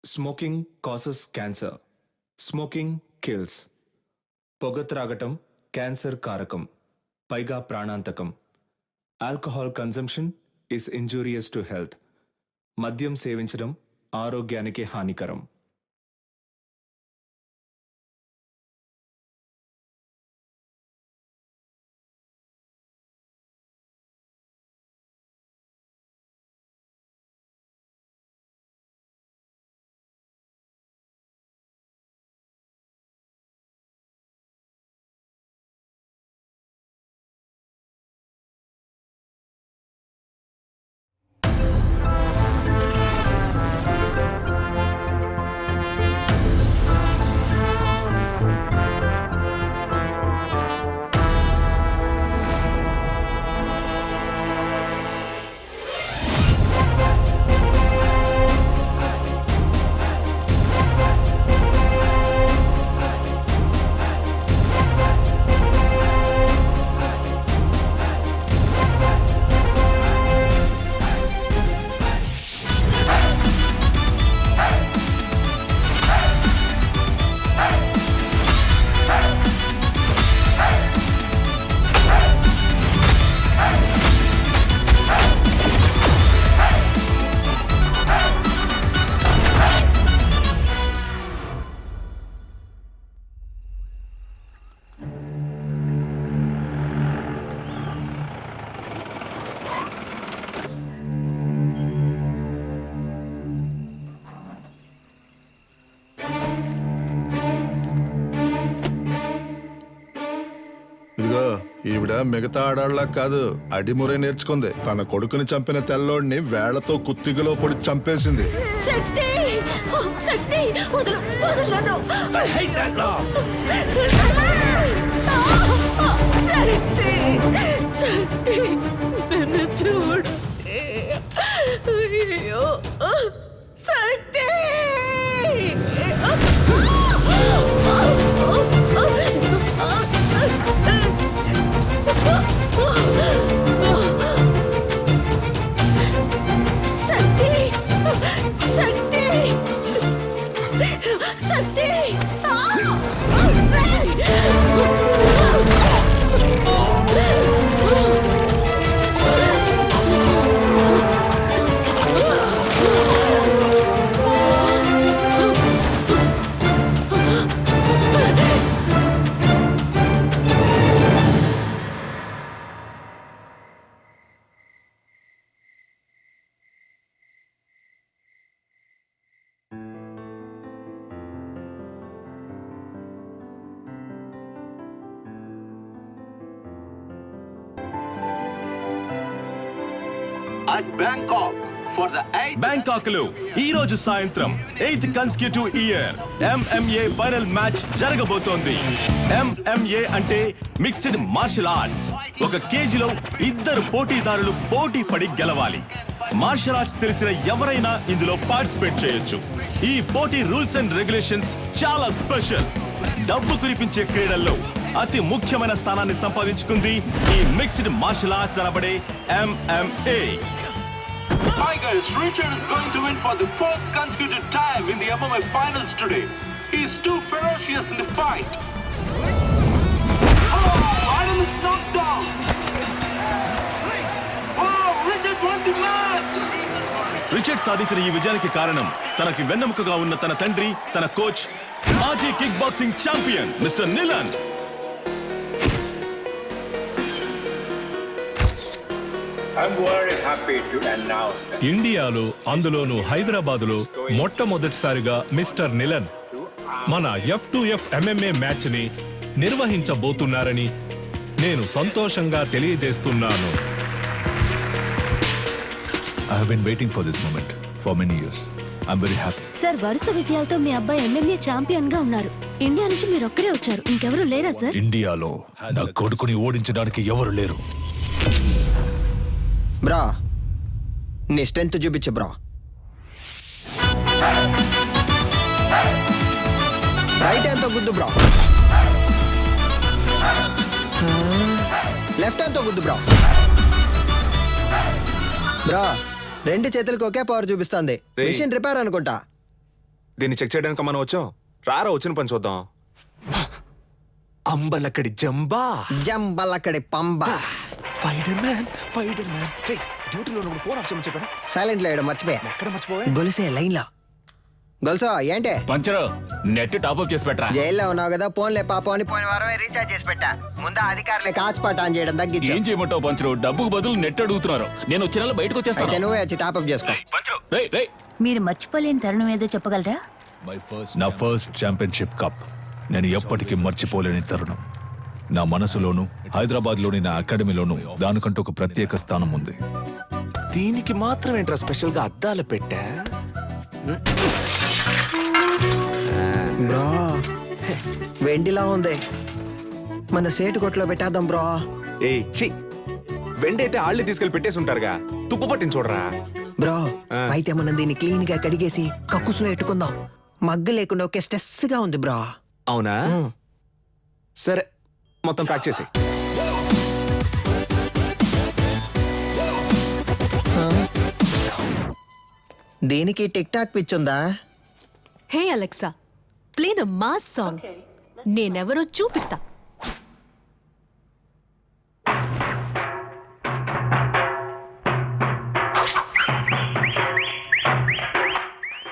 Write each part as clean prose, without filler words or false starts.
Smoking causes cancer. Smoking kills. పొగ త్రాగటం cancer కారకం, పైగా ప్రాణాంతకం. Alcohol consumption is injurious to health. మద్యం సేవించడం ఆరోగ్యానికి హానికరం. ఇదిగో ఈవిడ మిగతా ఆడాళ్ళ కాదు, అడిమురే నేర్చుకుంది. తన కొడుకుని చంపిన తెల్లోడిని వేళ్లతో కుత్తిగలో పొడి చంపేసింది. శక్తి! శక్తి! వదలు! వదలను! శక్తి! శక్తి! నన్ను చూడు! అయ్యో! శక్తి! శక్తి! శక్తి! బ్యాంకాక్ లో ఈ రోజు సాయంత్రం 8th consecutive year MMA final match జరగబోతోంది. MMA అంటే మిక్స్డ్ మార్షల్ ఆర్ట్స్. ఒక కేజీలో ఇద్దరు పోటీదారులు పోటీ పడి గెలవాలి. మార్షల్ ఆర్ట్స్ తెలిసిన ఎవరైనా ఇందులో పార్టిసిపేట్ చేయొచ్చు. ఈ పోటీ రూల్స్ అండ్ రెగ్యులేషన్స్ చాలా స్పెషల్. డబ్బు కురిపించే క్రీడల్లో అతి ముఖ్యమైన స్థానాన్ని సంపాదించుకుంది ఈ మిక్స్డ్ మార్షల్ ఆర్ట్స్ అనబడే MMA. Tigers, Richard is going to win for the 4th consecutive time in the MMA finals today. He is too ferocious in the fight. Oh, Adam is knocked down. Oh, Richard won the match. Richard సాధించిన ఈ విజయానికి కారణం తనకి వెన్నెముకగా ఉన్న తన తండ్రి, తన coach, మాజీ కిక్ బాక్సింగ్ ఛాంపియన్ మిస్టర్ నిలన్. ఇండియాలో, అందులోనూ హైదరాబాదులో మొట్టమొదటిసారిగా మిస్టర్ నిలన్ మన F2F MMA మ్యాచ్ ని నిర్వహించబోతున్నారని నేను సంతోషంగా తెలియజేస్తున్నాను. I have been waiting for this moment for many years. I'm very happy. Sir, వరుస విజయాలతో మీ అబ్బాయి MMA ఛాంపియన్ గా ఉన్నారు. ఇండియా నుంచి మీరు ఒక్కరే వచ్చారు, ఇంకెవరు లేరా సార్? ఇండియాలో నా కొడుకుని ఓడించడానికి ఎవరు లేరు. బ్రా, నీ స్ట్రెంత్ చూపించు బ్రా. రైట్ హ్యాండ్ తో గుద్దు బ్రా. లెఫ్ట్ హ్యాండ్ తో గుద్దు బ్రా. బ్రా, రెండు చేతులకు ఒకే పవర్ చూపిస్తుంది. మిషన్ రిపేర్ అనుకుంటా. దీన్ని చెక్ చేయడానికి మనం వచ్చాం. రారా వచ్చిన పని చూద్దాం. అంబలక్కడి జంబా, జంబలక్కడి పంబ. ఫైడర్ మ్యాన్. డ్యూటీలో ఉన్నప్పుడు ఫోన్ ఆఫ్ చేయమని చెప్పారా? సైలెంట్ లో వేయడం మర్చిపోయా. ఎక్కడ మర్చిపోవా? గొలుసే లైన్ లో. గొలుసో ఏంటి? పంచరు నెట్ టాప్అప్ చేసి పెట్టరా. జైల్లో ఉన్నావు కదా, ఫోన్లే పాపం అని పోయిన వారమే రీఛార్జ్ చేసి పెట్టా. ముందు అధికారులే హాట్స్పాట్ ఆన్ చేయడం తగ్గించు. ఏం చేయమంటావు పంచరు? డబ్బుకు బదులు నెట్ అడుగుతున్నారు. నేను వచ్చే నెల బయటకు అయితే వచ్చేస్తాను. నువ్వే వచ్చి టాప్అప్ చేసుకో. మీరు మర్చిపోలేని తరుణం ఏదో చెప్పగలరా? నా ఫస్ట్ ఛాంపియన్షిప్ కప్ నేను ఎప్పటికీ మర్చిపోలేని తరుణం. నా మనసులోను, హైదరాబాద్లోని నా అకాడమీలోను దానికంటూ ఒక ప్రత్యేక స్థానం ఉంది. దీనికి మాత్రం ఏంట్రా స్పెషల్ గా అద్దాలు పెట్టా? బ్రో వెండిలా ఉంది, మన సేటు కొట్లో పెట్టేద్దాం బ్రో. ఏయ్ ఛీ, వెండి అయితే ఆళ్ళే తీసుకెళ్లి పెట్టేసి ఉంటారుగా. తుప్పు పట్టించి చూడరా. బ్రో అయితే మనం దీన్ని క్లీన్ గా కడిగేసి కక్కుసులో ఎట్టుకుందాం. మగ్గు లేకుండా ఒకే స్ట్రెస్ గా ఉంది బ్రో. అవునా? సరే, మొత్తం ప్యాక్ చేసి. దీనికి టిక్ టాక్ పిచ్చుందా? Hey Alexa, play the mass song. నేనెవరో చూపిస్తా.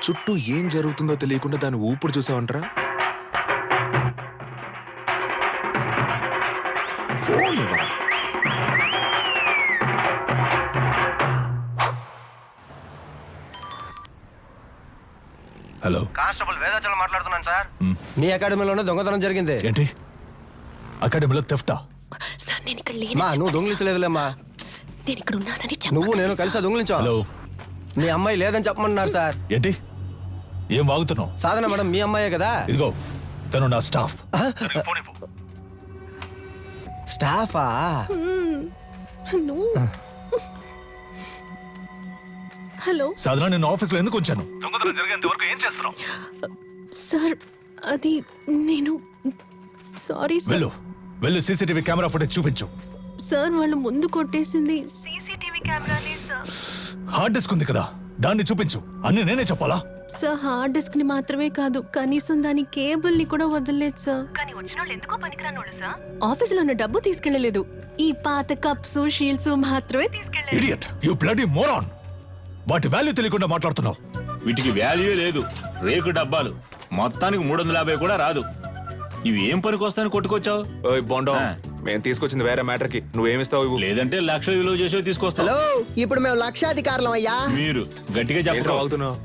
చుట్టూ ఏం జరుగుతుందో తెలియకుండా దాన్ని ఊపిరి చూసావంటరా? ఫోన్ ఇవ్వరా? హలో, కానిస్టేబుల్ వేదాచలం మాట్లాడుతున్నాను సార్. మీ అకాడమీలోనే దొంగతనం జరిగింది. ఏంటి? అకాడమీలో థెఫ్టా? సార్ నేను ఇక్కడ మా నువ్వు దొంగిలించలేదులేమ్మా. నేను ఇక్కడ ఉన్నానని నువ్వు నేను కలిసి దొంగిలించావు. హలో, మీ అమ్మాయి లేదని చెప్పమన్నారు సార్. ఏంటి? ఏం వాగుతున్నావు? సాధన మేడం మీ అమ్మాయే కదా? ఇదిగో తను నా స్టాఫ్. స్టాఫా? హలో సాధన, నేను ఆఫీస్లో ఎందుకు వచ్చాను? సార్, అది నేను సారీ సార్. వెళ్ళు వెళ్ళు, సీసీటీవీ కెమెరా ఫుటేజ్ చూపించు. సార్ వాళ్ళు ముందు కొట్టేసింది సీసీటీవీ కెమెరానే సార్. హార్డ్ డిస్క్ ఉంది కదా, దాన్ని చూపించు. అన్ని నేనే చెప్పాలా? సార్ హార్డ్ డిస్క్ ని మాత్రమే కాదు, కనీసం దాని కేబుల్ ని కూడా వదలలేదు సార్. కానీ వచ్చిన వాళ్ళు ఎందుకో పనికిరానోళ్ళు సార్. ఆఫీసులో ఉన్న డబ్బు తీసుకెళ్లలేదు. ఈ పాత కప్స్, షీల్డ్స్ మాత్రమే తీసుకెళ్లేదు. Idiot, you bloody moron. వాటి వాల్యూ తెలియకుండా మాట్లాడుతున్నావు. వీటికి వాల్యూ లేదు. రేకు డబ్బాలు మొత్తానికి 350 కూడా రాదు. ఇవి ఏం పనికి వస్తాయని కొట్టుకొచ్చావు? ఓయ్ బోండో, మేము తీసుకొచ్చింది వేరే మ్యాటర్ కి. నువ్వేమిస్తావు ఇవ్వు. లేదంటే లక్ష విలువ చేసే తీసుకొస్తావు. హలో, ఇప్పుడు మేము లక్షాధికారులం అయ్యా. మీరు గట్టిగా ఏంట్రా చెప్పరు. వాగుతున్నావు?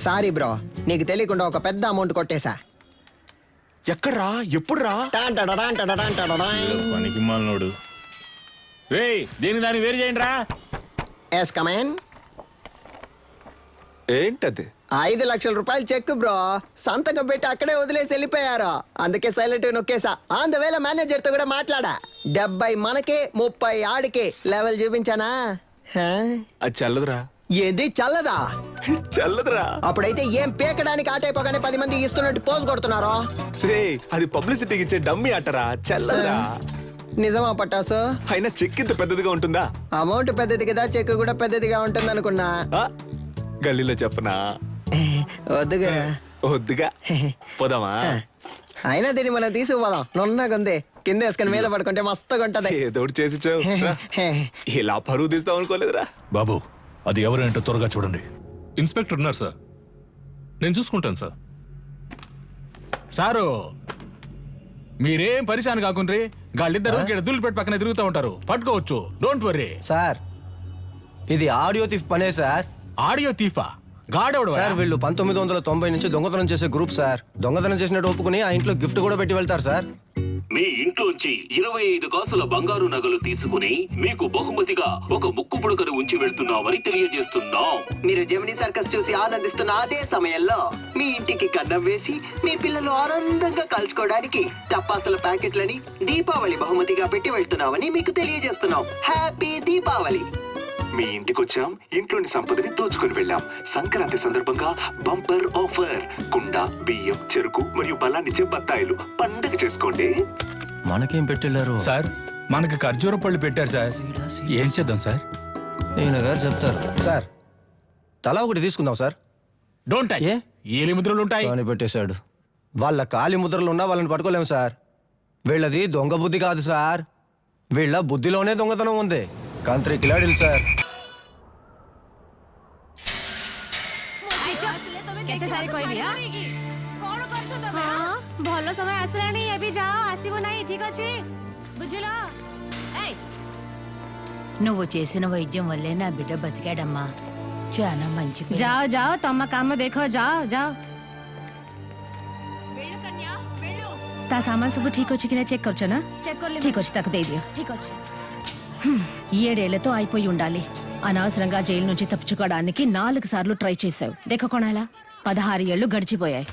సారీ బ్రో, నీకు తెలియకుండా ఒక పెద్ద అమౌంట్ కొట్టేశా. ఎక్కడ్రా? ఎప్పుడురా? పనికి మాలినోడు. రేయ్, దేని దాన్ని వేరు చేయండి రా. Yes come on. ఏంటది? 5 లక్షల రూపాయలు చెక్ బ్రో. సంతకం పెట్టి అక్కడే వదిలేసి వెళ్ళిపోయారు. అందుకే సైలెంట్ నొక్కేసా. ఆన్ ద వేళ మేనేజర్ తో కూడా మాట్లాడా. 70 మనకే 30 ఆడికే. లెవెల్ చూపించానా? అది చల్లదురా. ఏది చల్లదా? చల్లదురా. అప్పుడైతే ఏం పేకడానికి ఆటైపోగానే 10 మంది ఇస్తున్నట్టు పోజ్ కొడుతున్నారో. రేయ్, అది పబ్లిసిటీకి ఇచ్చే డమ్మీ ఆటరా. చల్లదురా. నిజమా పట్టాసు? అయినా చెక్ ఇంత పెద్దదిగా ఉంటుందా? అమౌంట్ పెద్దది కదా, చెక్ కూడా పెద్దదిగా ఉంటుంది అనుకున్నా. ఆ? గల్లీలో చెప్పనా? వద్దుగా. వద్దుగా. పోదామా? అయినా దీన్ని మనం తీసుకుపోదాం. నున్నగుంది, కింద వేసుకుని మీద పడుకుంటే మస్తుగా ఉంటది. ఏదోటి చేసి ఇలా పరువు తీస్తాం అనుకోలేదురా. బాబు, అది ఎవరేంటో త్వరగా చూడండి. ఇన్స్పెక్టర్ ఉన్నారు సార్, నేను చూసుకుంటాను సార్. సారు మీరేం పరిశాన్ కాకుండ్రి. గాళ్ళిద్దరు దుల్లిపెట్టి పక్కన తిరుగుతూ ఉంటారు, పట్టుకోవచ్చు. Don't worry sir. ఇది ఆడియో తీఫ్ పనే సార్. ఆడియో తీఫా? గాడెవడు సార్ వీళ్ళు 1990 నుంచి దొంగతనం చేసే గ్రూప్ సార్. దొంగతనం చేసినట్టు ఒప్పుకుని ఆ ఇంట్లో గిఫ్ట్ కూడా పెట్టి వెళ్తారు సార్. మీ ఇంట్లోంచి 25 కాసుల బంగారు నగలు తీసుకుని మీకు బహుమతిగా ఒక ముక్కు పుడకను ఉంచి వెళ్తున్నామని తెలియజేస్తున్నాం. మీరు జెమినీ సర్కస్ చూసి ఆనందిస్తున్న అదే సమయంలో మీ ఇంటికి కన్నం వేసి మీ పిల్లలు ఆనందంగా కలుసుకోవడానికి టపాసుల ప్యాకెట్లని దీపావళి బహుమతిగా పెట్టి వెళ్తున్నామని మీకు తెలియజేస్తున్నాం. హ్యాపీ దీపావళి. మీ ఇంటికొచ్చాం, ఇంట్లోని సంపదని దోచుకుని వెళ్ళాం. సంక్రాంతి సందర్భంగా బంపర్ ఆఫర్. కుండ, బియ్యం, చెరుకు మరియు బలాన్నిచ్చే బత్తాయిలు. పండగ చేసుకోండి. మనకేం పెట్టెళ్ళారు సార్? మనకి ఖర్జూర పళ్ళు పెట్టారు సార్. ఏం చేద్దాం సార్? నేను గారు చెప్తారు సార్. తలా ఒకటి తీసుకుందాం సార్. Don't touch. ఏలి ముద్రలు ఉంటాయి. అని పెట్టేశాడు. వాళ్ళ కాలి ముద్రలు ఉన్నా వాళ్ళని పట్టుకోలేము సార్. వీళ్ళది దొంగ బుద్ధి కాదు సార్, వీళ్ళ బుద్ధిలోనే దొంగతనం ఉంది. కంత్రి కిలాడిలు సార్. ଭଲ ସମୟ ଆସିଲାଣି, ଏବେ ଯାଅ, ଆସିବ ନାହିଁ, ଠିକ ଅଛି ବୁଝିଲ? నువ్వు చేసిన వైద్యం వల్లే నా బిడ్డ బతికాడమ్మా. చాలా మంచి పిల్ల. ଯାଅ ଯାଅ, ତମ କାମ ଦେଖ, ଯାଅ ଯାଅ. ତା ସାମାନ ସବୁ ଠିକ ଅଛି କି ନା చెక్ କରୁଛ ନା? ଠିକ ଅଛି, ତାକୁ ଦେଇଦିଅ. ଠିକ ଅଛି. 7 ఏళ్లతో అయిపోయి ఉండాలి. అనవసరంగా జైలు నుంచి తప్పించుకోవడానికి 4 సార్లు ట్రై చేశావు. దేఖ కొనాలా, 16 ఏళ్లు గడిచిపోయాయి.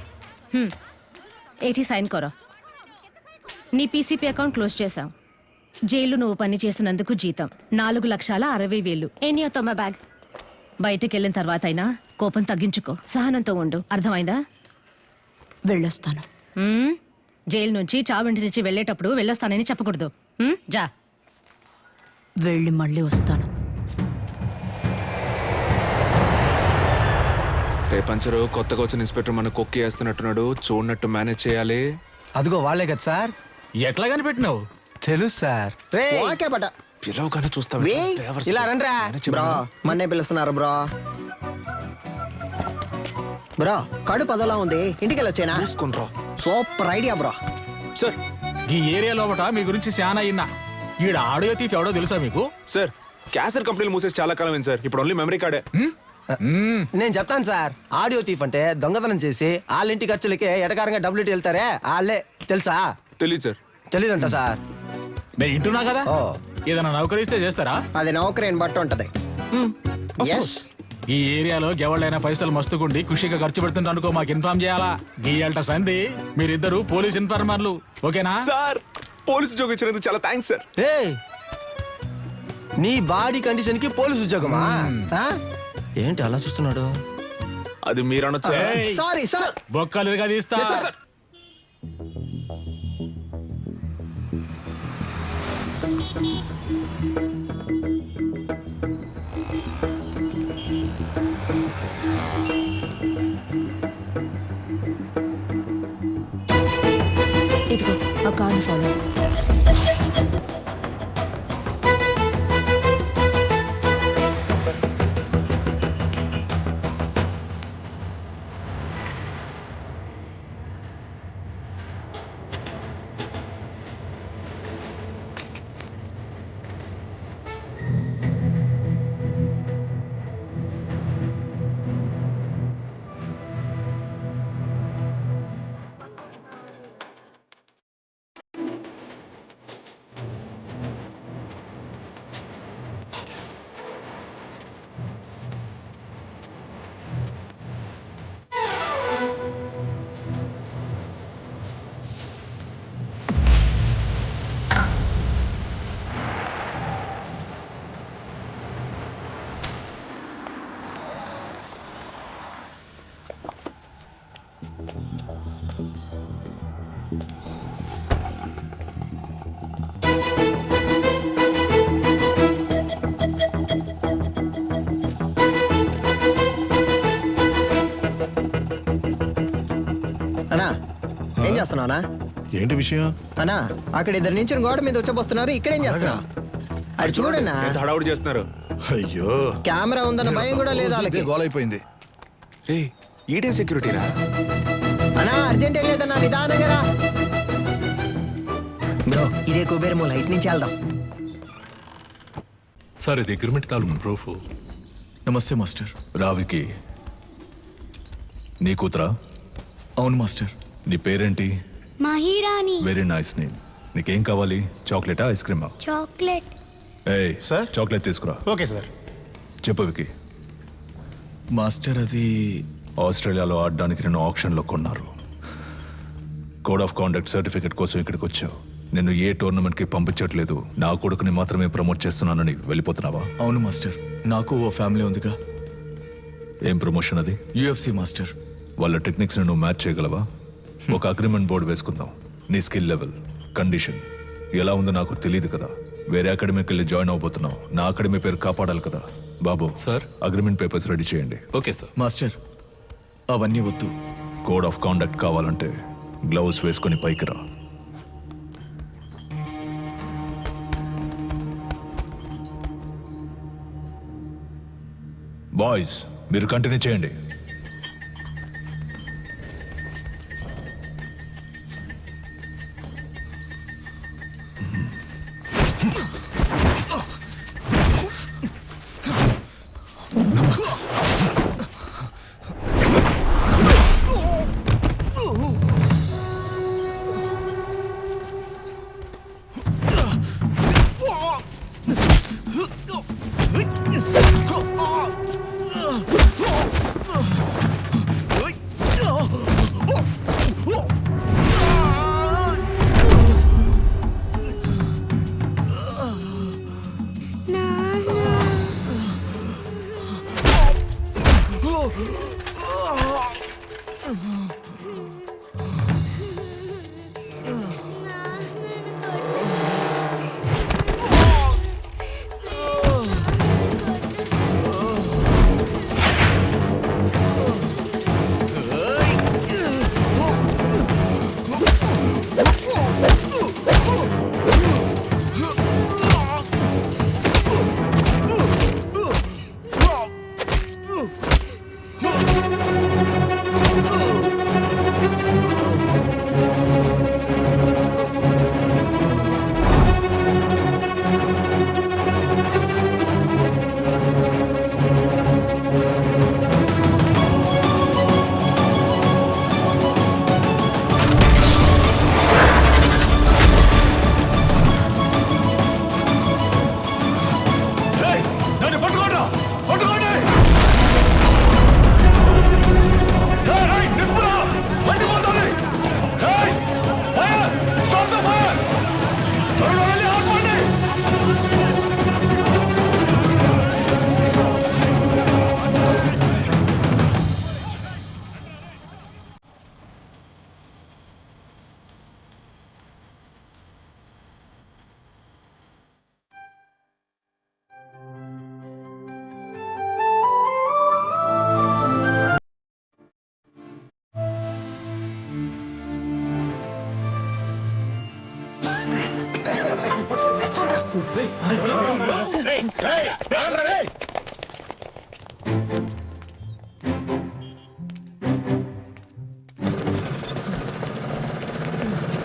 ఏటి సైన్ కరో. నీ పీసీపీ అకౌంట్ క్లోజ్ చేశాం. జైలు నువ్వు పని చేసినందుకు జీతం 4,60,000. ఎన్ని అవుతామా బ్యాగ్? బయటకు వెళ్ళిన తర్వాత అయినా కోపం తగ్గించుకో, సహనంతో ఉండు, అర్థమైందా? వెళ్ళొస్తాను. జైలు నుంచి చావింటి నుంచి వెళ్ళేటప్పుడు వెళ్ళొస్తానని చెప్పకూడదు. జా. వెళ్ళి మళ్ళీ వస్తాను. రేపంచరు కొత్తగా వచ్చిన ఇన్స్పెక్టర్ మన కొక్కి వేస్తున్నట్టున్నాడు, చూడనట్టు మేనేజ్ చేయాలి. అదిగో వాళ్ళే కదా సార్. ఎట్లా కనిపెట్టినావు? తెలుసు సార్. పిలవగానే చూస్తావు. ఇలా రండ్రా బ్రో, మన్నే పిలుస్తున్నారు బ్రో. బ్రో కడుపు అదోలా ఉంది, ఇంటికి వెళ్ళొచ్చేనా? Super idea bro. సార్, ఈ ఏరియా లోపట మీ గురించి చాలా అయినా. ఈడ ఆడియో తీఫ్ ఎవడో తెలుసా మీకు? సార్, క్యాసెట్ కంపెనీలు మూసేసి చాలా కాలం అయింది సార్, ఇప్పుడు ఓన్లీ మెమరీ కార్డే. నేను చెప్తాను సార్. ఆడియో తీఫ్ అంటే దొంగతనం చేసి వాళ్ళ ఇంటి ఖర్చులకే ఎటకారంగా డబ్బులు ఇటు వెళ్తారే వాళ్ళే. తెలుసా? తెలీదు సార్. తెలీదంట సార్. నేను ఇంటున్నా కదా, ఏదైనా నౌకరిస్తే చేస్తారా? అది నౌకరీని బట్టి ఉంటది. ఈ ఏరియాలో ఎవళ్ళైనా పైసలు మస్తుకుండి ఖుషిగా ఖర్చు పెడుతుంటే అనుకో, మాకు ఇన్ఫార్మ్ చేయాలా. గీయాల్ట సంధి మీరిద్దరు పోలీస్ ఇన్ఫార్మర్లు, ఓకేనా? సార్, పోలీసు ఉద్యోగం ఇచ్చినందుకు చాలా థ్యాంక్స్ సార్. నీ బాడీ కండిషన్ కి పోలీసు ఉద్యోగమా? ఏంటి అలా చూస్తున్నాడు? అది మీరు అనొచ్చు. సారీ సార్, బొక్కలుగా తీస్తా. ఇదిగో ఆ కార్ని ఫాలో. ఏం చేస్తున్నావునా? ఏంటి విషయం? అన్నా, అక్కడ ఇద్దరు నుంచి గోడ మీద వచ్చబోస్తున్నారు, ఇక్కడేం చేస్తున్నావు? అది చూడన్నా, హడావుడి చేస్తున్నారు. అయ్యో, కెమెరా ఉందన్న భయం కూడా లేదు వాళ్ళకి. గోలైపోయింది. రే, ఈడే సెక్యూరిటీరా? అన్నా అర్జెంట్ ఏం లేదన్నా, నిదానంగా రా. బ్రో, ఇదే కుబేరమో, లైట్ నుంచి వెళ్దాం. సార్, ఇది అగ్రిమెంట్ తాలూకు ప్రూఫ్. నమస్తే మాస్టర్. రావికి నీ కూతురా? అవును మాస్టర్. నీ పేరేంటి? మహిరాణి. Very nice name. నీకేం కావాలి? చాక్లెటా, ఐస్ క్రీమా? చాక్లెట్. ఏయ్ సార్, చాక్లెట్ తీసుకురా. Okay sir. చెప్పు వికి. మాస్టర్, అది ఆస్ట్రేలియాలో ఆడడానికి నేను ఆప్షన్లో కొన్నారు. కోడ్ ఆఫ్ కాండక్ట్ సర్టిఫికెట్ కోసం ఇక్కడికి వచ్చావు. నిన్ను ఏ టోర్నమెంట్కి పంపించట్లేదు, నా కొడుకుని మాత్రమే ప్రమోట్ చేస్తున్నానని వెళ్ళిపోతున్నావా? అవును మాస్టర్, నాకు ఓ ఫ్యామిలీ ఉందిగా. ఏం ప్రమోషన్ అది? UFC master. వాళ్ళ టెక్నిక్స్ని నువ్వు మ్యాచ్ చేయగలవా? ఒక అగ్రిమెంట్ బోర్డు వేసుకుందాం. నీ స్కిల్ లెవెల్, కండిషన్ ఎలా ఉందో నాకు తెలియదు కదా. వేరే అకాడమీకి వెళ్ళి జాయిన్ అవబోతున్నావు. నా అకాడమీ పేరు కాపాడాలి కదా. బాబు సార్, అగ్రిమెంట్ పేపర్స్ రెడీ చేయండి. Okay sir. మాస్టర్, అవన్నీ వద్దు. కోడ్ ఆఫ్ కాండక్ట్ కావాలంటే గ్లౌస్ వేసుకొని పైకి రా. బాయ్స్ మీరు కంటిన్యూ చేయండి.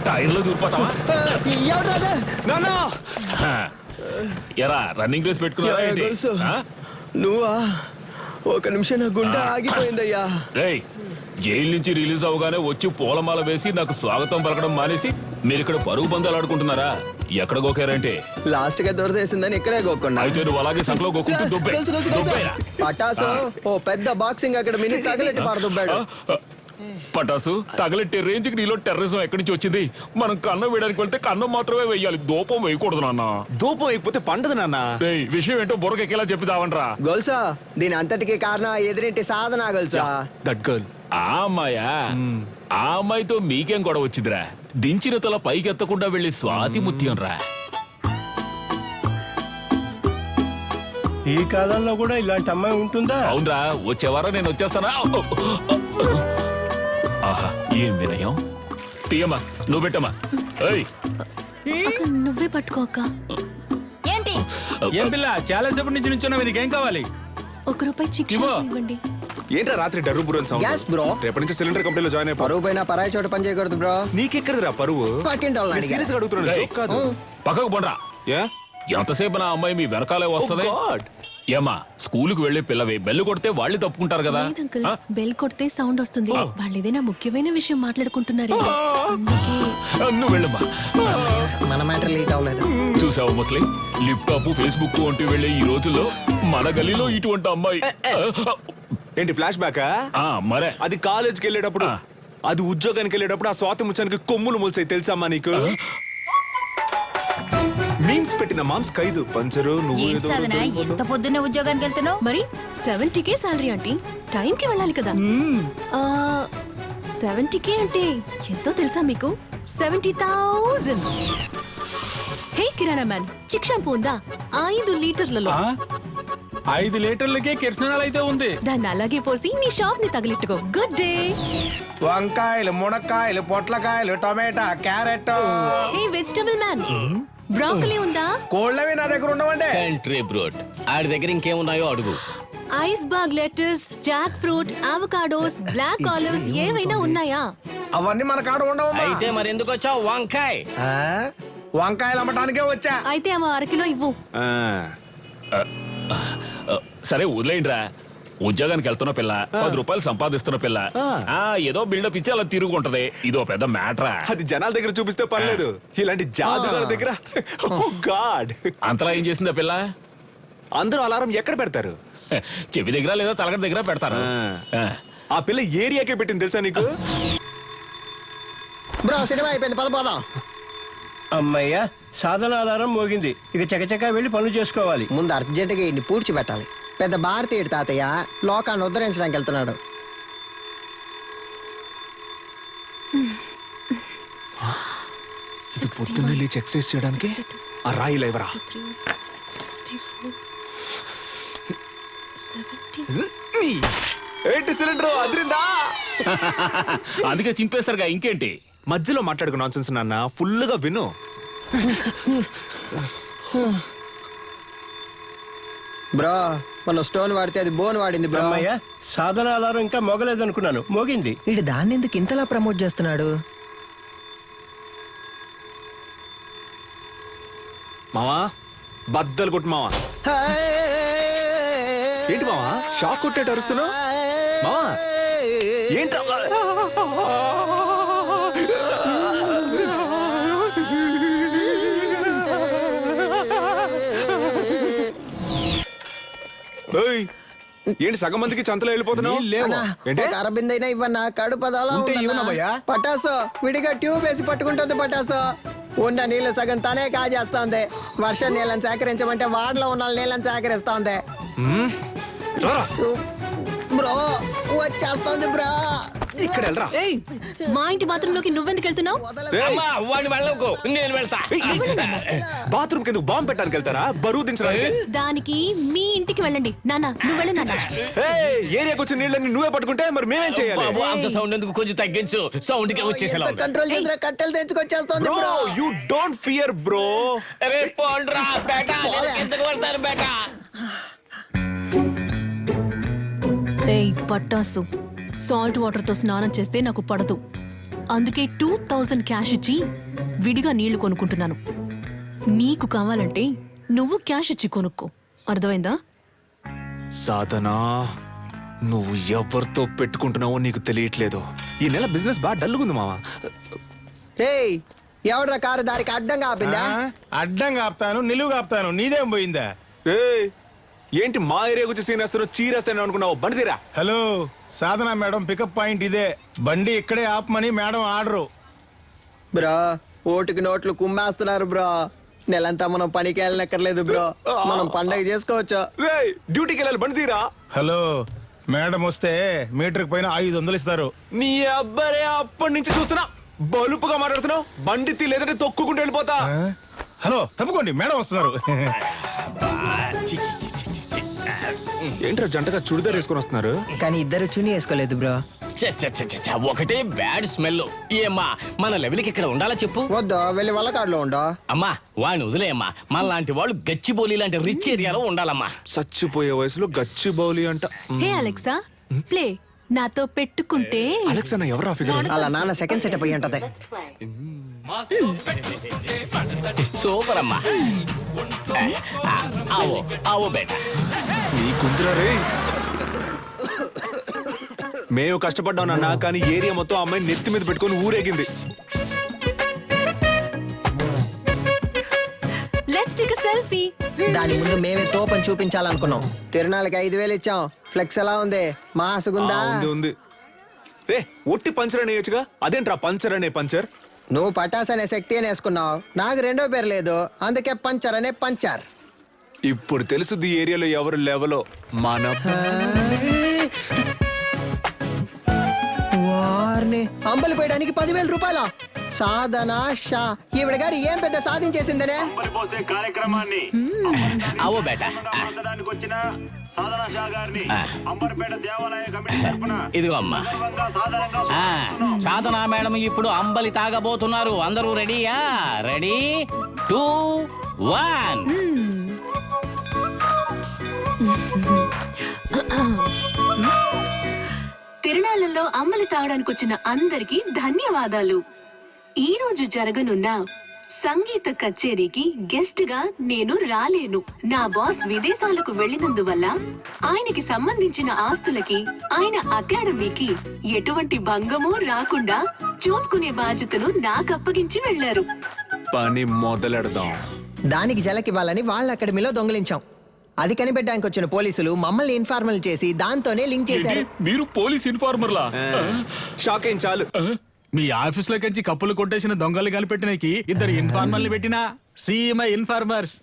టైర్లో దూరిపోతావా? ఎరా రన్నింగ్ రేస్ పెట్టుకున్నావా? నువ్వా? ఒక నిమిషం నా గుండె ఆగిపోయిందయ్యా. రేయ్, జైలు నుంచి రిలీజ్ అవగానే వచ్చి పూలమాల వేసి నాకు స్వాగతం పలకడం మానేసి మీరు ఇక్కడ పరుగు పందాలు ఆడుకుంటున్నారా? ఎక్కడ గోకారంటే లాస్ట్ గా దొరదేసిందని ఇక్కడే గోక్కున్నా. అయితే నువ్వు అలాగే సంకలో గోకుంటూ దుబ్బే. పటాసు ఓ పెద్ద బాక్సింగ్ అక్కడ మినీ తగలెట్టి పారదుబ్బాడు. పటాసు తగలెట్టే రేంజ్ కి నీలో టెర్రరిజం ఎక్కడి నుంచి వచ్చింది? మనం కన్నం వేయడానికి వెళ్తే కన్నం మాత్రమే వేయాలి, దూపం వేయకూడదు నాన్న. దూపం వేయకపోతే పండదు నాన్న. విషయం ఏంటో బుర్రకెక్కేలా చెప్పి చావంట్రా. గొలుసా దీని అంతటికి కారణం ఎదురింటి సాధన గొలుసా. That girl. ఆ అమ్మాయా? ఆ అమ్మాయితో మీకేం గొడవ వచ్చిందిరా? దించిన తల పైకెత్తకుండా వెళ్లి స్వాతి ముత్యం రా. ఈ కాలంలో కూడా ఇలాంటి అమ్మాయి ఉంటుందా? అవునరా, వచ్చేవారా నేను వచ్చేస్తానా? ఆహా, ఏం వినయం. తీయమ్మా, నువ్వు పెట్టమ్మా. నువ్వే పట్టుకో అక్క. ఏంటి ఏం పిల్ల చాలా సేపటి నుంచి నుంచున్నావు, నీకేం కావాలి? ₹1 చిక్కు ఇవ్వండి. ఏంట్రా రాత్రి డర్రు బుర్రని సౌండ్? Gas bro. రేపటి నుంచి సిలిండర్ కంపెనీలో జాయిన్ అయిపో. పరువు పైన పరాయి చోట పని చేయకూడదు బ్రో. నీకెక్కడరా పరువు? సీరియస్ గా అడుగుతున్నాను, జోక్ కాదు. పక్కకు పోండ్రా. ఎంతసేపు నా అమ్మాయి మీ వెనకాలే వస్తుంది? ఏమా స్కూలుకు వెళ్లే పిల్లవే, బెల్లు కొడితే వాళ్ళు తప్పుకుంటారు కదా. బెల్ కొడితే సౌండ్ వస్తుంది. వాళ్ళు ఏదైనా ముఖ్యమైన విషయం మాట్లాడుకుంటున్నారు. నువ్వు వెళ్ళమ్మా. మన మ్యాటర్ లీక్ అవ్వలేదు. చూసావు ముస్లి, లిప్టాప్ ఫేస్బుక్ అంటూ వెళ్లే ఈ రోజుల్లో మన గలీలో ఇటువంటి అమ్మాయి. ఏంటి ఫ్లాష్ బ్యాకా? మరే అది కాలేజ్కి వెళ్ళేటప్పుడు, అది ఉద్యోగానికి వెళ్ళేటప్పుడు ఆ స్వాతి ముచ్చానికి కొమ్ములు ముల్సాయి తెలుసమ్మా నీకు? మీమ్స్ పెట్టిన మామ్స్ ఖైదు పంచరు. నువ్వు ఎంత పొద్దున్నే ఉద్యోగానికి వెళ్తున్నావు? మరి 70K సాలరీ ఆంటీ, టైంకి వెళ్ళాలి కదా. 70K అంటే ఎంతో తెలుసా మీకు? 70,000. హే కిరాణా మ్యాన్, చిక్ షాంపూ ఉందా? 5 లీటర్లలో. 5 లీటర్లకే కిరసనాలు అయితే ఉంది. దాన్ని అలాగే పోసి నీ షాప్ ని తగిలిట్టుకో. Good day. వంకాయలు, మునక్కాయలు, పొట్లకాయలు, టమాటా, carrot. Hey vegetable man, broccoli ఉందా? కోళ్ళవి నా దగ్గర ఉండవండి. కంట్రీ బ్రోడ్ ఆడి దగ్గర ఇంకేమున్నాయో అడుగు. Iceberg lettuce, jackfruit, avocados, black olives ఏవైనా ఉన్నాయా? అవన్నీ మన కాడ ఉండవు. అయితే మరి ఎందుకు వచ్చావు? వంకాయ వంకాయలు అమ్మటానికే వచ్చా. అయితే అవ 1 కిలో ఇవ్వు. సరే వదిలేయండిరా. ఉద్యోగానికి వెళ్తున్న పిల్ల, 10 రూపాయలు సంపాదిస్తున్న పిల్ల, ఏదో బిల్డప్ ఇచ్చి అలా తిరుగుంటది. ఇదో పెద్ద మ్యాటరా. అది జనాల దగ్గర చూపిస్తే పర్లేదు, ఇలాంటి జాదుగారి దగ్గర గాడ్. అంతలా ఏం చేసింది ఆ పిల్ల? అందరూ అలారం ఎక్కడ పెడతారు? చెవి దగ్గర లేదా తలగడ దగ్గర పెడతారు. ఆ పిల్ల ఏరియాకే పెట్టింది తెలుసా నీకు? బ్రో సినిమా అయిపోయింది, పదపోదాం. అమ్మయ్య, సాధన ఆధారం మోగింది. ఇక చకచకా వెళ్ళి పనులు చేసుకోవాలి. ముందు అర్జెంటుగా ఇన్ని పూడ్చిపెట్టాలి. పెద్ద భారతీయుడు తాతయ్య లోకాన్ని ఉద్ధరించడానికి వెళ్తున్నాడు. ఇది పొద్దున్న లేచి ఎక్సర్సైజ్ చేయడానికి ఆ రాయి లేవరా. ఏంటి సిలిండర్ అదిరిందా? అందుకే చింపేస్తారుగా, ఇంకేంటి? మధ్యలో మాట్లాడుకు నాన్సెన్స్ నాన్న, ఫుల్గా విను. బ్రో మనం స్టోన్ వాడితే అది బోన్ వాడింది బ్రో. అమ్మయ్య, సాధన ఆధారం ఇంకా మోగలేదనుకున్నాను, మోగింది. ఇడు దాన్ని ఎందుకు ఇంతలా ప్రమోట్ చేస్తున్నాడు? మావా బద్దలు కొట్టు మావా. ఏంటి మావా షాక్ కొట్టేట అరుస్తున్నావు? మావా ఏంటి? ఏంటి సగం మందికి చంతలో వెళ్ళిపోతున్నావు? అరబిందైనా ఇవ్వన్నా, కడుపదాలా పటాసో విడిగా ట్యూబ్ వేసి పట్టుకుంటుంది. పటాసో ఉన్న నీళ్ళు సగం తనే కాజేస్తోంది. వర్షం నీళ్ళని సేకరించమంటే వాడలో ఉన్న నీళ్ళని సేకరిస్తోంది. బ్రో వచ్చేస్తోంది బ్రో. ఇక్కడ వెళ్ళరా. మా ఇంటి బాత్రూంలోకి నువ్వెందుకు వెళ్తున్నావు? నేను వెళ్తా. బాత్రూమ్ కింద బాంబు పెట్టడానికి వెళ్తారా? బరువు దించడానికి? దానికి మీ ఇంటికి వెళ్ళండి. నాన్న నువ్వు వెళ్ళు నాన్న. ఏరియాకి వచ్చిన నీళ్ళని నువ్వే పట్టుకుంటే మరి మేమేం చేయాలి? అంత సౌండ్ ఎందుకు, కొంచెం తగ్గించు. సౌండ్ కి వచ్చేసేలా కంట్రోల్ చేసిన కట్టెలు తెచ్చుకొచ్చేస్తోంది bro. You don't fear bro. అరే పోండ్రా బేటా, ఎందుకు వెళ్తారు బేటా? ఏయ్ పట్టాసు, సాల్ట్ వాటర్ తో స్నానం చేస్తే నాకు పడదు. అందుకే 2000 క్యాష్ ఇచ్చి విడిగా నీళ్లు కొనుక్కుంటున్నాను. నీకు కావాలంటే నువ్వు క్యాష్ ఇచ్చి కొనుక్కో, అర్థమైందా? సాధనా, నువ్వు ఎవరితో పెట్టుకుంటున్నావో నీకు తెలియట్లేదు. ఈ నెల బిజినెస్ బాగా డల్లుగుంది మావా. ఏయ్ ఎవడ్రా కారు దారికి అడ్డంగా ఆపిందా? అడ్డంగా ఆపుతాను, నిలువుగా ఆపుతాను, నీదేం పోయిందా? ఏంటి మా ఏరియా గురించి సీన్ వేస్తానో చీరేస్తాను అనుకున్నావు? బండి తీరా. హలో, సాధన మేడం పికప్ పాయింట్ ఇదే. బండి ఇక్కడే ఆపమని మేడం ఆర్డరు. బ్రో ఓటుకి నోట్లు కుమ్మేస్తున్నారు బ్రో. నెలంతా మనం పనికి వెళ్ళనక్కర్లేదు బ్రో, మనం పండగ చేసుకోవచ్చు. డ్యూటీకి వెళ్ళాలి, బండి తీరా. హలో, మేడం వస్తే మీటర్ పైన 500 ఇస్తారు. నీ అబ్బారే అప్పటి నుంచి చూస్తున్నా బలుపుగా మాట్లాడుతున్నావు. బండి తీ, లేదంటే తొక్కుకుంటూ వెళ్ళిపోతా. హలో తప్పుకోండి, మేడం వస్తున్నారు. ఏంట్రా జంటగా చుడిదార్ వేసుకొని వస్తున్నారు? కానీ ఇద్దరు చుని వేసుకోలేదు బ్రో. ఒకటే బ్యాడ్ స్మెల్. ఏమ్మా మన లెవెల్కి ఇక్కడ ఉండాలా చెప్పు? వద్దా, వెళ్ళి వాళ్ళ కాడులో ఉండో. అమ్మా వాడిని వదిలేయమ్మా. మన లాంటి వాళ్ళు గచ్చిబౌలి లాంటి రిచ్ ఏరియాలో ఉండాలమ్మా. చచ్చిపోయే వయసులో గచ్చిబౌలి అంట. హే అలెక్సా, ప్లే. నాతో పెట్టుకుంటే అలెక్సా ఎవరా ఫిగర్? అలా నాన్న సెకండ్ సెటప్ అయ్యి ఉంటది. సూపర్ అమ్మా. ఆవో ఆవో బేటా. నీ కుంతురా రే. మేము కష్టపడ్డాం నాన్న, కానీ ఏరియా మొత్తం అమ్మాయిని నెత్తి మీద పెట్టుకొని ఊరేగింది. Let's take a selfie. దాని ముందు మేమే తోపని చూపించాలనుకున్నాం. తిరునాళ్ళకి 5000 ఇచ్చాం. ఫ్లెక్స్ ఎలా ఉంది? మాసుగుందా? ఉంది. రే ఒట్టి పంచర్ అని వేయచ్చుగా, అదేంట్రా పంచర్ అనే పంచర్? నువ్వు పటాస్ అనే శక్తి అని వేసుకున్నావు, నాకు రెండో పేరు లేదు, అందుకే పంచర్ అనే పంచర్. ఇప్పుడు తెలుసుది ఈ ఏరియాలో ఎవరు లెవెలో. మన వారిని అంబలి పోయడానికి 10,000 రూపాయల సాధన షా ఈవిడ గారు ఏం పెద్ద సాధించేసిందనే పోసే కార్యక్రమాన్ని అవో బేటా వచ్చిన సాధన షా గారిని అంబర్పేట దేవాలయ కమిటీ తరపున ఇదిగో అమ్మా సాధన మేడం ఇప్పుడు అంబలి తాగబోతున్నారు. అందరూ రెడీయా? రెడీ 2 1 తిరునాళ్ళలో అమ్మలి తాగడానికి వచ్చిన అందరికీ ధన్యవాదాలు. ఈ రోజు జరగనున్న సంగీత కచేరీకి గెస్ట్ గా నేను రాలేను. నా బాస్ విదేశాలకు వెళ్లినందువల్ల ఆయనకి సంబంధించిన ఆస్తులకి ఆయన అకాడమీకి ఎటువంటి భంగమూ రాకుండా చూసుకునే బాధ్యతను నాకు అప్పగించి వెళ్లారు. పని మొదలెడదాం. దానికి జలకివ్వాలని వాళ్ళ అకాడమీలో దొంగిలించాం. అది కనిపెట్టడానికి వచ్చిన పోలీసులు మమ్మల్ని ఇన్ఫార్మల్ చేసి దాంతోనే లింక్ చేశారు. మీరు పోలీస్ ఇన్ఫార్మర్లా? షాక్ అయింది చాలు. మీ ఆఫీస్ లో కంచి కప్పులు కొట్టేసిన దొంగలు కనిపెట్టినకి ఇద్దరు ఇన్ఫార్మర్లు పెట్టినా సీఎంఐ ఇన్ఫార్మర్స్.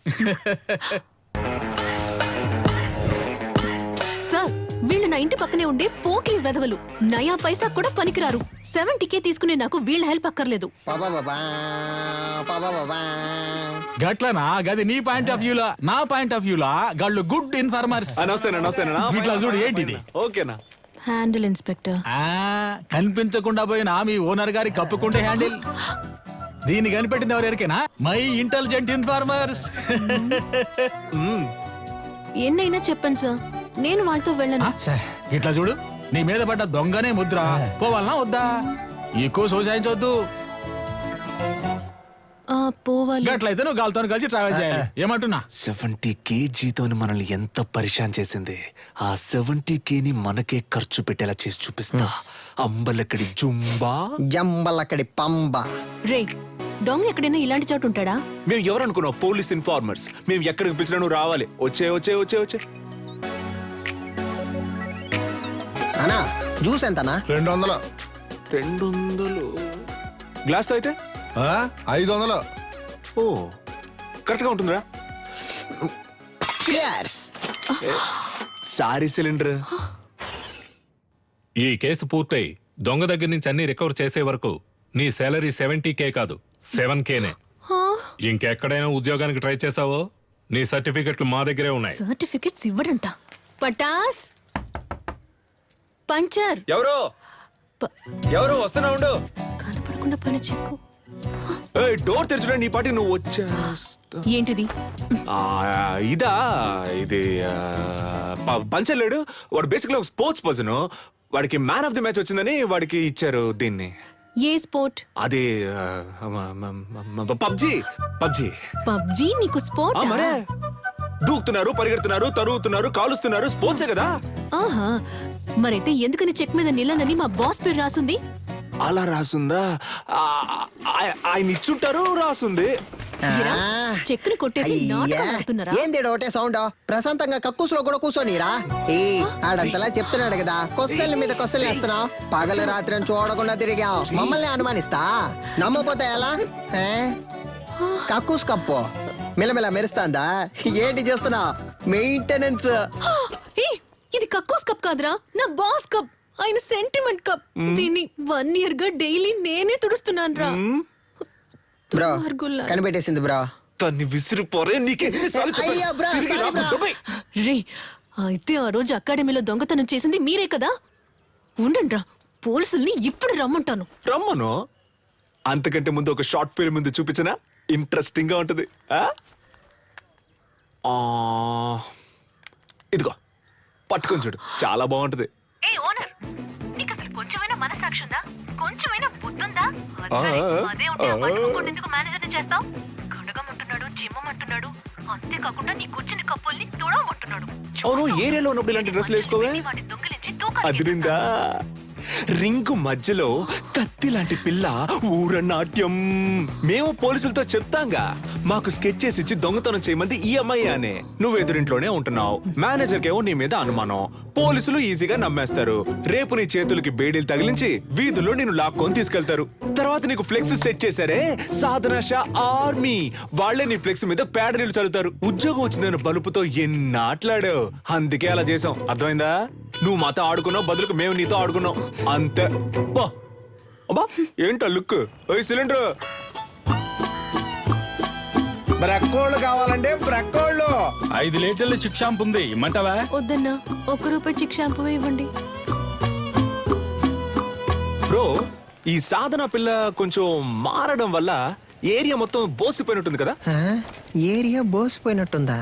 సార్, వీళ్ళు నా ఇంటి పక్కనే ఉండే పోకిరి వెధవలు. నయా పైసా కూడా పనికిరారు. 70K తీసుకునే నాకు వీళ్ళ హెల్ప్ అక్కర్లేదు. గట్లనా? గది నీ పాయింట్ ఆఫ్ వ్యూలా. నా పాయింట్ ఆఫ్ వ్యూలా గాళ్ళు గుడ్ ఇన్ఫార్మర్స్. ఇట్లా చూడు ఏంటిది. ఓకేనా? Handle inspector. కనిపించకుండా పోయిన మీ ఓనర్ గారి కప్పుకుంటే హ్యాండిల్. దీన్ని కనిపెట్టింది ఎవరికైనా? My intelligent informers. ఎన్నైనా చెప్పండి సార్, నేను వాళ్ళతో వెళ్ళను. ఇట్లా చూడు, నీ మీద పడ్డ దొంగనే ముద్ర. పోవాలనా వద్దా? ఎక్కువ సోసాయించవద్దు. పోవాలి. అట్లయితే నువ్వు గాలితో కలిసి ట్రావెల్ చేయాలి. ఏమంటున్నా? 70K జీతం మనల్ని ఎంత పరిశాన్ చేసింది. ఆ 70K ని మనకే ఖర్చు పెట్టేలా చేసి చూపిస్తా. అంబలక్కడి జుంబా, జంబలక్కడి పంబ. రే, దొంగ ఎక్కడైనా ఇలాంటి చోటు ఉంటాడా? మేము ఎవరు అనుకున్నావు? Police informers. మేము ఎక్కడికి పిలిచినా నువ్వు రావాలి. వచ్చే వచ్చే వచ్చే వచ్చే. అన్నా జ్యూస్ ఎంతనా? 200. 200 గ్లాస్ తో అయితే 500. ఓ, కరెక్ట్ గా ఉంటుందిరా. Sorry cylinder. ఈ కేసు పూర్తయి దొంగ దగ్గర నుంచి అన్ని రికవర్ చేసే వరకు నీ సాలరీ 70K కాదు 7Kనే. ఇంకెక్కడైనా ఉద్యోగానికి ట్రై చేసావో నీ సర్టిఫికెట్లు మా దగ్గరే ఉన్నాయి. సర్టిఫికెట్స్ ఇవ్వడంట. పటాస్ పంచర్. ఎవరు వస్తున్నా ఉండు. కనపడకుండా పని చెక్కు. డోర్ తెరచుడా, నీ పాటి నువ్వు వచ్చేస్తా. ఏంటిది? ఇదా? ఇది పంచలేడు. వాడు బేసిక్లీ ఒక స్పోర్ట్స్ పర్సన్. వాడికి మ్యాన్ ఆఫ్ ది మ్యాచ్ వచ్చిందని వాడికి ఇచ్చారు దీన్ని. ఏ స్పోర్ట్? అది పబ్జీ. పబ్జీ నీకు స్పోర్ట్? మరే దూకుతున్నారు, పరిగెడుతున్నారు, తరుగుతున్నారు, కాలుస్తున్నారు. స్పోర్ట్సే కదా. ఆహా, మరైతే ఎందుకని చెక్ మీద నిలనని మా బాస్ పేరు రాసుంది? అలా రాసుందా? ఆయన ఇచ్చుంటారు, రాసుంది. చెక్కుని కొట్టేసి ఏంది ఒకటే సౌండ్? ప్రశాంతంగా కక్కుసులో కూడా కూర్చోనిరా. ఆడంతలా చెప్తున్నాడు కదా, కొస్సల మీద కొస్సలు వేస్తున్నావు. పగలు రాత్రి చూడకుండా తిరిగావు. మమ్మల్ని అనుమానిస్తా? నమ్మపోతే ఎలా? కక్కుస్ కప్పు మిలమిల మెరుస్తాందా? ఏంటి చేస్తున్నావు? మెయింటెనెన్స్. ఇది కక్కుస్ కప్ కాదురా, నా బాస్ కప్. ఆయన సెంటిమెంట్ కప్. దీన్ని 1 year గా డైలీ నేనే తుడుస్తున్నాను రా. బ్రో కనిపెట్టేసింది బ్రో. తన్ని విసిరిపోరే. రే, అయితే ఆ రోజు అకాడమీలో దొంగతనం చేసింది మీరే కదా? ఉండండి రా, పోలీసుల్ని ఇప్పుడు రమ్మంటాను. రమ్మను. అంతకంటే ముందు ఒక షార్ట్ ఫిల్మ్ ముందు చూపించనా? ఇంట్రెస్టింగ్ గా ఉంటది. ఇదిగో పట్టుకొని చూడు, చాలా బాగుంటది. కొంచెమైనా మనసాక్షి ఉందా? కొంచెమైనా బుద్ధుందా? మేనేజర్ చేస్తావు. కడగమంటున్నాడు, జిమ్మమంటున్నాడు. అంతేకాకుండా నీ కూర్చుని కప్పుల్ని తుడవమంటున్నాడు. అవును, ఏరియాలో ఉన్నప్పుడు ఇలాంటి డ్రెస్సులు వేసుకోవే. అదిరిందా? రింగు మధ్యలో కత్తి లాంటి పిల్ల ఊరనాట్యం. మేము పోలీసులతో చెప్తాంగా, మాకు స్కెచ్ చేసి ఇచ్చి దొంగతనం చేయమంది ఈ అమ్మాయి అనే. నువ్వు ఎదురింట్లోనే ఉంటున్నావు. మేనేజర్ కేమో నీ మీద అనుమానం. పోలీసులు ఈజీగా నమ్మేస్తారు. రేపు నీ చేతులకి బేడీలు తగిలించి వీధుల్లో నిన్ను లాక్కొని తీసుకెళ్తారు. తర్వాత నీకు ఫ్లెక్స్ సెట్ చేశారే, సాధన షా ఆర్మీ. వాళ్లే నీ ఫ్లెక్స్ మీద పేడ నీళ్లు చల్లుతారు. ఉద్యోగం వచ్చిందని బలుపుతో ఎన్నాట్లాడావు. అందుకే అలా చేసాం. అర్థమైందా? నువ్వు మాతో ఆడుకున్నావు, బదులుకు మేము నీతో ఆడుకున్నాం. అంతే. అబ్బా ఏంటా లుక్ ఓయ్ సిలిండర్ బ్రక్కోళ్ళు కావాలంటే బ్రక్కోళ్ళు 5 లీటర్ల చిక్ షాంపూ ఉంది ఇమ్మంటావా? వద్దన్నా, ₹1 చిక్ షాంపూ ఇవ్వండి. బ్రో ఈ సాధన పిల్ల కొంచెం మారడం వల్ల ఏరియా మొత్తం బోసిపోయినట్టుంది కదా. ఏరియా బోసిపోయినట్టుందా?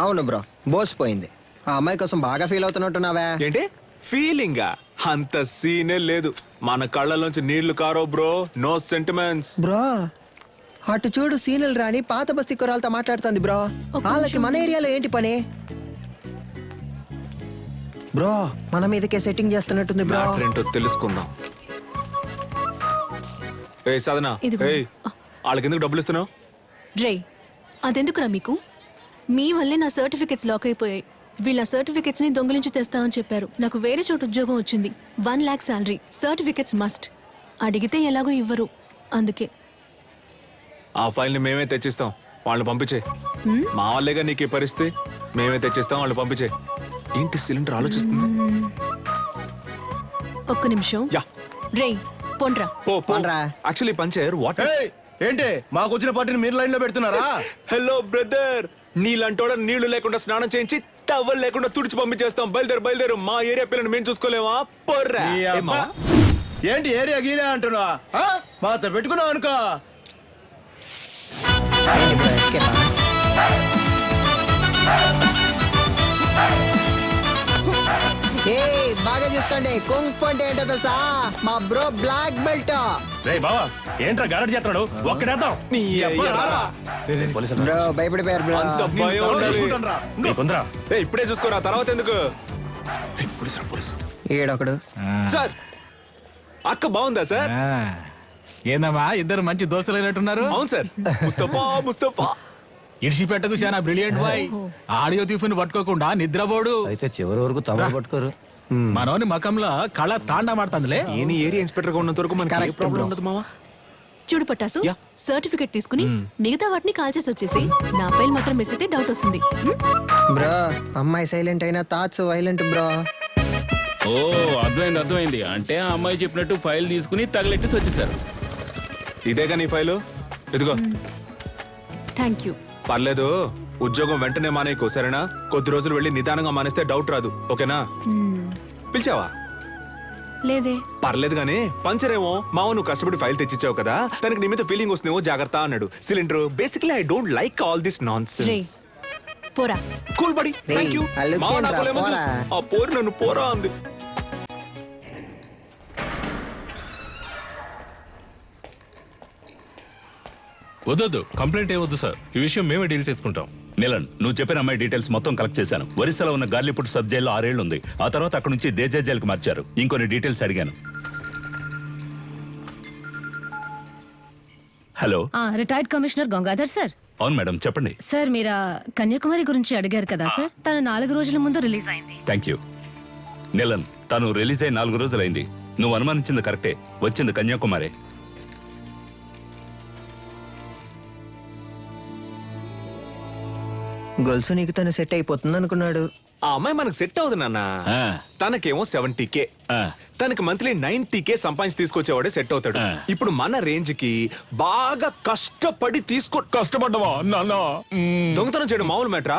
అవును బ్రో, బోసిపోయింది. ఆ అమ్మాయి కోసం బాగా ఫీల్ అవుతున్నట్టున్నావా? ఏంటి ఫీలింగ్? అంత సీనే లేదు. మన కళ్ళలోంచి నీళ్లు కారో బ్రో. No sentiments bro. అటు చూడు, సీనియల్ రాణి పాత బస్తీ కుర్రాలతో మాట్లాడుతుంది బ్రో. వాళ్ళకి మన ఏరియాలో ఏంటి పని బ్రో? మన మీదకే సెట్టింగ్ చేస్తున్నట్టుంది బ్రో. ఏంటో తెలుసుకుందాం. ఏ సాధన, ఏయ్ వాళ్ళకి ఎందుకు డబ్బులు ఇస్తున్నావు? రే, అదెందుకురా మీకు? మీ వల్లే నా సర్టిఫికెట్స్ లాక్ అయిపోయాయి. వీళ్ళ సర్టిఫికెట్స్ ని దొంగిలించి తెస్తామని చెప్పారు. నాకు వేరే చోట ఉద్యోగం వచ్చింది. 1 lakh శాలరీ. Certificates must. అడిగితే ఎలాగో ఇవ్వరు. అందుకే ఆ ఫైల్ ని మేమే తెచ్చిస్తాం, వాళ్ళు పంపించే. మా వాళ్ళేగా నీకు ఈ పరిస్థితి. మేమే తెచ్చిస్తాం, వాళ్ళు పంపించే. ఏంటి సిలిండర్ ఆలోచిస్తుంది? ఒక్క నిమిషం. యా రే పొండ్రా. యాక్చువల్లీ పంచర్ వాట్ ఏంటి మాకు వచ్చిన పార్టీని మీరు లైన్ లో పెడుతున్నారా? హలో బ్రదర్, నీళ్ళంటోడ నీళ్లు లేకుండా స్నానం చేయించి టవల్ లేకుండా తుడిచి పంపించేస్తాం. బయలుదేరు. మా ఏరియా పిల్లని మేము చూసుకోలేమా? పొర్రా. ఏంటి ఏరియా గీరియా అంటున్నా? మాతో పెట్టుకున్నావు అనుకో. బాగా చూసుకోండి. కుంగ్ అంటే ఏంటో తెలుసా? మా బ్రో బ్లాక్ బెల్ట్. రే బావా, ఏంట్రా గారడ్ చేస్తున్నాడు? ఒక్కడేద్దాం. బ్రో భయపడిపోయారు బ్రో. అంత భయం నీకుందరా? ఇప్పుడే చూసుకోరా, తర్వాత ఎందుకు? ఏడొకడు. సార్ అక్క బాగుందా సార్? ఏందమ్మా ఇద్దరు మంచి దోస్తులు అయినట్టున్నారు? అవును సార్. ముస్తఫా ఇడిచిపెట్టకు చాలా బ్రిలియంట్ బాయ్. ఆడియో తీఫుని పట్టుకోకుండా నిద్రపోడు. అయితే చివరి వరకు తమరు పట్టుకోరు. మనోని మకంలో కళ తాండా మాడుతుందిలే. ఏని ఏరియా ఇన్స్పెక్టర్ గా ఉన్నంత వరకు మనకి ఏ ప్రాబ్లం ఉండదు మావా. చూడు పట్టాసు, సర్టిఫికెట్ తీసుకుని మిగతా వాటిని కాల్ చేసి వచ్చేసి నా ఫైల్ మాత్రం మిస్ అయితే డౌట్ వస్తుంది. బ్రో అమ్మాయి సైలెంట్ అయినా థాట్స్ వైలెంట్ బ్రో. ఓ అర్థమైంది. అంటే ఆ అమ్మాయి చెప్పినట్టు ఫైల్ తీసుకుని తగలెట్టేసి వచ్చేసారు. ఇదేగా నీ ఫైలు, ఇదిగో. Thank you. పర్లేదు, ఉద్యోగం వెంటనే మానేయకు సరేనా? కొద్ది రోజులు వెళ్ళి నిదానంగా మానేస్తే డౌట్ రాదు, ఓకేనా? పిలిచావా? లేదే. పర్లేదు గానీ పంచర్ ఏమో. మావ నువ్వు కష్టపడి ఫైల్ తెచ్చిచ్చావు కదా, తనకి నీ మీద ఫీలింగ్ వస్తుందేమో, జాగ్రత్త అన్నాడు. Cylinder basically I don't like all this nonsense. పోరా. Cool buddy, thank you. మావ నాకోలేమో ఆ పోరు నన్ను పోరా అంది. వద్దు, కంప్లైంట్ ఏవద్దు సార్. ఈ విషయం మేమే డీల్ చేసుకుంటాం. నీలన్, నువ్వు చెప్పిన అమ్మాయి డీటెయిల్స్ మొత్తం కలెక్ట్ చేశాను. ఒరిస్సాలో ఉన్న గార్లీపుట్ సబ్ జైల్లో 6 ఏళ్లు ఉంది. ఆ తర్వాత అక్కడ నుంచి దేజా జైలుకి మార్చారు. ఇంకొన్ని డీటెయిల్స్ అడిగాను. Hello, retired commissioner Gangadhar sir. అవును మేడం, చెప్పండి. సార్ మీరు కన్యాకుమారి గురించి అడిగారు కదా సార్. తను 4 రోజుల ముందు రిలీజ్ అయింది. Thank you. నీలన్, తను రిలీజ్ అయి 4 రోజులైంది. నువ్వు అనుమానించింది కరెక్టే, వచ్చింది కన్యాకుమారి. గొలుసు నీకు తను సెట్ అయిపోతుంది అనుకున్నాడు. ఆ అమ్మాయి మనకు సెట్ అవుతుంది నాన్న. తనకేమో 70K, తనకి మంత్లీ 90K సంపాదించి తీసుకొచ్చేవాడే సెట్ అవుతాడు. ఇప్పుడు మన రేంజ్ కి బాగా కష్టపడి కష్టపడ్డవా నాన్న? దొంగతనం చేయడం మామూలు మ్యాటరా?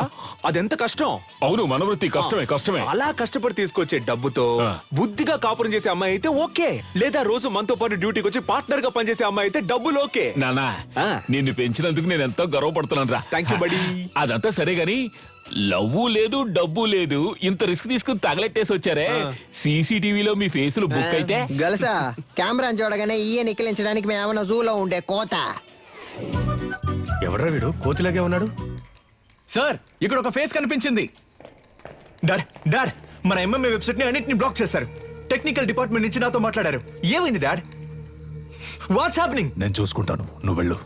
అదెంత కష్టం. అవును, మన వృత్తి కష్టమే. అలా కష్టపడి తీసుకొచ్చే డబ్బుతో బుద్ధిగా కాపురం చేసే అమ్మాయి అయితే ఓకే. లేదా రోజు మనతో పాటు డ్యూటీకి వచ్చి పార్ట్నర్ గా పనిచేసే అమ్మాయి అయితే డబ్బులు ఓకే. నానా, నిన్ను పెంచినందుకు నేను ఎంతో గర్వపడుతున్నాను రా. థ్యాంక్ యూ బడి. అదంతా సరే గాని లవ్వు లేదు, డబ్బు లేదు, ఇంత రిస్క్ తీసుకుని తగలెట్టేసి వచ్చారే. సీసీటీవీలో మీ ఫేసులు బుక్ అయితే గలసా కెమెరా చూడగానే ఈయ నిక్కిలించడానికి మేమన్నా జూలో ఉండే కోత. ఎవడ్రా వీడు? కోతిలాగే ఉన్నాడు. సార్, ఇక్కడ ఒక ఫేస్ కనిపించింది. డాడ్, మన ఎంఎంఏ వెబ్సైట్ ని అన్నిటిని బ్లాక్ చేశారు. టెక్నికల్ డిపార్ట్మెంట్ నుంచి నాతో మాట్లాడారు. ఏమైంది డాడ్? What's happening? నేను చూసుకుంటాను, నువ్వు వెళ్ళు.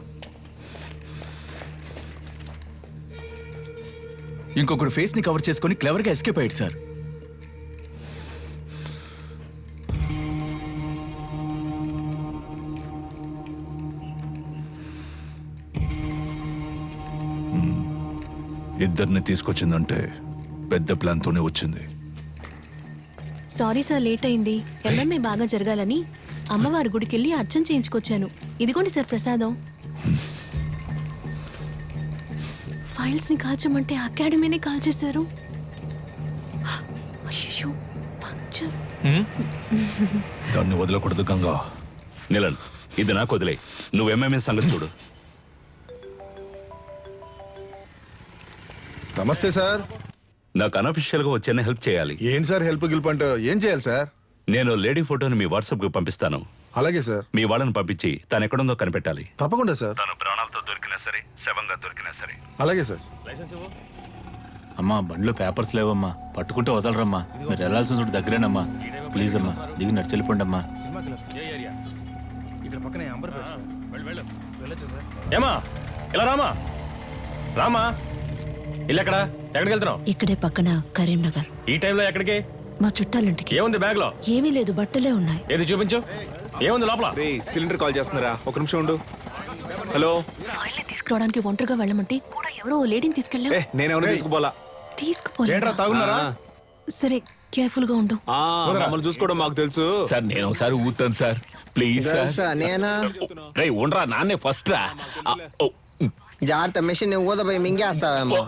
ఇంకొకడు ఫేస్ ని కవర్ చేసుకుని క్లవర్ గా ఎస్కేప్ అయ్యాడు సార్. ఇద్దరిని తీసుకొచ్చిందంటే పెద్ద ప్లాన్ తోనే వచ్చింది. సారీ సార్, లేట్ అయింది. ఎంఎంఏ బాగా జరగాలని అమ్మవారి గుడికెళ్ళి అర్చన చేయించుకొచ్చాను. ఇదిగోండి సార్ ప్రసాదం. ఫైల్స్ ని కాల్చమంటే అకాడమీనే కాల్చేశారు. అయ్యో పంక్చర్. దాన్ని వదలకూడదు గంగా. నిలన్, ఇది నాకు వదిలే. నువ్వు ఎంఎంఏ సంగతి చూడు. నమస్తే సార్. నాకు అనఫిషియల్ గా వచ్చేనే హెల్ప్ చేయాలి. ఏంటి సార్ హెల్ప్ గిల్ప్ అంటే ఏం చేయాలి సార్? నేను లేడీ ఫోటోని మీ వాట్సాప్ కు పంపిస్తాను. అలాగే సార్. మీ వాళ్ళని పంపించి తను ఎక్కడుందో కనిపెట్టాలి. తప్పకుండా సార్. తను ప్రాణాలతో దొరికినా సరే, శవంగా దొరికినా సరే. అలాగే సార్. అమ్మా బండిలో పేపర్స్ లేవమ్మా, పట్టుకుంటే వదలరమ్మా. మీరు వెళ్ళాల్సిన చోటు దగ్గరేనమ్మా. ప్లీజ్ అమ్మా దిగి నడిచి వెళ్ళిపోండి అమ్మా. ఏమా ఇలా రామా రామా. ఇల్లు ఎక్కడా? ఎక్కడికి వెళ్తున్నావు? ఇక్కడే పక్కన కరీంనగర్. ఈ టైంలో ఎక్కడికి? మా చుట్టాలింటికి. ఏముంది బ్యాగ్ లో? ఏమీ లేదు, బట్టలే ఉన్నాయి. ఏది చూపించు. ఏముంది లోపల? సిలిండర్ కాల్ చేస్తున్నారా? ఒక నిమిషం ఉండు. హలో. తీసుకురావడానికి ఒంటరిగా వెళ్ళమంటే కూడా ఎవరో లేడీని తీసుకెళ్ళా. నేనెవరు తీసుకుపోలా. తీసుకుపోలా. సరే కేర్ఫుల్ గా ఉండు. మమ్మల్ని చూసుకోవడం మాకు తెలుసు సార్. నేను ఒకసారి ఊతాను సార్, ప్లీజ్ సార్. రే ఉండరా, నాన్నే ఫస్ట్ రా. జాగ్రత్త, మిషన్ ఊదపోయి మింగేస్తావేమో.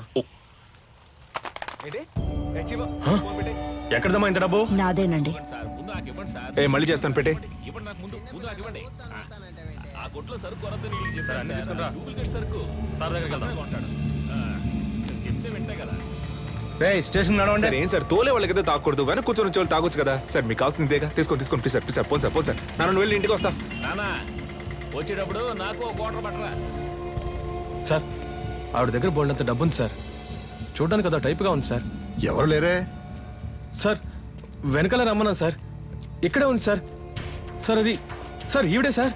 ఎక్కడదమ్మా ఇంత డబ్బు? నాదేనండి. మళ్ళీ చేస్తాను, పెట్టే. స్టేషన్ సార్ ఏం సార్ తోలే వాళ్ళకైతే తాకూడదు, వెనక కూర్చొని వచ్చే వాళ్ళు తాగొచ్చు కదా సార్. మీకు కావాల్సింది ఇదేగా. తీసుకోండి please sir. Please sir, phone sir, phone sir. నన్ను వెళ్ళి ఇంటికి వస్తా. వచ్చేటప్పుడు నాకు క్వార్టర్ పట్టరా. సార్ ఆవిడ దగ్గర బోల్డంత డబ్బు ఉంది సార్. చూడడానికి అదో టైప్గా ఉంది సార్. ఎవరు లేరే సార్? వెనకాల రమ్మన్నా సార్. ఇక్కడే ఉంది సార్. సార్ అది సార్ ఈవిడే సార్.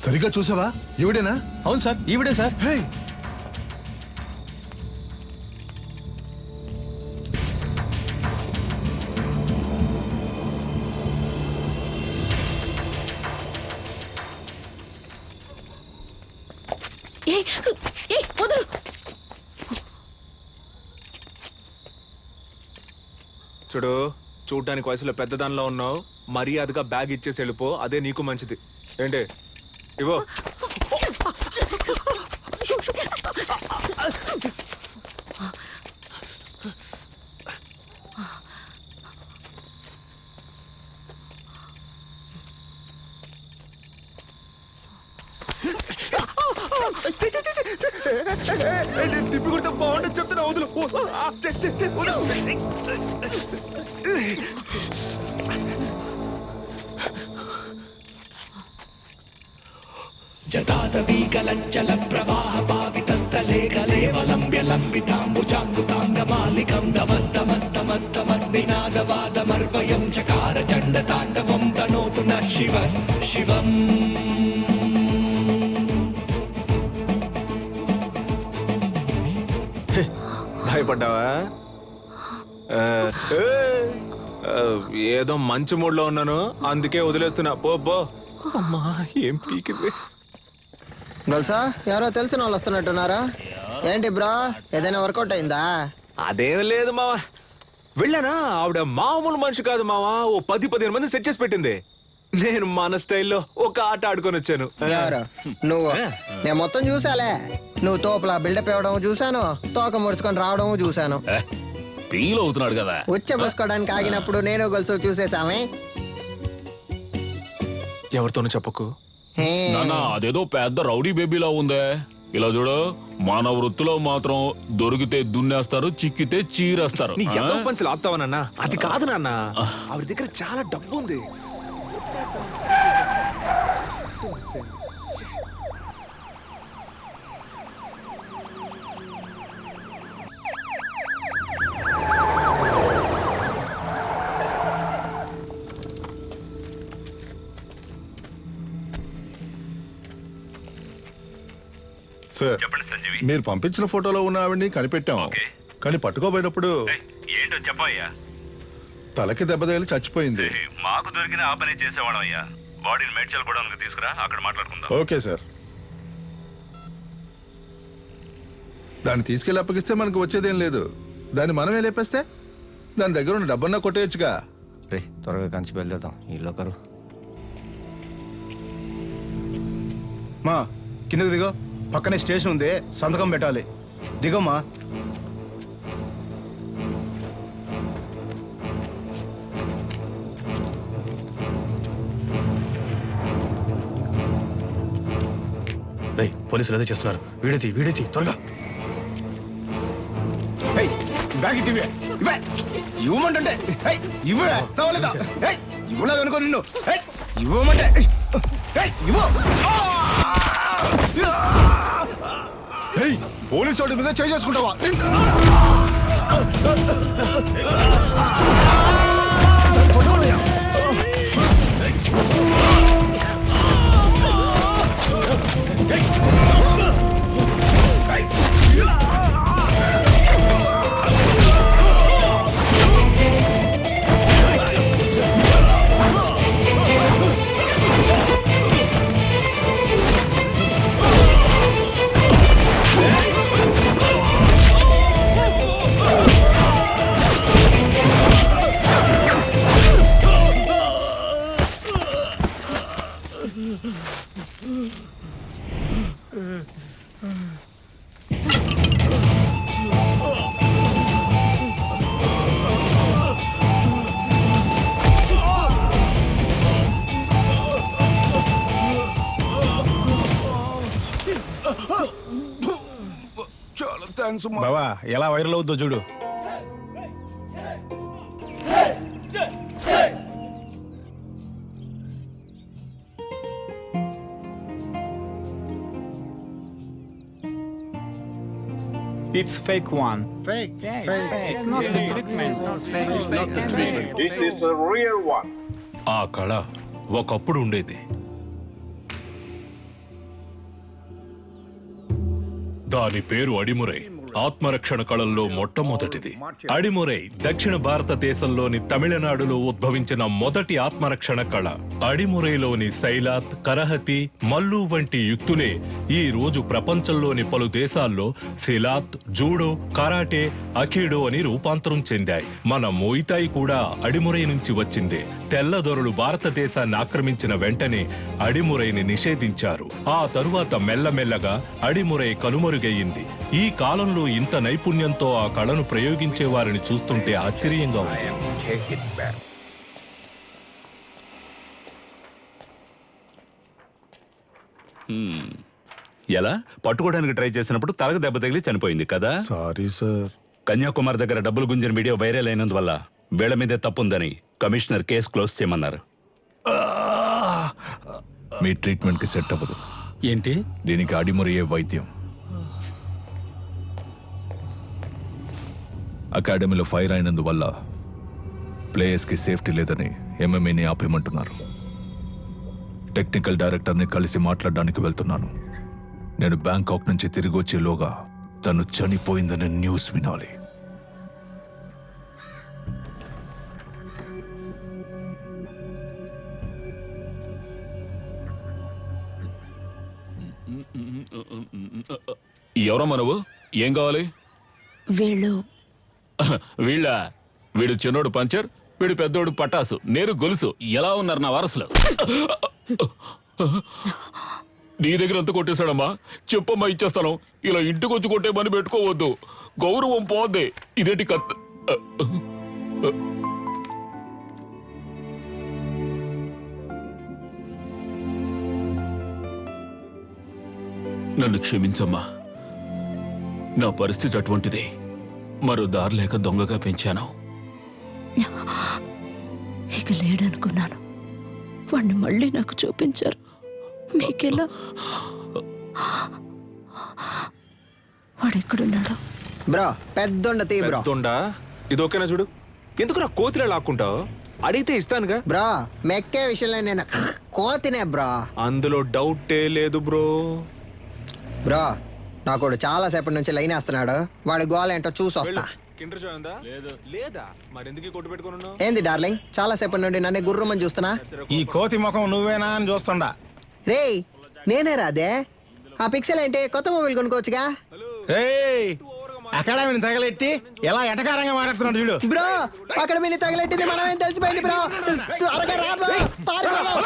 సరిగ్గా చూసావా? ఈవిడేనా? అవును సార్, ఈవిడే సార్. చూడు, చూడ్డానికి వయసులో పెద్దదానిలో ఉన్నావు. మర్యాదగా బ్యాగ్ ఇచ్చేసి వెళ్ళిపో, అదే నీకు మంచిది. ఏంటి ఇవో. తిప్పి కొడితే బాగుంటుంది చెప్తున్నా. వదులు. జటాదవీకలంచల ప్రవాహ పావితస్థలే కలేవలంబ్య లంబితాంబుజాంగుతాంగమాలికం దమత్తమత్తమత్తమద్నినాదవాదమర్వయం చకార చండ తాండవం తనోతు న శివ శివం. భయపడ్డావా? ఏదో మంచి మూడ్లో ఉన్నాను, అందుకే వదిలేస్తున్నా. పో పో. అమ్మా ఏం పీకింది. గొలుసా, ఎవరో తెలిసిన వాళ్ళు వస్తున్నట్టున్నారా? ఏంటి బ్రో, ఏదైనా వర్కౌట్ అయిందా? అదేం లేదు మావా. వెళ్ళానా, ఆవిడ మామూలు మనిషి కాదు మావా. ఓ 10-15 మంది సెట్ చేసి పెట్టింది. నేను మన స్టైల్లో ఒక ఆట ఆడుకొని వచ్చాను. నువ్వు నేను మొత్తం చూసాలే. నువ్వు తోపులా బిల్డప్ ఇవ్వడం చూసాను, తోక ముడుచుకొని రావడం చూసాను. ఫీల్ అవుతున్నాడు కదా. ఉచ్చ పోసుకోవడానికి ఆగినప్పుడు నేను గొలుసు చూసేసామే. ఎవరితోనూ చెప్పకు. నాన్న, అదేదో పెద్ద రౌడీ బేబీలా ఉందే. ఇలా చూడు, మన వృత్తిలో మాత్రం దొరికితే దున్నేస్తారు, చిక్కితే చీరేస్తారు. నీ ఎంతో పంచులు ఆపుతావా నాన్న? అది కాదు నాన్న, ఆవిడ దగ్గర చాలా డబ్బు ఉంది. సార్, మీరు పంపించిన ఫోటోలో ఉన్న ఆవిడ్ని కనిపెట్టాం, కానీ పట్టుకోబోయేటప్పుడు ఏంటో చెప్పయ్యా. తలకి దెబ్బ తగిలి చచ్చిపోయింది. మాకు దొరికిన ఆ పని చేసేవాళ్ళం అయ్యా. బాడీని మేడ్చల్ కూడా తీసుకురా, అక్కడ మాట్లాడుకుందాం. Okay sir. దాన్ని తీసుకెళ్ళి అప్పగిస్తే మనకు వచ్చేదేం లేదు. దాన్ని మనమే లేపేస్తే దాని దగ్గర ఉన్న డబ్బన్నా కొట్టేయచ్చుగా. రే త్వరగా కంచి బయలుదేరుతాం. ఈ లోకరు మా కిందకు దిగో, పక్కనే స్టేషన్ ఉంది, సంతకం పెట్టాలి. దిగమ్మా. పోలీసులు ఏదో చేస్తున్నారు. వీడేతి త్వరగా. బ్యాగ్ ఇవ్వే, ఇవ్వమంటుంటే ఇవ్వే, తవలేదా? ఇవ్వలేదు అనుకో నిన్ను. ఇవ్వమంటే ఇవ్వు. పోలీసు వాడి మీద చేయి చేసుకుంటావా? బావా ఎలా వైరల్ అవుద్దో చూడు. It's fake one. Fake. Yeah, Fake. it's fake. It's not the treatment. It's not the treatment. This is a real one. ఆ కళ ఒకప్పుడు ఉండేది. దాని పేరు అడిమురై. ఆత్మరక్షణ కళల్లో మొట్టమొదటిది. అడిమురై దక్షిణ భారతదేశంలోని తమిళనాడులో ఉద్భవించిన మొదటి ఆత్మరక్షణ కళ. అడిమురైలోని శైలాత్, కరహతి, మల్లు వంటి యుక్తులే ఈ రోజు ప్రపంచంలోని పలు దేశాల్లో సిలాత్, జూడో, కరాటే, అఖీడో అని రూపాంతరం చెందాయి. మన మోయితాయి కూడా అడిమురై నుంచి వచ్చిందే. తెల్లదొరలు భారతదేశాన్ని ఆక్రమించిన వెంటనే అడిమురైని నిషేధించారు. ఆ తరువాత మెల్లమెల్లగా అడిమురై కనుమరుగయ్యింది. ఈ కాలంలో ఇంత నైపుణ్యంతో ఆ కళను ప్రయోగించే వారిని చూస్తుంటే ఆశ్చర్యంగా ఉంది. ఎలా పట్టుకోవడానికి ట్రై చేసినప్పుడు తలకు దెబ్బ తగిలి చనిపోయింది కదా. Sorry sir. కన్యాకుమారి దగ్గర డబ్బులు గుంజిన వీడియో వైరల్ అయినందువల్ల వీళ్ళ మీదే తప్పుందని కమిషనర్ కేసు క్లోజ్ చేయమన్నారు. మీ ట్రీట్మెంట్ కి సెట్ అవ్వదు. ఏంటి? దీనికి అడిమురయే వైద్యం. అకాడమీలో ఫైర్ అయినందువల్ల ప్లేయర్స్ కి సేఫ్టీ లేదని ఎంఎంఏని ఆపేయమంటున్నారు. టెక్నికల్ డైరెక్టర్ని కలిసి మాట్లాడడానికి వెళ్తున్నాను. నేను బ్యాంకాక్ నుంచి తిరిగి వచ్చేలోగా తను చనిపోయిందనే న్యూస్ వినాలి. ఎవరమ్మా నువ్వు? ఏం కావాలి? వీడు చిన్నోడు పంచర్, వీడు పెద్దోడు పటాసు, నేను గొలుసు. ఎలా ఉన్నారు నా వారసులు? నీ దగ్గర ఎంత కొట్టేశాడమ్మా? చెప్పమ్మా, ఇచ్చేస్తాను. ఇలా ఇంటికి వచ్చి కొట్టే పని పెట్టుకోవద్దు, గౌరవం పోద్ది. ఇదేంటి కత్ నన్ను క్షమించమ్మా, నా పరిస్థితి అటువంటిది. మరో దారి లేక దొంగగా పెంచాను. ఇక లేడనుకున్నాను. వాణ్ణి మళ్ళీ నాకు చూపించారు. మీకెలా? వాడెక్కడున్నాడో? బ్రో పెద్దొండ తీ బ్రో. పెద్దొండా? ఇది ఓకేనా చూడు. ఎందుకు నా కోతిలా లాక్కుంటావు? అడిగితే ఇస్తానుగా. బ్రో మెక్కే విషయంలో నేను కోతినే బ్రో. అందులో డౌటే లేదు బ్రో. బ్రో నాకు చాలా సేపటి నుంచి లైన్ వేస్తున్నాడు. వాడి గోల్ ఏంటో చూసి వస్తా. కిండర్ జాయ్ ఉందా? లేదా? మరెందుకు కొట్టు పెట్టుకున్నావు? ఏంది డార్లింగ్, చాలా సేపటి నుండి నన్ను గుర్రమని చూస్తున్నా. ఈ కోతి ముఖం నువ్వేనా అని చూస్తుండా. రేయ్ నేనే రాదే. ఆ పిక్సెల్ ఏంటి? కొత్త మొబైల్ కొనుక్కోవచ్చుగా. అకాడమీని తగలెట్టి ఎలా ఎటకారంగా మాట్లాడుతున్నాడు చూడు. బ్రో అకాడమీని తగలెట్టింది మనమేం తెలిసిపోయింది బ్రో. త్వరగా రా బ్రో. పారిపోదాం.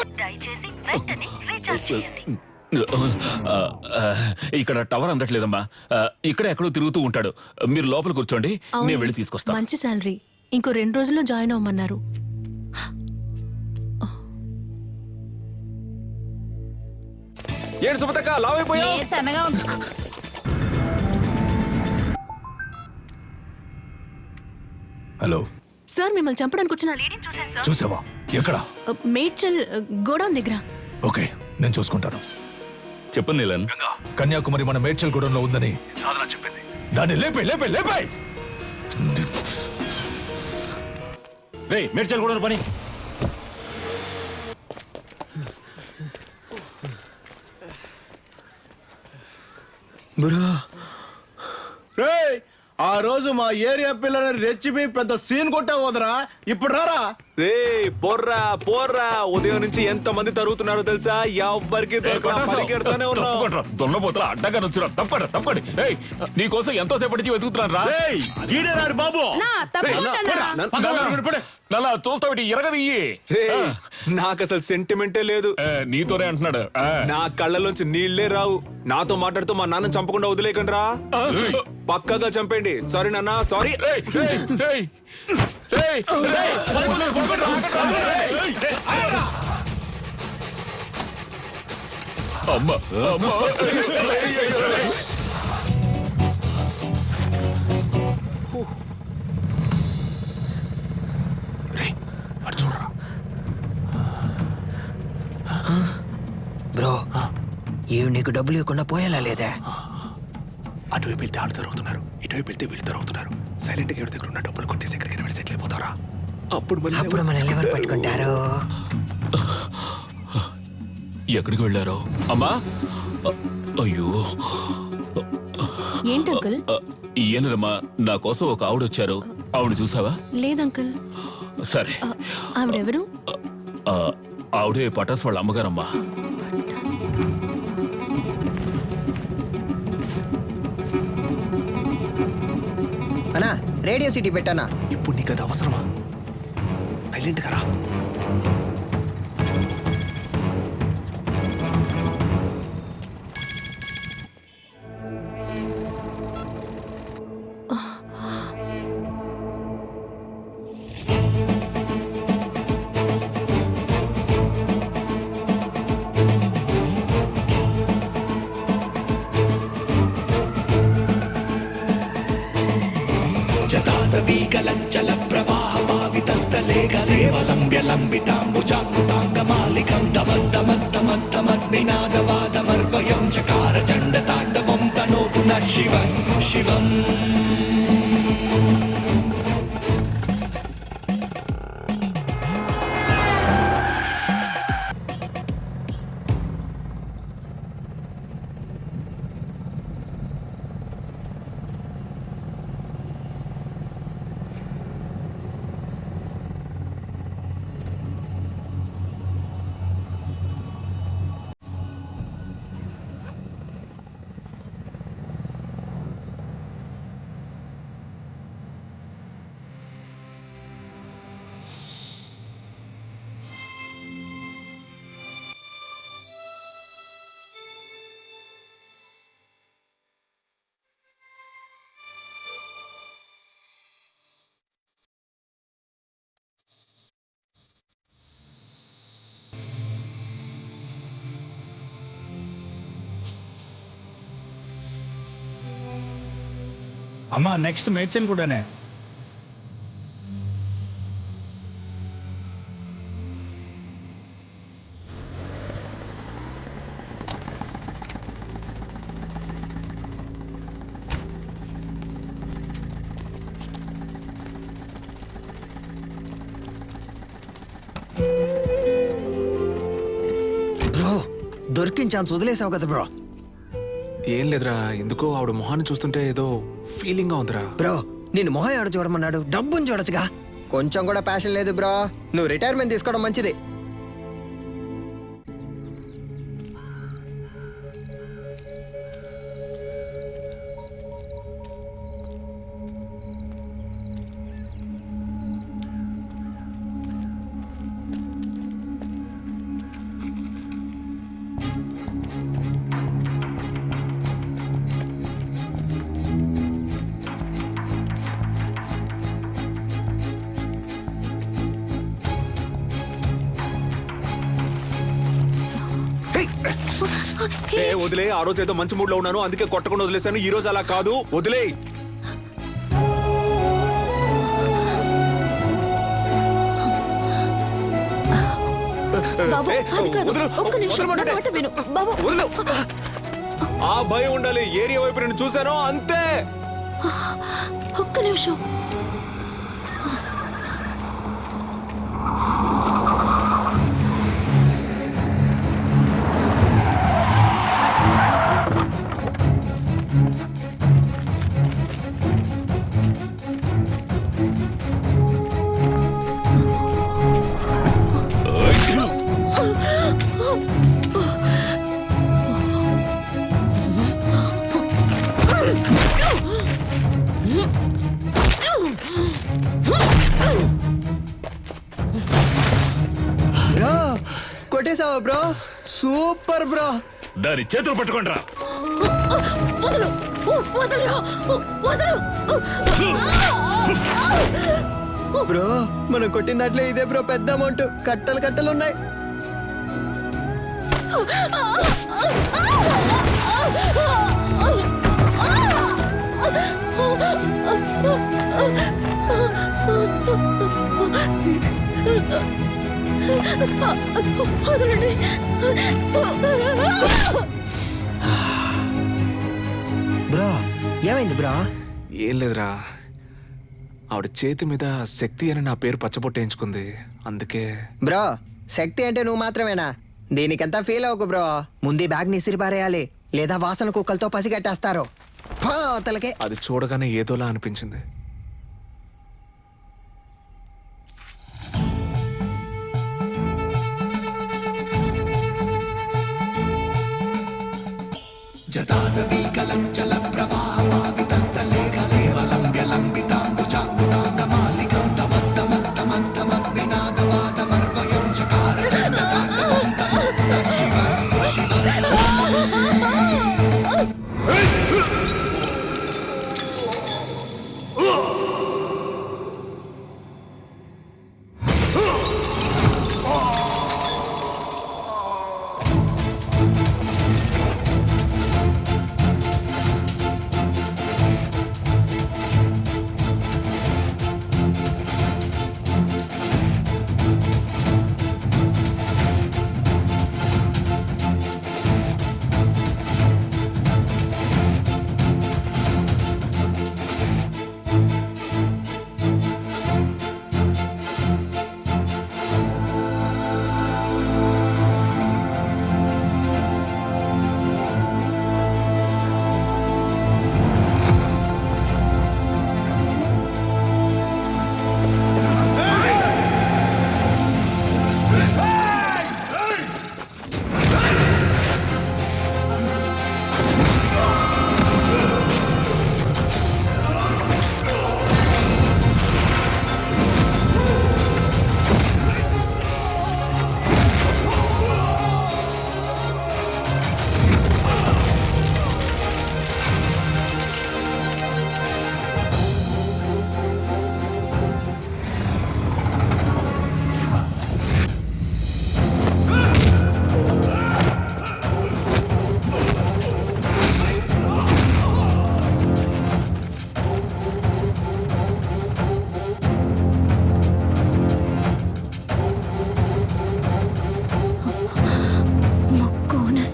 ఇక్కడ టవర్ అందట్లేదమ్మా. ఇక్కడ ఎక్కడో తిరుగుతూ ఉంటాడు. మీరు లోపల కూర్చోండి, నేను వెళ్ళి తీసుకొస్తాను. మంచి శాలరీ. ఇంకో 2 రోజుల్లో జాయిన్ అవ్వమన్నారు. ఏడు సుమతక్క లావైపోయా. హలో సార్, మిమ్మల్ని చంపడానికి వచ్చిన లేడీని చూశాను సార్. చూసావా? ఎక్కడ? మేడ్చల్ గోడౌన్ దగ్గర. ఓకే, నేను చూసుకుంటాను. చెప్పండి నీలన్. కన్యాకుమారి మన మేడ్చల్ గూడెంలో ఉందని సాధన చెప్పింది. దాన్ని లేపే లేపే లేపే. మేడ్చల్ గూడెం పని. రేయ్, ఆ రోజు మా ఏరియా పిల్లని రెచ్చిపోయి పెద్ద సీన్ కొట్టావు వదరా. ఇప్పుడు రారా. రే పోర్రా పోర్రా, ఉదయం నుంచి ఎంత మంది తరుగుతున్నారో తెలుసా? ఎవ్వరికి పరిగెడతానే ఉన్నావు. దొన్నపోతల అడ్డగా నుంచురా. తప్పండి తప్పండి. నీకోసం ఎంతో సేపటి నుంచి వెతుకుతున్నాను రా. ఈడేనాడు బాబు. నలా చూస్తావు ఇరగదియ్యి. నాకు అసలు సెంటిమెంటే లేదు. నీతోనే అంటున్నాడు. నా కళ్ళలోంచి నీళ్లే రావు. నాతో మాట్లాడుతూ మా నాన్న చంపకుండా వదిలేకండి రా. పక్కగా చంపండి. సారీ నాన్న, సారీ. అమ్మా బ్రో, ఇవి నీకు డబ్బులు ఇవ్వకుండా పోయేలా లేదా? అటువైపు వెళ్తే ఆడు తరుగుతున్నారు, ఇటువైపు వెళ్తే వీళ్ళు తరుగుతున్నారు. సైలెంట్ గా దగ్గర ఉన్న డబ్బులు కొట్టేసి ఎక్కడికైనా వెళ్ళి సెటిల్ అయిపోతారా? అప్పుడు మనల్ని ఎవరు పట్టుకుంటారు? ఎక్కడికి వెళ్ళారో? అమ్మా, అయ్యో. ఏంటి అంకుల్? ఏనమ్మా, నా కోసం ఒక ఆవిడ వచ్చారు. ఆవిడ చూసావా? లేదంకుల్. సరే. ఆవిడెవరు? ఆవిడే పటాస్ వాళ్ళ అమ్మగారమ్మా. అన్నా, రేడియో సిటీ పెట్టానా? ఇప్పుడు నీకు అది అవసరమా? సైలెంట్ గా రా. జతాదవీకలంచల ప్రవాహ పావితస్థలే గలేవలంబ్య లంబితాంబుజాంగుతాంగమాలికం తమద్దమద్దమద్దమగ్నినాదవాదమర్వయం చకార చండ తాండవం తనోతు న శివం శివం. అమ్మా, నెక్స్ట్ మేడ్చల్ కూడానే. బ్రో, దొరికిన ఛాన్స్ వదిలేసావు కదా బ్రో. ఏం లేదురా, ఎందుకో ఆవిడ మొహాన్ని చూస్తుంటే ఏదో ఫీలింగ్ గా ఉందిరా. బ్రో, నేను మొహం ఆడ చూడమన్నాడు, డబ్బుని చూడొచ్చుగా. కొంచెం కూడా ప్యాషన్ లేదు బ్రో. నువ్వు రిటైర్మెంట్ తీసుకోవడం మంచిది. వదిలే. ఆ రోజు ఏదో మంచి మూడ్ లో ఉన్నాను, అందుకే కొట్టకుండా వదిలేశాను. ఈ రోజు అలా కాదు, వదిలే. బాబు అది కాదు, ఒక్క నిమిషం నా మాట విను బాబు. ఆ భయం ఉండాలి. ఏరియా వైపు నేను చూశాను అంతే. ఒక్క నిమిషం. బ్రో కొట్టేసావా బ్రో? Super bro. దాని చేతులు పట్టుకోండిరా. వదలు వదలు వదలు. బ్రో మనం కొట్టిన దాంట్లో ఇదే బ్రో పెద్ద అమౌంట్. కట్టలు కట్టలు ఉన్నాయి. వదలండి. బ్రో ఏమైంది బ్రో? ఏం లేదురా, ఆవిడ చేతి మీద శక్తి అని నా పేరు పచ్చబొట్టేయించుకుంది, అందుకే. బ్రో శక్తి అంటే నువ్వు మాత్రమేనా? దీనికంతా ఫీల్ అవ్వకు బ్రో. ముందు బ్యాగ్ నిసిరి పారేయాలి, లేదా వాసన కుక్కలతో పసిగట్టేస్తారు. తలకే అది చూడగానే ఏదోలా అనిపించింది. జటాదవీకలంచల ప్రవాహమావితస్థలే కలేవలం వ్యలంబితాంబుజాంబుతాంగమాలికం తమత్తమత్తమత్తమగ్నినాదవాదమర్వయం చకార చండతాండవం తనోతున శివ శివ.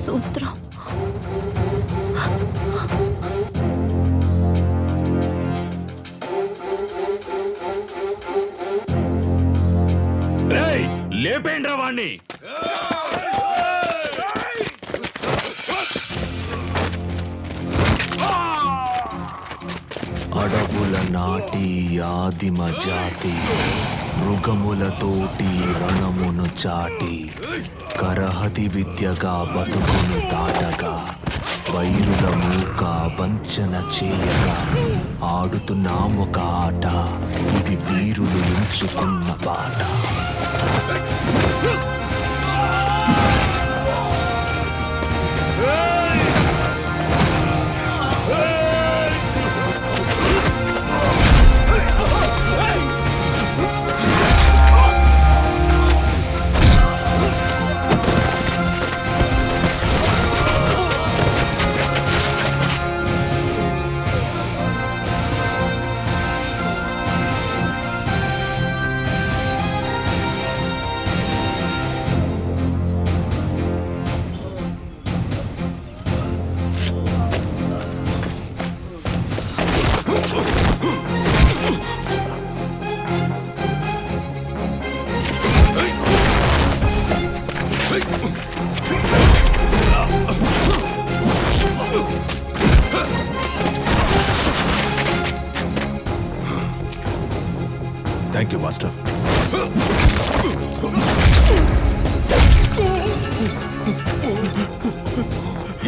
సూత్రం. లేపేండ్రా వాణ్ణి. అడవుల నాటి ఆదిమ జాతి మృగములతోటి రణమును చాటి కరహతి విద్యగా బతుకును దాటగా వైరుల మూక వంచన చేయగా ఆడుతున్నామొక ఆట, ఇది వీరులు ఎంచుకున్న పాట.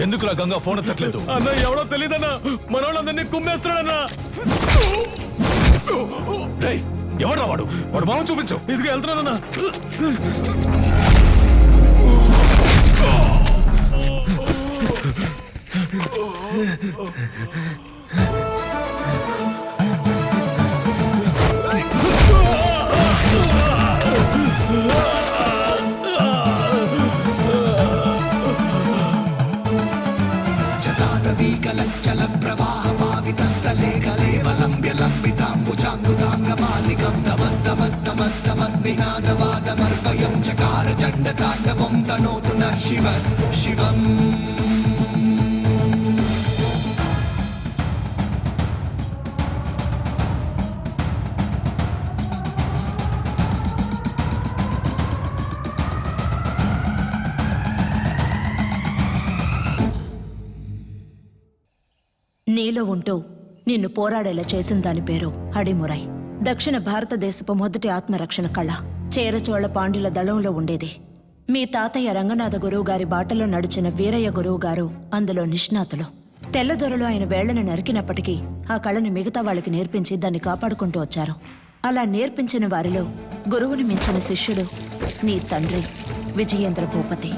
ఎందుకులా గంగా ఫోన్ ఎత్తట్లేదు? అన్న ఎవడో తెలియదన్నా, మనోళ్ళందరినీ కుమ్మేస్తున్నాడన్నా. ఎవడ్రా వాడు? వాడు మామ చూపించు. ఇదిగో వెళ్తున్నానన్నా. చల ప్రవాహ పావితస్థలే కలేవలంబ్య లంబితాంబుజాంగుతాంగమాలికం తమద్దమద్దమద్దమద్నినాదవాదమర్వయం చకార చండతాండవం తనోతు న శివ శివం. నీలో ఉంటూ నిన్ను పోరాడేలా చేసిన దాని పేరు అడిమురై. దక్షిణ భారతదేశపు మొదటి ఆత్మరక్షణ కళ చేరచోళ పాండ్యుల దళంలో ఉండేది. మీ తాతయ్య రంగనాథ గురువు గారి బాటలో నడిచిన వీరయ్య గురువు గారు అందులో నిష్ణాతులు. తెల్లదొరలు ఆయన వేళ్లను నరికినప్పటికీ ఆ కళను మిగతా వాళ్ళకి నేర్పించి దాన్ని కాపాడుకుంటూ వచ్చారు. అలా నేర్పించిన వారిలో గురువుని మించిన శిష్యుడు నీ తండ్రి విజయేంద్ర భూపతి.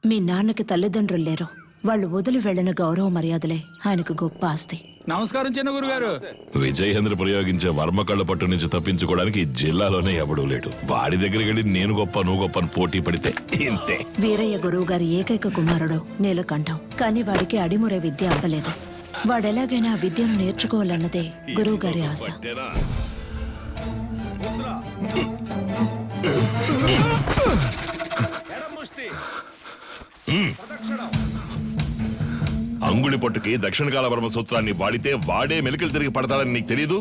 మీ నాన్నకి తల్లిదండ్రులు లేరు. వాళ్ళు వదిలి వెళ్లిన గౌరవ మర్యాదలే ఆయనకు గొప్ప ఆస్తి. నమస్కారం చిన్న గురుగారు. విజయేంద్ర ప్రయోగించే వర్మ కళ్ళ పట్టు నుంచి తప్పించుకోవడానికి ఈ జిల్లాలోనే ఎవడూ లేడు. వాడి దగ్గరికి వెళ్ళి నేను గొప్ప నువ్వు గొప్ప అని పోటీ పడితే ఇంతే. వీరయ్య గురువు గారి ఏకైక కుమారుడు నీలకంఠం. కానీ వాడికి అడిమురే విద్య అవ్వలేదు. వాడెలాగైనా ఆ విద్యను నేర్చుకోవాలన్నదే గురువు గారి ఆశ. అంగుళి పట్టుకి దక్షిణకాల వర్మ సూత్రాన్ని వాడితే వాడే మెలికలు తిరిగి పడతాడని నీకు తెలీదు?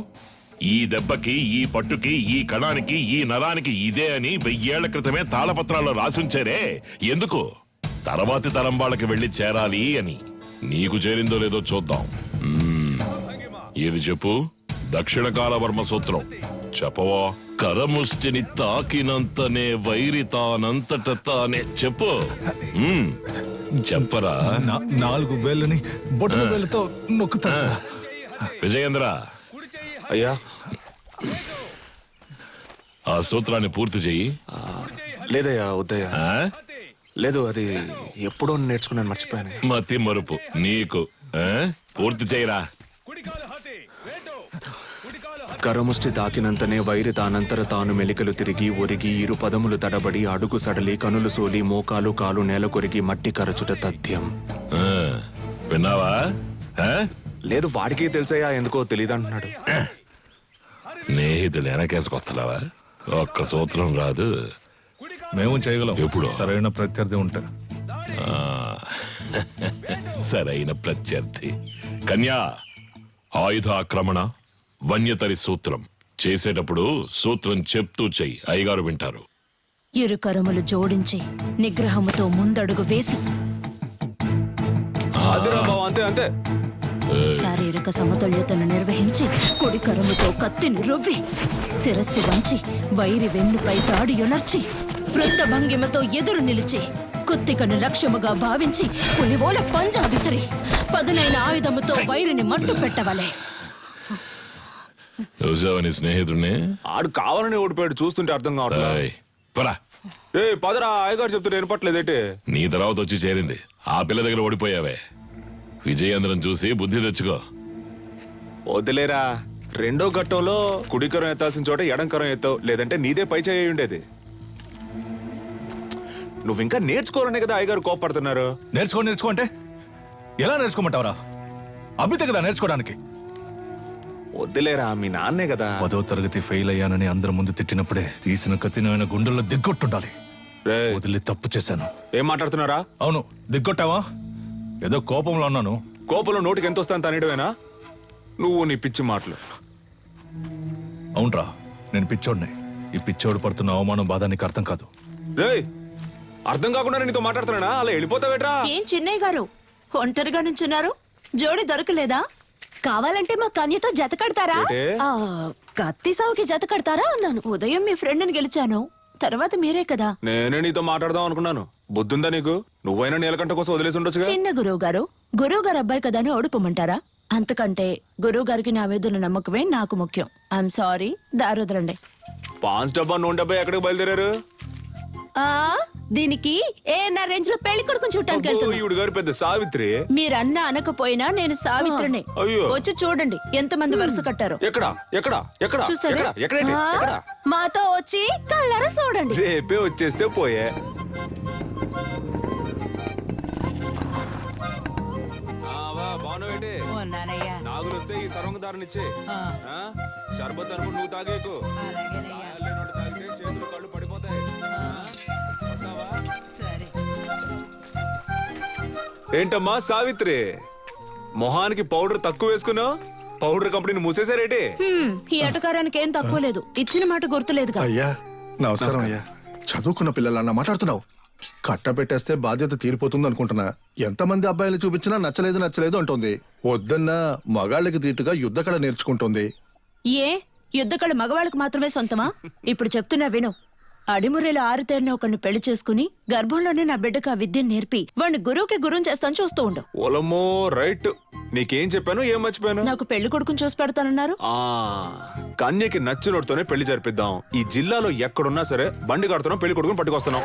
ఈ దెబ్బకి, ఈ పట్టుకి, ఈ కణానికి, ఈ నరానికి ఇదే అని 1000 ఏళ్ల క్రితమే తాళపత్రాల్లో రాసుంచారే. ఎందుకు? తర్వాతి తరం వాళ్ళకి వెళ్లి చేరాలి అని. నీకు చేరిందో లేదో చూద్దాం. ఇది చెప్పు. దక్షిణకాల వర్మ సూత్రం చెప్పవా? కరముష్టిని తాకినంతనే వైరి తానంతట తానే. చెప్పు. చెప్పరా? 4 వేళ్ళని బొట్టల వేళ్ళతో నొక్కుతా. విజయేంద్ర, అయ్యా ఆ సూత్రాన్ని పూర్తి చెయ్యి. లేదయ్యా, వద్దయ్యా. లేదు, అది ఎప్పుడో నేర్చుకున్నాను, మర్చిపోయాను. మతి మరుపు నీకు. పూర్తి చేయరా. కరముష్టి తాకినంతనే వైరి తానంతర తాను మెలికలు తిరిగి ఒరిగి ఇరు పదములు తడబడి అడుగు సడలి కనులు సోలి మోకాలు కాలు నేల కొరిగి మట్టి కరచుట తథ్యం. విన్నావా? లేదు, వాడికి తెలుసయ్యా, ఎందుకో తెలియదు అంటున్నాడు. స్నేహితుడు వెనకేసుకొస్తున్నావా? ఒక్క సూత్రం రాదు. మేము చేయగలం. ఎప్పుడు? సరైన ప్రత్యర్థి ఉంటే. సరైన ప్రత్యర్థి. కన్యా, ఆయుధ ఆక్రమణ వన్యతరి సూత్రం చేసేటప్పుడు సూత్రం చెప్తూ చెయ్యి. అయ్యగారు వింటారు. ఇరు కరములు జోడించి నిగ్రహముతో ముందడుగు వేసి అంతే అంతే శారీరక సమతుల్యతను నిర్వహించి కుడి కరముతో కత్తిని రువ్వి శిరస్సు వంచి వైరి వెన్నుపై తాడి యొనర్చి వృత్త భంగిమతో ఎదురు నిలిచి కుత్తికను లక్ష్యముగా భావించి పులివోల పంజా విసిరి పదునైన ఆయుధముతో వైరిని మట్టు పెట్టవలే. చూసావని స్నేహితుడిని? ఆడు కావాలని ఓడిపోయాడు. చూస్తుంటే అర్థం కావట్లేదు. పదరా, అయ్యగారు చెప్తుంటే వినపట్లేదేంటి? నీ తర్వాత వచ్చి చేరింది. ఆ పిల్ల దగ్గర ఓడిపోయావే. విజయేంద్రం చూసి బుద్ధి తెచ్చుకో. వదిలేరా, రెండో ఘట్టంలో కుడికరం ఎత్తాల్సిన చోట ఎడంకరం ఎత్తావు, లేదంటే నీదే పై చేయి ఉండేది. నువ్వు ఇంకా నేర్చుకోవాలనే కదా అయ్యగారు కోపడుతున్నారు. నేర్చుకో అంటే ఎలా నేర్చుకోమంటావరా? అభితే కదా నేర్చుకోవడానికి. వద్దులేరా మీ నాన్నే కదా. 10వ తరగతి ఫెయిల్ అయ్యానని అందరి ముందు తిట్టినప్పుడే తీసిన కత్తిని ఆయన గుండెల్లో దిగ్గొట్టుండాలి. వదిలి తప్పు చేశాను. ఏం మాట్లాడుతున్నారా? అవును, దిగ్గొట్టావా? ఏదో కోపంలో అన్నాను. కోపంలో నోటికి ఎంత వస్తాను తనేయడమేనా? నువ్వు నీ పిచ్చి మాటలు. అవునరా, నేను పిచ్చోడిని. ఈ పిచ్చోడు పడుతున్న అవమానం బాధ నీకు అర్థం కాదు. రేయ్, అర్థం కాకుండా నీతో మాట్లాడుతున్నానా? అలా వెళ్ళిపోతావేట్రా? ఏం చిన్నయ్య గారు ఒంటరిగా నుంచున్నారు? జోడి దొరకలేదా? కావాలంటే మా కన్యతో జత కడతారా? కత్తి సావుకి జత కడతారా అన్నాను. ఉదయం మీ ఫ్రెండ్ని గెలిచాను, తర్వాత మీరే కదా. నేనే నీతో మాట్లాడదాం అనుకున్నాను. బుద్ధుందా నీకు? నువ్వైనా నీలకంఠ కోసం వదిలేసి ఉండొచ్చుగా. చిన్న గురువు గారు అబ్బాయి కదా అని ఓడిపోమంటారా? అంతకంటే గురువు గారికి నా మీద ఉన్న నమ్మకమే నాకు ముఖ్యం. I'm sorry, దారొదలండి. 5 డబ్బా 100 డబ్బా ఎక్కడికి బయలుదేరారు? దీనికి ఏఎన్ఆర్ రేంజ్ లో పెళ్లి కొడుకుని చూడటానికి వెళ్తున్నా. ఈవిడ గారు పెద్ద సావిత్రి. మీరన్నా అనకపోయినా నేను సావిత్రిని. అయ్యో. వచ్చి చూడండి ఎంతమంది వరుస కట్టారు. ఎక్కడ ఎక్కడ ఎక్కడ చూసారా? ఎక్కడేంటి? ఎక్కడ? మాతో వచ్చి కళ్ళారా చూడండి. రేపే వచ్చేస్తే పోయే. నాగులు వస్తే ఈ సర్వంగదారునిచ్చే. షర్బత్ అనుకుని నువ్వు తాగేకు. తాగితే చేతులు కళ్ళు పడిపోతాయి. ఏంటమ్మా సావిత్రి, మొహానికి పౌడర్ తక్కువ వేసుకున్నావు? పౌడర్ కంపెనీని మూసేశారేటి? ఈ అటకారానికి ఏం తక్కువ లేదు. ఇచ్చిన మాట గుర్తులేదు. అయ్యా నమస్కారం అయ్యా. చదువుకున్న పిల్లలన్నా మాట్లాడుతున్నావు. కట్టబెట్టేస్తే బాధ్యత తీరిపోతుంది అనుకుంటున్నా. ఎంతమంది అబ్బాయిలు చూపించినా నచ్చలేదు అంటుంది. వద్దన్నా మగాళ్ళకి తీటుగా యుద్ధకళ నేర్చుకుంటుంది. ఏ యుద్ధకళ మగవాళ్ళకి మాత్రమే సొంతమా? ఇప్పుడు చెప్తున్నా విను. అడిమురేలో ఆరుతేరిన ఒకరిని పెళ్లి చేసుకుని గర్భంలోనే నా బిడ్డకు ఆ విద్యను నేర్పి వాడిని గురువుకి గురువుని చేస్తాను చూస్తూ ఉండు. ఓలమ్మో రైట్. నీకేం చెప్పాను, ఏం మర్చిపోయాను? నాకు పెళ్లి కొడుకుని చూసి పెడతానన్నారు. కన్యకి నచ్చినోడితోనే పెళ్లి జరిపిద్దాం. ఈ జిల్లాలో ఎక్కడున్నా సరే బండి కడుతున్నాం, పెళ్లి కొడుకుని పట్టుకొస్తున్నాం.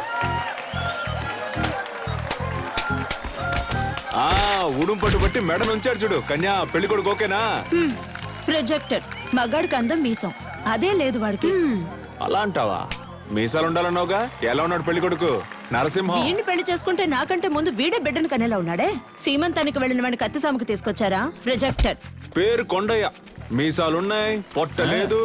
ఉడుం పట్టు బట్టి మెడ నుంచాడు చూడు. కన్యా పెళ్లి కొడుకు ఓకేనా? ప్రొజెక్టర్ మగాడికి అందం మీసం అదే లేదు వాడికి. అలా అంటావా? మీసాలు ఉండాలన్నావుగా. ఎలా ఉన్నాడు పెళ్లి కొడుకు? నరసింహం. వీడిని పెళ్లి చేసుకుంటే నాకంటే ముందు వీడే బిడ్డను కనేలా ఉన్నాడే. సీమంతానికి వెళ్ళిన వాడిని కత్తి సాముకు తీసుకొచ్చారా? ప్రొజెక్టర్. పేరు కొండయ్య, మీసాలున్నాయి, పొట్ట లేదు.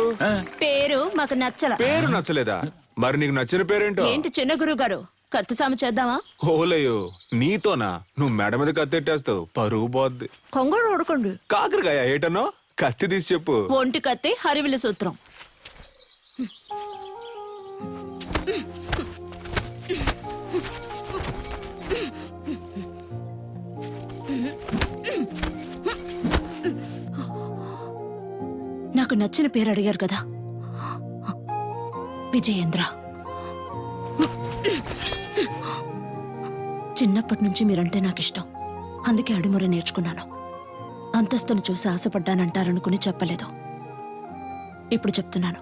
పేరు మాకు నచ్చల. పేరు నచ్చలేదా? మరి నీకు నచ్చిన పేరేంటో? ఏంటి చిన్న గురువు గారు, కత్తి సాము చేద్దామా? ఓలయ్యో, నీతోనా? నువ్వు మెడ మీద కత్తెట్టేస్తావు, పరువు పోద్ది. కొంగడు ఓడకండి. కాకరకాయ ఏటన్నో? కత్తి తీసి చెప్పు. ఒంటి కత్తి హరివిల సూత్రం. నాకు నచ్చిన పేరు అడిగారు కదా, విజయేంద్ర. చిన్నప్పటి నుంచి మీరంటే నాకు ఇష్టం, అందుకే అడిముర నేర్చుకున్నాను. అంతస్తును చూసి ఆశపడ్డానంటారనుకుని చెప్పలేదు. ఇప్పుడు చెప్తున్నాను,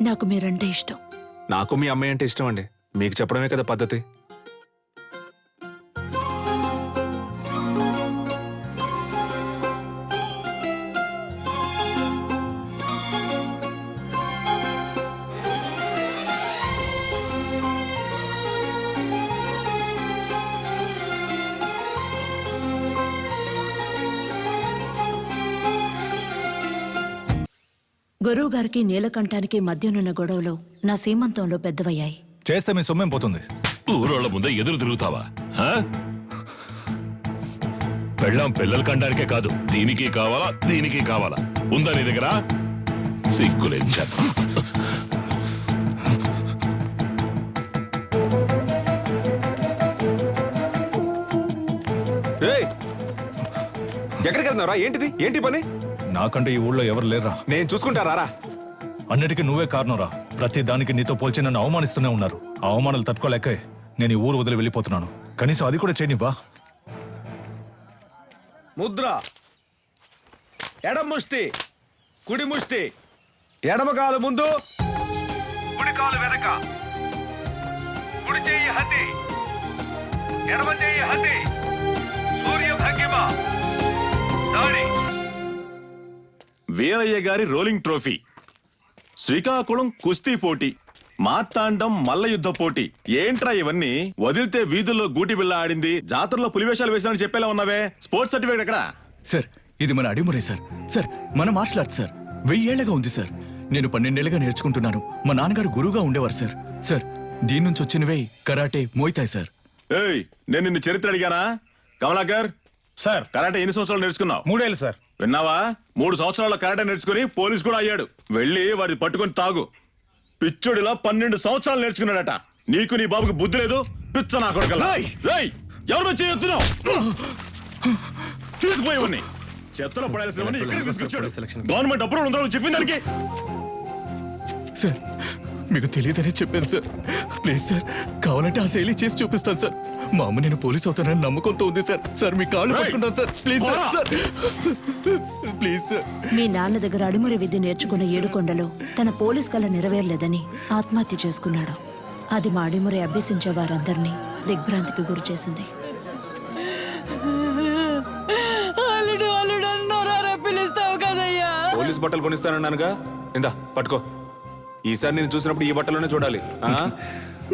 నాకు మీరంటే ఇష్టం. నాకు మీ అమ్మాయి అంటే ఇష్టం అండి. మీకు చెప్పడమే కదా పద్ధతి. గురువు గారికి నీలకంఠానికి మధ్యనున్న గొడవలు నా సీమంతంలో పెద్దవయ్యాయి. చేస్తే మీ సొమ్మేం పోతుంది? ఊరోళ్ళ ముందే ఎదురు తిరుగుతావా? పెళ్ళాం పిల్లలు కండానికే కాదు, దీనికి కావాలా దీనికి కావాలా? ఉందా నీ దగ్గర? సిగ్గులేదు. ఎక్కడికి వెళ్తున్నారా? ఏంటిది? ఏంటి పని? నాకంటే ఈ ఊళ్ళో ఎవరు లేరా? నేను చూసుకుంటారా? అన్నిటికీ నువ్వే కారణంరా. ప్రతి దానికి నీతో పోల్చి నన్ను అవమానిస్తూనే ఉన్నారు. ఆ అవమానాలు తట్టుకోలేక నేను ఈ ఊరు వదిలి వెళ్ళిపోతున్నాను. కనీసం అది కూడా చేయనివ్వా? ముద్ర, ఎడమ ముష్టి, కుడి ముష్టి, ఎడమ కాలు ముందు, కుడి కాలు వెనక, కుడి చెయ్యి హద్ది, ఎడమ చెయ్యి హద్ది, సూర్య భంగిమ, దాడి. వీరయ్య గారి రోలింగ్ ట్రోఫీ, శ్రీకాకుళం కుస్తీ పోటీ, మార్తాండం మల్ల యుద్ధ పోటీ. ఏంట్రా ఇవన్నీ? వదిలితే వీధుల్లో గూటి బిళ్ళ ఆడింది, జాతరలో పులివేషాలు వేసానని చెప్పేలా ఉన్నావే. స్పోర్ట్స్ సర్టిఫికేట్ ఎక్కడ? సార్, ఇది మన అడిమురే సార్. సార్ మన మార్షల్ ఆర్ట్స్ సార్ 1000 ఏళ్లుగా ఉంది సార్. నేను 12 ఏళ్లుగా నేర్చుకుంటున్నాను. మా నాన్నగారు గురువుగా ఉండేవారు సార్. సార్ దీని నుంచి వచ్చినవే కరాటే, మోయితాయ్ సార్. ఏయ్, నేను నిన్ను చరిత్ర అడిగానా? కమలాకర్ సార్, కరాటే ఎన్ని సంవత్సరాలు నేర్చుకున్నావు? 3 ఏళ్ళు సార్. విన్నావా? 3 సంవత్సరాల కరాటే నేర్చుకుని పోలీస్ కూడా అయ్యాడు. వెళ్ళి వాడిని పట్టుకొని తాగు. పిచ్చోడిలా 12 సంవత్సరాలు నేర్చుకున్నాడట. నీకు నీ బాబుకి బుద్ధి లేదు. పిచ్చ నా కొడుకల్లా. రేయ్, ఎవరు వచ్చి చెప్తున్నావు? తీసుకుపోయేవన్నీ చెత్తలో పడాల్సినవన్నీ ఇక్కడికి తీసుకొచ్చాడు. గవర్నమెంట్ అప్రూవల్ ఉందో చెప్పింది దానికి. సార్ మీకు తెలియదనే చెప్పాను సార్. ప్లీజ్ సార్, కావాలంటే ఆ శైలి చేసి చూపిస్తాను సార్. మా అమ్మ నేను పోలీస్ అవుతానని నమ్మకంతో ఉంది సార్. సార్ మీ కాళ్ళు పట్టుకుంటాను sir. Please sir, sir please sir. మీ నాన్న దగ్గర అడిమురి విద్య నేర్చుకున్న ఏడుకొండలో తన పోలీస్ కళ నెరవేరలేదని ఆత్మహత్య చేసుకున్నాడు. అది మా అడిమురి అభ్యసించే వారందరినీ దిగ్భ్రాంతికి గురి చేసింది. పోలీస్ బట్టలు కొనిస్తానన్నానుగా, ఇందా పట్టుకో. ఈసారి నేను చూసినప్పుడు ఈ బట్టలోనే చూడాలి.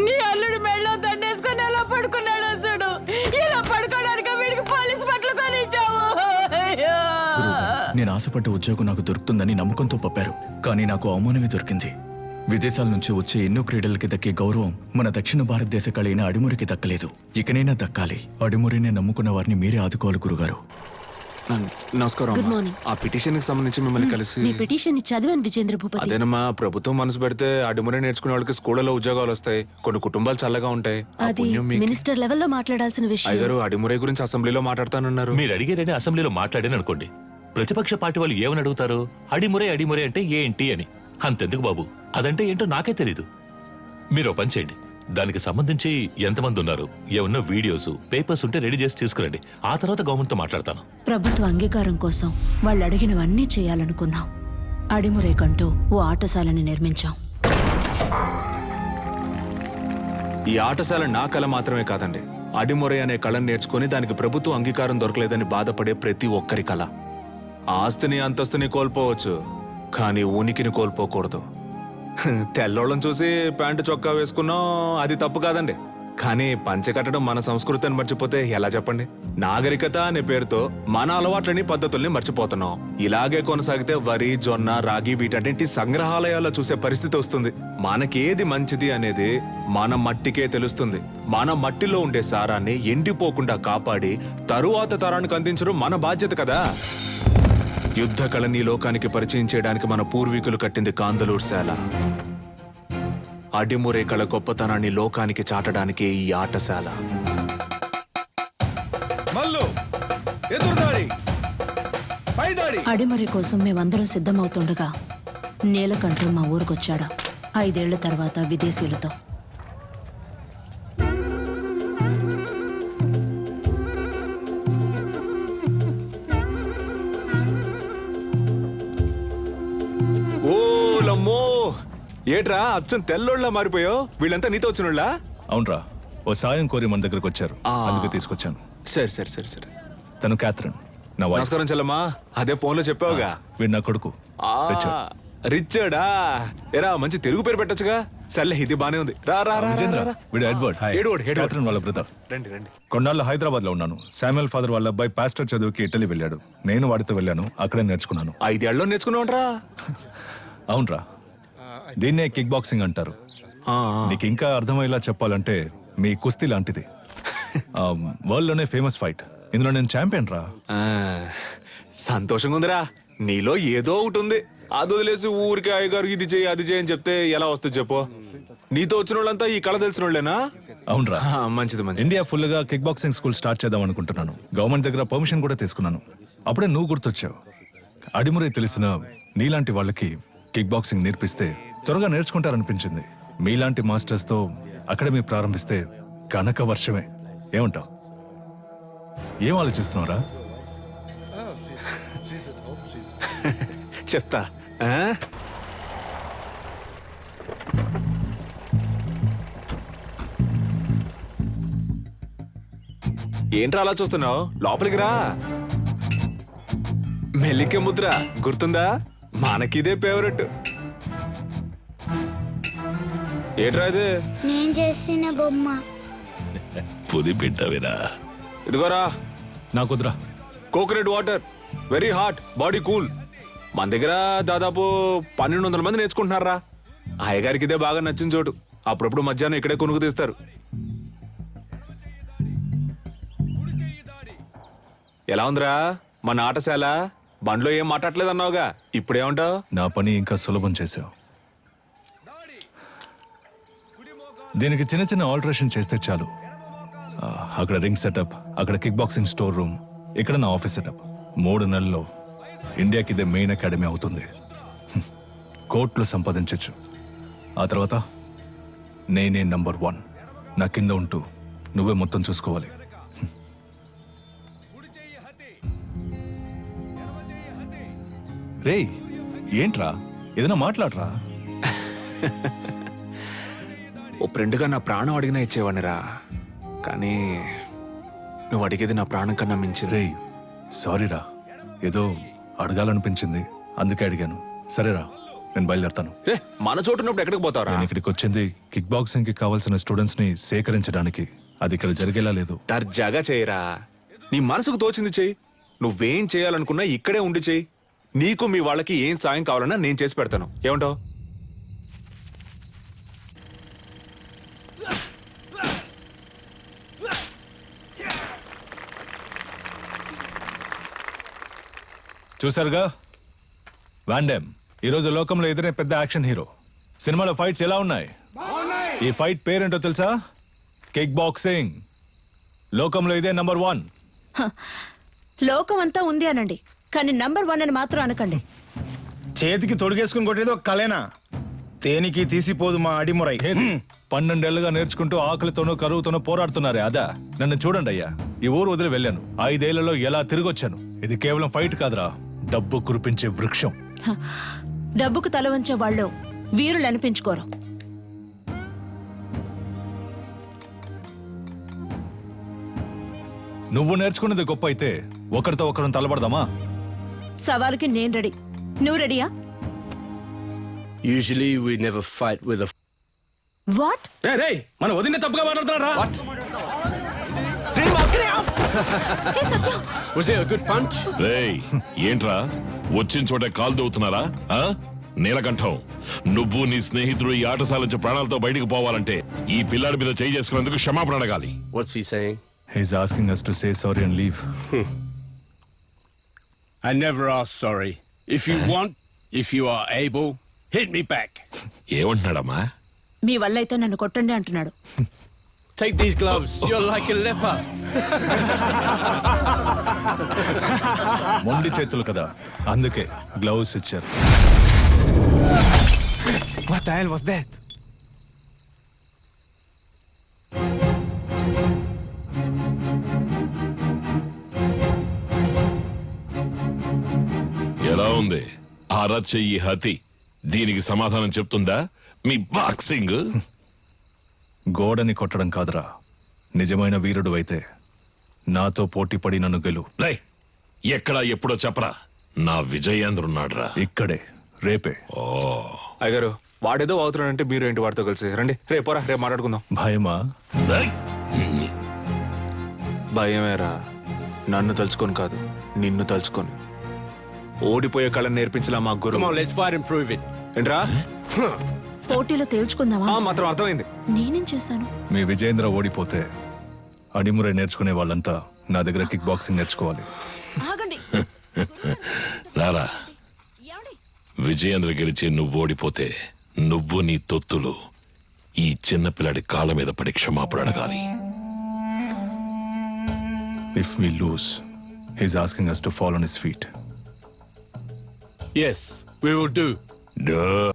నీ అల్లుడు మెళ్ళో దండేసుకొని ఎలా పడుకున్నాడు అసలు? ఇలా పడుకోవడానికి వీడికి పోలీస్ బట్టలు కొనిచ్చావు. నేను ఆశపడ్డ ఉద్యోగం నాకు దొరుకుతుందని నమ్మకంతో పంపారు. కానీ నాకు అవమానమే దొరికింది. విదేశాల నుంచి వచ్చే ఎన్నో క్రీడలకి దక్కే గౌరవం మన దక్షిణ భారతదేశ కళైన అడిమురికి దక్కలేదు. ఇకనైనా దక్కాలి. అడిమురిని నమ్ముకున్న వారిని మీరే ఆదుకోవాలి గురుగారు. నమస్కారం. Good morning. ఆ పిటిషన్ కి సంబంధించి మిమ్మల్ని కలిసి మీ పిటిషన్ ని చదివాను విజేంద్ర భూపతి. అదేనమ్మా, ప్రభుత్వం మనసు పెడితే అడిమురే నేర్చుకునే వాళ్ళకి స్కూళ్ళలో ఉద్యోగాలు వస్తాయి. కొన్ని కుటుంబాలు చల్లగా ఉంటాయి. అది మినిస్టర్ లెవెల్లో మాట్లాడాల్సిన విషయం. అయ్యగారు అడిమురే గురించి అసెంబ్లీలో మాట్లాడతానన్నారు. మీరు అడిగారని అసెంబ్లీలో మాట్లాడాను అనుకోండి, ప్రతిపక్ష పార్టీ వాళ్ళు ఏమని అడుగుతారు? అడిమురే అడిమురే అంటే ఏంటి అని. అంతెందుకు బాబు, అదంటే ఏంటో నాకే తెలీదు. మీరు ఓ పని చేయండి, దానికి సంబంధించి ఎంతమంది ఉన్నారు, ఏమన్నా వీడియోస్ పేపర్స్ ఉంటే రెడీ చేసి తీసుకురండి. ఆ తర్వాత గవర్నమెంట్తో మాట్లాడతాను. ప్రభుత్వ అంగీకారం కోసం వాళ్ళు అడిగినవన్నీ చేయాలనుకున్నాం. అడిమురేకంటూ ఓ ఆటశాలని నిర్మించాం. ఈ ఆటశాల నా కళ మాత్రమే కాదండి. అడిమురే అనే కళను నేర్చుకుని దానికి ప్రభుత్వ అంగీకారం దొరకలేదని బాధపడే ప్రతి ఒక్కరి కళ. ఆస్తిని అంతస్తుని కోల్పోవచ్చు, కానీ ఉనికిని కోల్పోకూడదు. తెల్లోళ్ళని చూసి ప్యాంటు చొక్కా వేసుకున్నాం, అది తప్పు కాదండి. కానీ పంచె కట్టడం మన సంస్కృతిని మర్చిపోతే ఎలా చెప్పండి? నాగరికత అనే పేరుతో మన అలవాట్లని పద్ధతుల్ని మర్చిపోతున్నాం. ఇలాగే కొనసాగితే వరి, జొన్న, రాగి వీటన్నింటి సంగ్రహాలయాల్లో చూసే పరిస్థితి వస్తుంది. మనకేది మంచిది అనేది మన మట్టికే తెలుస్తుంది. మన మట్టిలో ఉండే సారాన్ని ఎండిపోకుండా కాపాడి తరువాత తరానికి అందించడం మన బాధ్యత కదా. యుద్ధ కళని లోకానికి పరిచయం చేయడానికి మన పూర్వీకులు కట్టింది కాందలూరు శాల. అడిమురే కళ గొప్పతనాన్ని లోకానికి చాటడానికి ఈ ఆటశాల. అడిమురే కోసం మేమందరం సిద్ధమవుతుండగా నీలకంఠం మా ఊరికొచ్చాడు. 5 ఏళ్ల తర్వాత విదేశీయులతో. ఓలమ్మో, ఏట్రా అచ్చం తెల్లోళ్ళ మారిపోయావు? వీళ్ళంతా నీతో వచ్చినోళ్ళా? అవునరా, ఓ సాయం కోరి మన దగ్గరకు వచ్చారు, అందుకే తీసుకొచ్చాను. సరే సరే సరే సరే. తను క్యాథరిన్, నా వైఫ్. నమస్కారం చెల్లమ్మా. అదే ఫోన్ లో చెప్పావుగా. వీడు నా కొడుకు రిచర్డా. ఎరా మంచి తెలుగు పేరు పెట్టొచ్చుగా. సర్లే, ఇది బానే ఉంది. రా రా రా విజేంద్ర, వీడు ఎడ్వర్డ్, క్యాథరిన్ వాళ్ళ బ్రదర్. రండి రండి. కొన్నాళ్ళు హైదరాబాద్ లో ఉన్నాను. శామ్యుయల్ ఫాదర్ వాళ్ళ అబ్బాయి పాస్టర్ చదువుకి ఇటలీ వెళ్ళాడు. నేను వాడితో వెళ్ళాను, అక్కడే నేర్చుకున్నాను. 5 ఏళ్ళలో నేర్చుకున్నావుంట్రా? అవునరా, దీన్నే కిక్ బాక్సింగ్ అంటారు. నీకు ఇంకా అర్థమయ్యేలా చెప్పాలంటే మీ కుస్తీ లాంటిది. వరల్డ్ లోనే ఫేమస్ ఫైట్. ఇందులో నేను ఛాంపియన్ రా. సంతోషంగా ఉందిరా. నీలో ఏదో ఒకటి ఉంది. అది వదిలేసి ఊరికే అయ్యగారు ఇది చేయి అది చేయని చెప్తే ఎలా వస్తుంది చెప్పు? నీతో వచ్చిన వాళ్ళంతా ఈ కళ తెలిసిన వాళ్ళేనా? అవునరా, మంచిది మంచిది. ఇండియా ఫుల్ గా కిక్ బాక్సింగ్ స్కూల్ స్టార్ట్ చేద్దాం అనుకుంటున్నాను. గవర్నమెంట్ దగ్గర పర్మిషన్ కూడా తీసుకున్నాను. అప్పుడే నువ్వు గుర్తొచ్చావు. అడిమురే తెలిసిన నీలాంటి వాళ్ళకి కిక్ బాక్సింగ్ నేర్పిస్తే త్వరగా నేర్చుకుంటారనిపించింది. మీలాంటి మాస్టర్స్ తో అకాడమీ ప్రారంభిస్తే కనక వర్షమే. ఏమంటావు? ఏం ఆలోచిస్తున్నారా? చెప్తా. ఏంట్రా అలా చూస్తున్నావు? లోపలికి రా. మెల్లికే ముద్ర గుర్తుందా? మనకిదే ఫేవరెట్. ఏట్రా ఇది? నేను చేసిన బొమ్మ. పులి బిడ్డవిరా. ఇదిగోరా. నాకుద్రా. Coconut water. Very hot, body cool. మన దగ్గర దాదాపు 1200 మంది నేర్చుకుంటున్నారా. అయ్యగారికి ఇదే బాగా నచ్చిన చోటు. అప్పుడప్పుడు మధ్యాహ్నం ఇక్కడే కొనుక్కు తీస్తారు. ఎలా ఉందిరా మన ఆటశాల? బండ్లో ఏం మాట్లాడలేదన్నావుగా, ఇప్పుడేమంటావు? నా పని ఇంకా సులభం చేశావు. దీనికి చిన్న చిన్న ఆల్టరేషన్ చేస్తే చాలు. అక్కడ రింగ్ సెటప్, అక్కడ కిక్ బాక్సింగ్ స్టోర్ రూమ్, ఇక్కడ నా ఆఫీస్ సెటప్. 3 నెలల్లో ఇండియాకి ఇదే మెయిన్ అకాడమీ అవుతుంది. కోట్లు సంపాదించచ్చు. ఆ తర్వాత నేనే నంబర్ 1. నా కింద ఉంటూ నువ్వే మొత్తం చూసుకోవాలి. రేయ్, ఏంట్రా, ఏదైనా మాట్లాడరా. ఓ ఫ్రెండ్గా నా ప్రాణం అడిగినా ఇచ్చేవాడినిరా, కానీ నువ్వు అడిగేది నా ప్రాణం కన్నా మించి. రేయ్ సారీరా, ఏదో అడగాలనిపించింది అందుకే అడిగాను. సరేరా, నేను బయలుదేరతాను. మన చోటు ఉన్నప్పుడు ఎక్కడికి పోతావురా? నేను ఇక్కడికి వచ్చింది కిక్ బాక్సింగ్ కి కావాల్సిన స్టూడెంట్స్ ని సేకరించడానికి. అది ఇక్కడ జరిగేలా లేదు. దర్జాగా చేయరా, నీ మనసుకు తోచింది చెయ్యి. నువ్వేం చేయాలనుకున్నా ఇక్కడే ఉండి చెయ్యి. నీకు మీ వాళ్ళకి ఏం సాయం కావాలన్నా నేను చేసి పెడతాను. ఏమంటావు? చూసారుగా, వాండెమ్ ఈరోజు లోకంలో ఎదురే పెద్ద యాక్షన్ హీరో. సినిమాలో ఫైట్స్ ఎలా ఉన్నాయి? ఈ ఫైట్ పేరేంటో తెలుసా? Kick boxing. లోకంలో ఇదే నంబర్ 1. లోకం అంతా ఉంది అనండి, కానీ నంబర్ 1 అని మాత్రం అనకండి. చేతికి తొడిగేసుకుని కొట్టేది ఒక కలేనా? దేనికి తీసిపోదు మా అడిమురై. 12 ఏళ్లుగా నేర్చుకుంటూ ఆకలితోనూ కరువుతోనూ పోరాడుతున్నారే అదా? నన్ను చూడండి అయ్యా, ఈ ఊరు వదిలి వెళ్ళాను. 5 ఏళ్లలో ఎలా తిరిగొచ్చాను. ఇది కేవలం ఫైట్ కాదురా, డబ్బు కురిపించే వృక్షం. డబ్బుకు తల వంచే వాళ్ళు వీరులు అనిపించుకోరు. నువ్వు నేర్చుకున్నది గొప్ప అయితే ఒకరితో ఒకరిని తలబడదామా? సవాలుకి నేను రెడీ. నువ్వు రెడీయా? Usually we never fight with a... what? రేయ్, మన వదిన తప్పుగా మాట్లాడుతున్నారా? Was it a good punch? రేయ్, ఏంట్రా వచ్చిన చోట కాలు దవ్వుతున్నారా? నీలకంఠం, నువ్వు నీ స్నేహితుడు ఈ ఆటశాల నుంచి ప్రాణాలతో బయటికి పోవాలంటే ఈ పిల్లాడి మీద చేయి చేసుకున్నందుకు క్షమాపణ అడగాలి. What's he saying? He's asking us to say sorry and leave. I never ask sorry. If you want, if you are able, hit me back. ఏమంటున్నాడమ్మా? మీ వల్ల అయితే నన్ను కొట్టండి అంటున్నాడు. Take these gloves. You're like a leper. మొండి చేతులు కదా, అందుకే gloves ఇచ్చారు. What the hell was that? ఎలా ఉంది అరచె ఈ హతి? దీనికి సమాధానం చెప్తుందా మీ బాక్సింగ్? గోడని కొట్టడం కాదురా, నిజమైన వీరుడు అయితే నాతో పోటీ పడి నన్ను గెలు. రై, ఎక్కడా ఎప్పుడో చెప్పరా. నా విజయేంద్రున్నాడ్రా ఇక్కడే, రేపే. ఓ అయ్యగారు, వాడేదో అవుతున్నాడంటే మీరు ఏంటి వాడితో కలిసి రండి. రేపోరా, రేపు మాట్లాడుకుందాం. భయమా? భయమేరా, నన్ను తలుచుకొని కాదు, నిన్ను తలుచుకొని. ఓడిపోయే కళను నేర్పించలా మా గురువు. Come on, let's fight and prove it. ఏంట్రా? పోటీలో తేల్చుకుందామా? మాత్రం అర్థమైంది. నేనేం చేశాను? మీ విజయేంద్ర ఓడిపోతే అడిమురే నేర్చుకునే వాళ్ళంతా నా దగ్గర కిక్ బాక్సింగ్ నేర్చుకోవాలి. ఆగండి. రారా, విజయేంద్ర గెలిచి నువ్వు ఓడిపోతే నువ్వు నీ తొత్తులు ఈ చిన్నపిల్లాడి కాళ్ళ మీద పడి క్షమాపణ అడగాలి. If we lose, he's asking us to fall on his feet. Yes, we will do. Duh.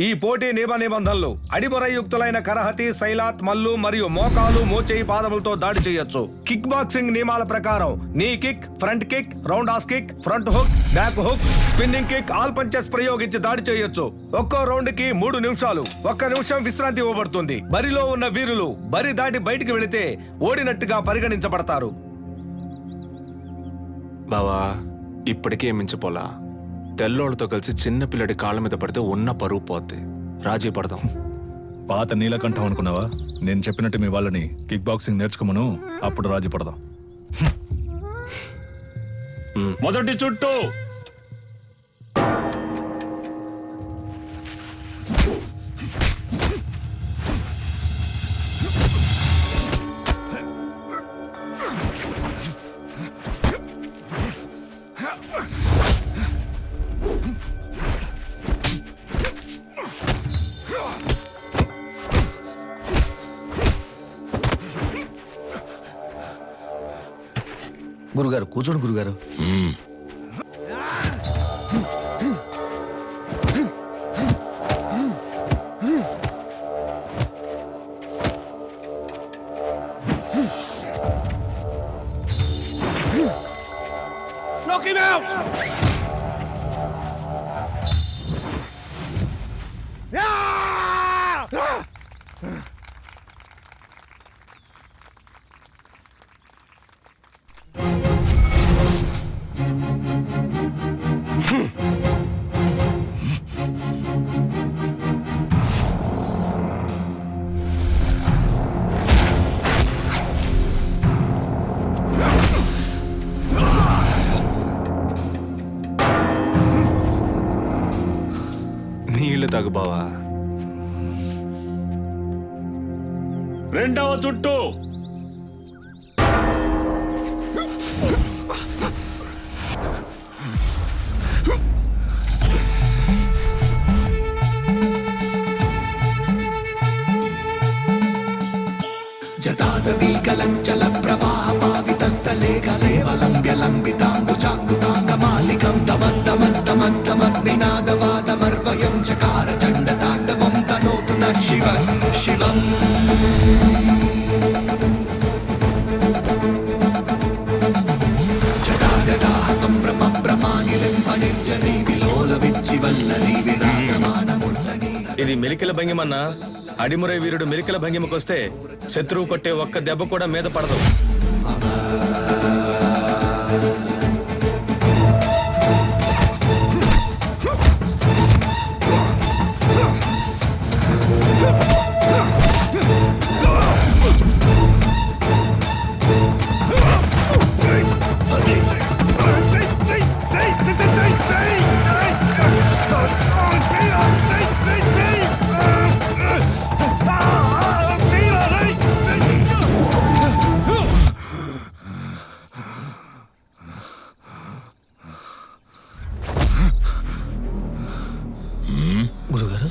ఈ పోటీ నియమ నిబంధనలు: అడిమొరయుక్తులైన కరహతి, శైలాత్, మల్లు మరియు మోకాలు, మోచేయి, పాదములతో దాడి చేయొచ్చు. కిక్ బాక్సింగ్ నియమాల ప్రకారం నీ kick, front kick, round has kick, front hook, back hook, spinning kick, all punches ప్రయోగించి దాడి చేయొచ్చు. ఒక్కో రౌండ్ కి 3 నిమిషాలు. 1 నిమిషం విశ్రాంతి ఇవ్వబడుతుంది. బరిలో ఉన్న వీరులు బరి దాటి బయటికి వెళితే ఓడినట్టుగా పరిగణించబడతారు. బావా ఇప్పటికే మించిపోలా. తెల్లోళ్ళతో కలిసి చిన్న పిల్లడి కాళ్ళ మీద పడితే ఉన్న పరువు పోద్ది. రాజీ పడదాం. పాత నీలకంఠం అనుకున్నావా? నేను చెప్పినట్టు మీ వాళ్ళని కిక్ బాక్సింగ్ నేర్చుకోమను, అప్పుడు రాజీ పడదాం. మొదటి చుట్టూ గురుగారు కూర్చోండి గురుగారు. Knock him out! నీళ్లు తాగు బావా. రెండవ చుట్టూ జటాదవీకలంచల ప్రవాహ పావితస్థలే కలేవలంబ్య లంబితాంబుజాంగుతాంగమాలికం తమద్దమద్దమద్దమద్నినాదవాదమర్వయం చకార చండతాండవం తనోతు న శివ శివం. జటాజటాహ సంభ్రమ భ్రమానిలింప నిర్జనీ విలోల విచ్చివల్లరీ విరాజమానమూర్తనీ. ఇది మెలికల భంగిమన్నా. అడిమురై వీరుడు మెలికల భంగిమకొస్తే శత్రువు కొట్టే ఒక్క దెబ్బ కూడా మీద పడదు. గురుగారు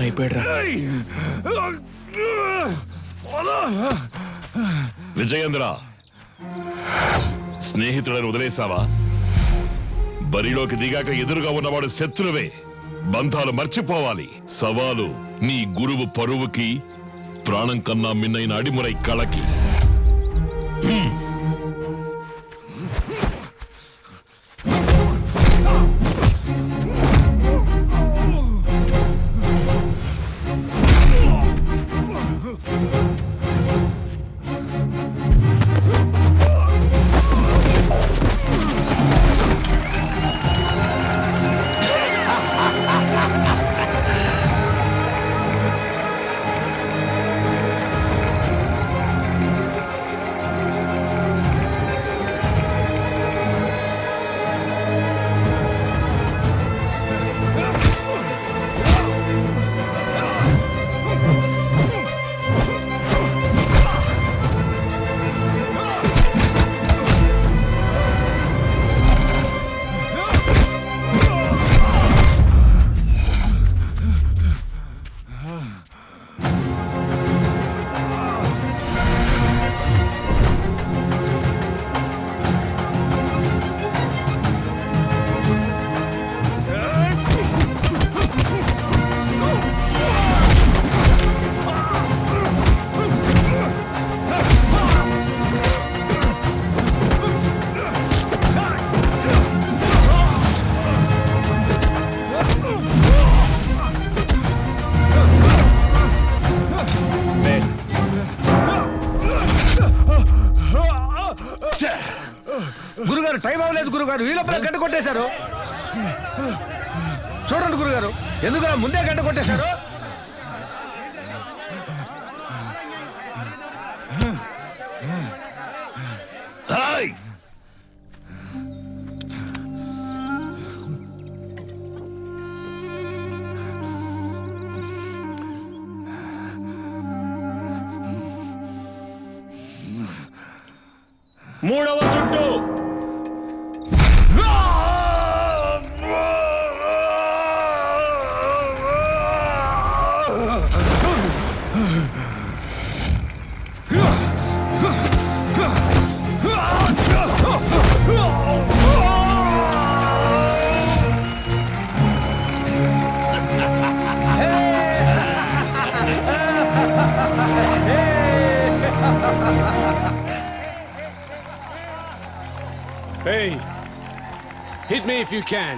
అయిపోయాడ్రా. విజయేంద్ర, స్నేహితుడని వదిలేసావా? బరిలోకి దిగాక ఎదురుగా ఉన్నవాడు శత్రువే. బంధాలు మర్చిపోవాలి. సవాలు నీ గురువు పరువుకి, ప్రాణం కన్నా మిన్నైన అడిమురై కళకి. గురుగారు టైం అవ్వలేదు గురుగారు, ఈ లోపల గంట కొట్టేశారు. చూడండి గురుగారు, ఎందుకు ముందే గంట కొట్టేశారు? మూడవ చుట్టూ Hey, hit me if you can.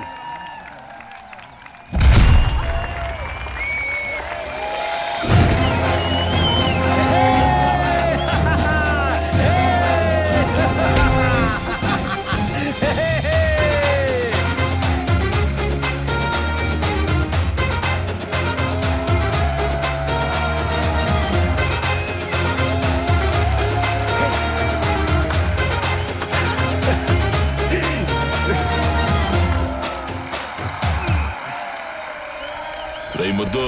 ముద్దు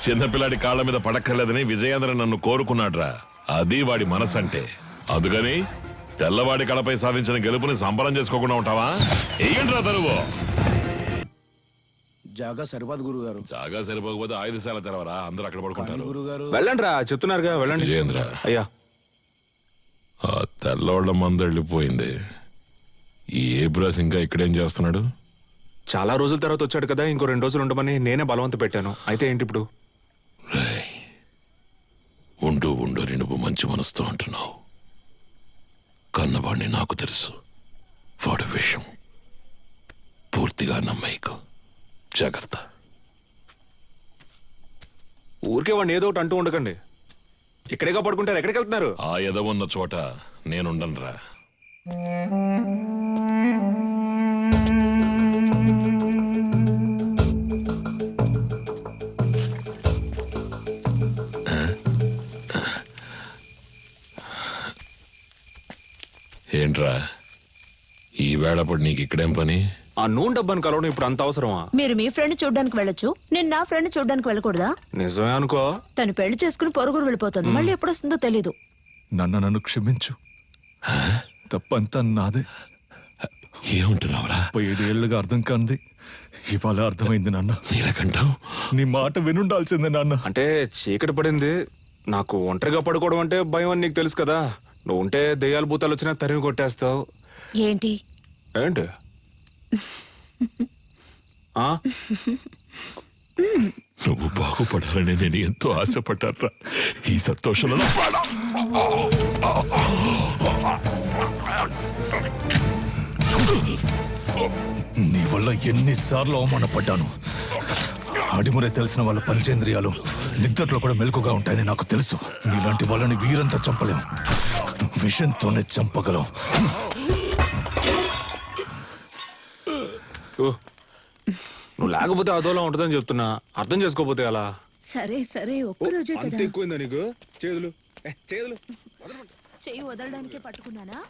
చిన్నపిల్లాడి కాళ్ళ మీద పడక్కర్లేదని విజయేంద్ర నన్ను కోరుకున్నాడ్రా. అది వాడి మనసంటే. అందుకని తెల్లవాడి కళపై సాధించిన గెలుపుని సంబరం చేసుకోకుండా ఉంటావా? ఏంట్రా తరువు జాగా సరిపోదు గురుగారు. జాగా సరిపోకపోతే ఆయుధశాల తెరవరా, అందరూ అక్కడ పడుకుంటారు. వెళ్ళండి రా, చెప్తున్నారుగా వెళ్ళండి. విజయేంద్ర అయ్యా, ఆ తెల్లవాళ్ళ మందు వెళ్ళిపోయింది. ఈ ఏబ్రాస్ ఇంకా ఇక్కడేం చేస్తున్నాడు? చాలా రోజుల తర్వాత వచ్చాడు కదా, ఇంకో 2 రోజులు ఉండమని నేనే బలవంత పెట్టాను. అయితే ఏంటి ఇప్పుడు? ఉండు ఉండు నువ్వు మంచి మనసుతో అంటున్నావు. కన్నవాడిని నాకు తెలుసు. వాడి విషయం పూర్తిగా నమ్మేకు. జాగ్రత్త. ఊరికే వాడిని ఏదో ఒకటి అంటూ ఉండకండి. ఇక్కడేగా పడుకుంటారు, ఎక్కడికి వెళ్తున్నారు? ఆ ఎదవున్న చోట నేనుండనురా. ఏంట్రా ఈ వేళప్పుడు నీకు ఇక్కడేం పని? ఆ నూనె డబ్బాను కలవడం ఇప్పుడు అంత అవసరమా? మీరు మీ ఫ్రెండ్ చూడ్డానికి వెళ్ళొచ్చు, నేను నా ఫ్రెండ్ చూడ్డానికి వెళ్ళకూడదా? నిజమే అనుకో. తను పెళ్లి చేసుకుని పొరుగురు వెళ్ళిపోతుంది, మళ్ళీ ఎప్పుడు వస్తుందో తెలీదు. నన్ను క్షమించు, తప్పంతా నాదే. ఏమంటున్నావురా? 5 ఏళ్లుగా అర్థం కానిది ఇవాళ అర్థమైంది నాన్న. నీలకంఠం, నీ మాట వినుండాల్సిందే నాన్న. అంటే చీకటి పడింది, నాకు ఒంటరిగా పడుకోవడం అంటే భయం అని నీకు తెలుసు కదా. నువ్వు ఉంటే దెయ్యాలు భూతాలు వచ్చినా తరిమి కొట్టేస్తావు. ఏంటి ఏంటి? నువ్వు బాగుపడాలని నేను ఎంతో ఆశపడ్డారా. ఈ సంతోషంలో నీ వల్ల ఎన్నిసార్లు అవమానపడ్డాను. అడిమురే తెలిసిన వాళ్ళ పంచేంద్రియాలు నిద్రలో కూడా మెలకుగా ఉంటాయని నాకు తెలుసు. నీలాంటి వాళ్ళని వీరంతా చంపలేం, విషంతోనే చంపగలం. నువ్వు లేకపోతే అదోలా ఉంటుందని చెప్తున్నా, అర్థం చేసుకోపోతే అలా. సరే సరే, ఒక్కరోజే అంత కదా. ఎక్కువైందా నీకు? చేతులు చెయ్యి వదలడానికే పట్టుకున్నానా?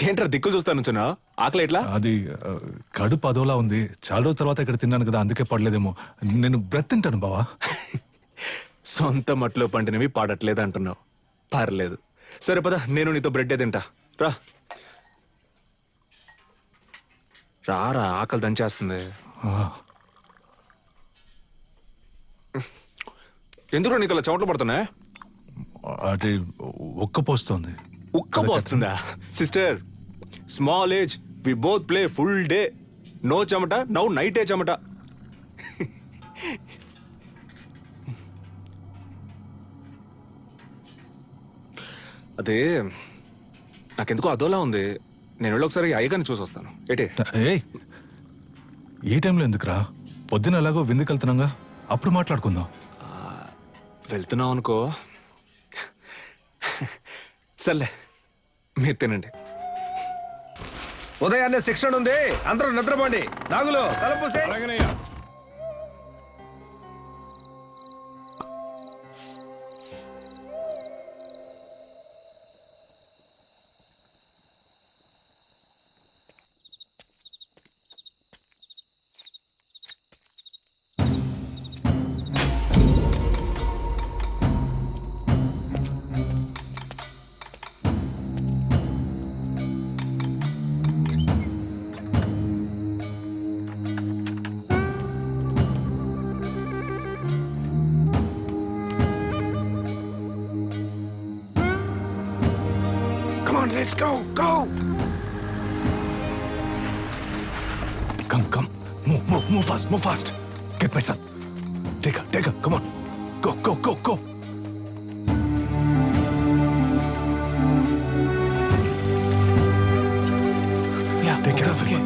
ఏంట్రా దిక్కులు చూస్తాను చిన్న? ఆకలి ఎట్లా? అది కడుపు అదోలా ఉంది. చాలా రోజుల తర్వాత ఇక్కడ తిన్నాను కదా, అందుకే పడలేదేమో. నేను బ్రెత్ తింటాను బావా. సొంత మట్లో పండినవి పాడట్లేదు అంటున్నావు. పర్లేదు, సరే పద, నేను నీతో బ్రెడ్డే తింటా. రా రారా, ఆకలి దంచేస్తుంది. ఎందుకు నీకు అలా చెమటలు పడుతున్నా? అది ఉక్కపోస్తుంది. ఉక్కపోస్తుందా? Sister, small age, we both play full day. No చెమట, నౌ నైటే చెమట. అదే నాకెందుకో అదోలా ఉంది. నేను వెళ్ళి ఒకసారి అయ్యగారిని చూసి వస్తాను. ఏటే ఏయ్, ఈ టైంలో ఎందుకురా? పొద్దున ఎలాగో విందుకు వెళ్తున్నాగా, అప్పుడు మాట్లాడుకుందాం. వెళ్తున్నావు అనుకో. సర్లే, మీరు తినండి. ఉదయాన్నే శిక్షణ ఉంది, అందరూ నిద్రపోండి. నాగులు తలపూసే. Let's go, go! Come. Move fast. Get my son. Take her, come on. Go. Yeah, take care of him.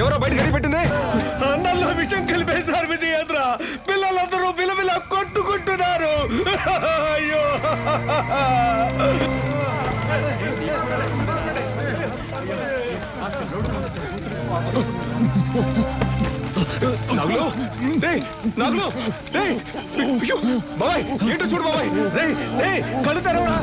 ఎవరో బయట గడి పెట్టింది. అన్నంలో విషం కలిపేశారు విజయేంద్ర. పిల్లలందరూ పిలవిలా కొట్టుకుంటున్నారు. అయ్యో, నాగులు, బాబాయ్ ఏంటో చూడు బాబాయ్. రే కళ్ళు తెరవరా.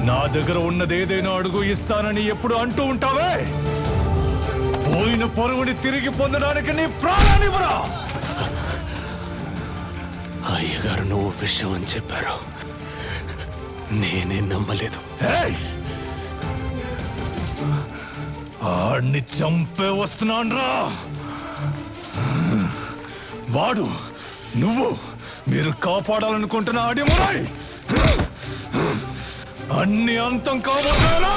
నా దగ్గర ఉన్నదేదైనా అడుగు ఇస్తానని ఎప్పుడు అంటూ ఉంటావే. పోయిన పరువుని తిరిగి పొందడానికి నీ ప్రాణానివ్వరా. అయ్యగారు నువ్వు విషయం అని చెప్పారు, నేనే నమ్మలేదు. ఆడిని చంపే వస్తున్నాన్రా. వాడు నువ్వు మీరు కాపాడాలనుకుంటున్న అడిమురాయ్ అన్ని అంతం కాబోతున్నా.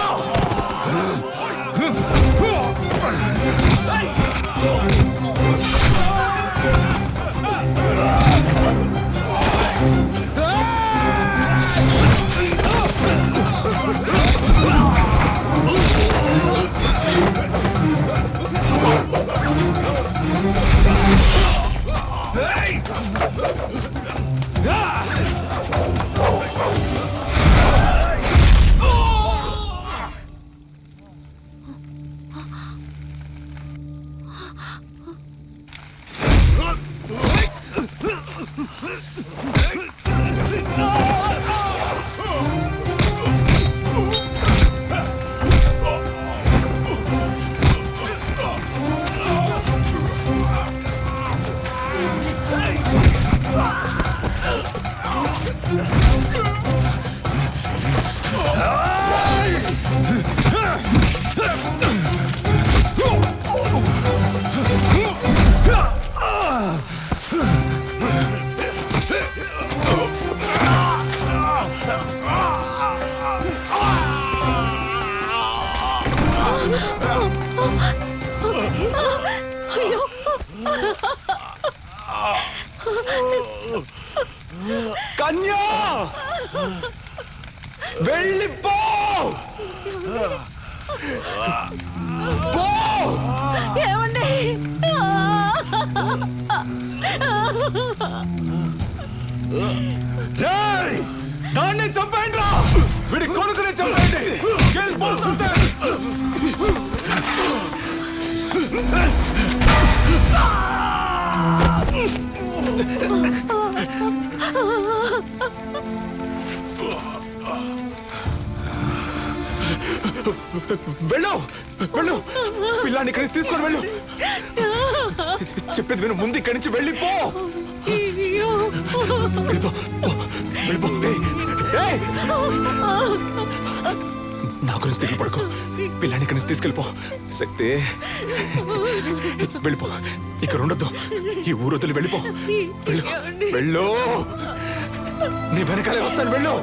అయ్యో కన్యా వెళ్ళిపో పో! ఏమండి రేయ్! దాన్ని చంపేయండి రా వీడి కొడుకుని చంపేయండి వెళ్ళిపోతుంటే వెళ్ళు వెళ్ళు పిల్లాన్ని ఇక్కడి నుంచి తీసుకొని వెళ్ళు చెప్పేది విను ముందు ఇక్కడి నుంచి వెళ్ళిపో వెళ్ళిపో వెళ్ళిపో ఏయ్! నా గురించి దిగులు పడుకో పిల్లాన్ని ఇక్కడి నుంచి తీసుకెళ్ళిపో శక్తి వెళ్ళిపో ఇక్కడ ఉండొద్దు ఈ ఊరొద్దులు వెళ్ళిపో వెళ్ళు వెళ్ళు నీ వెనకాలే వస్తాను వెళ్ళు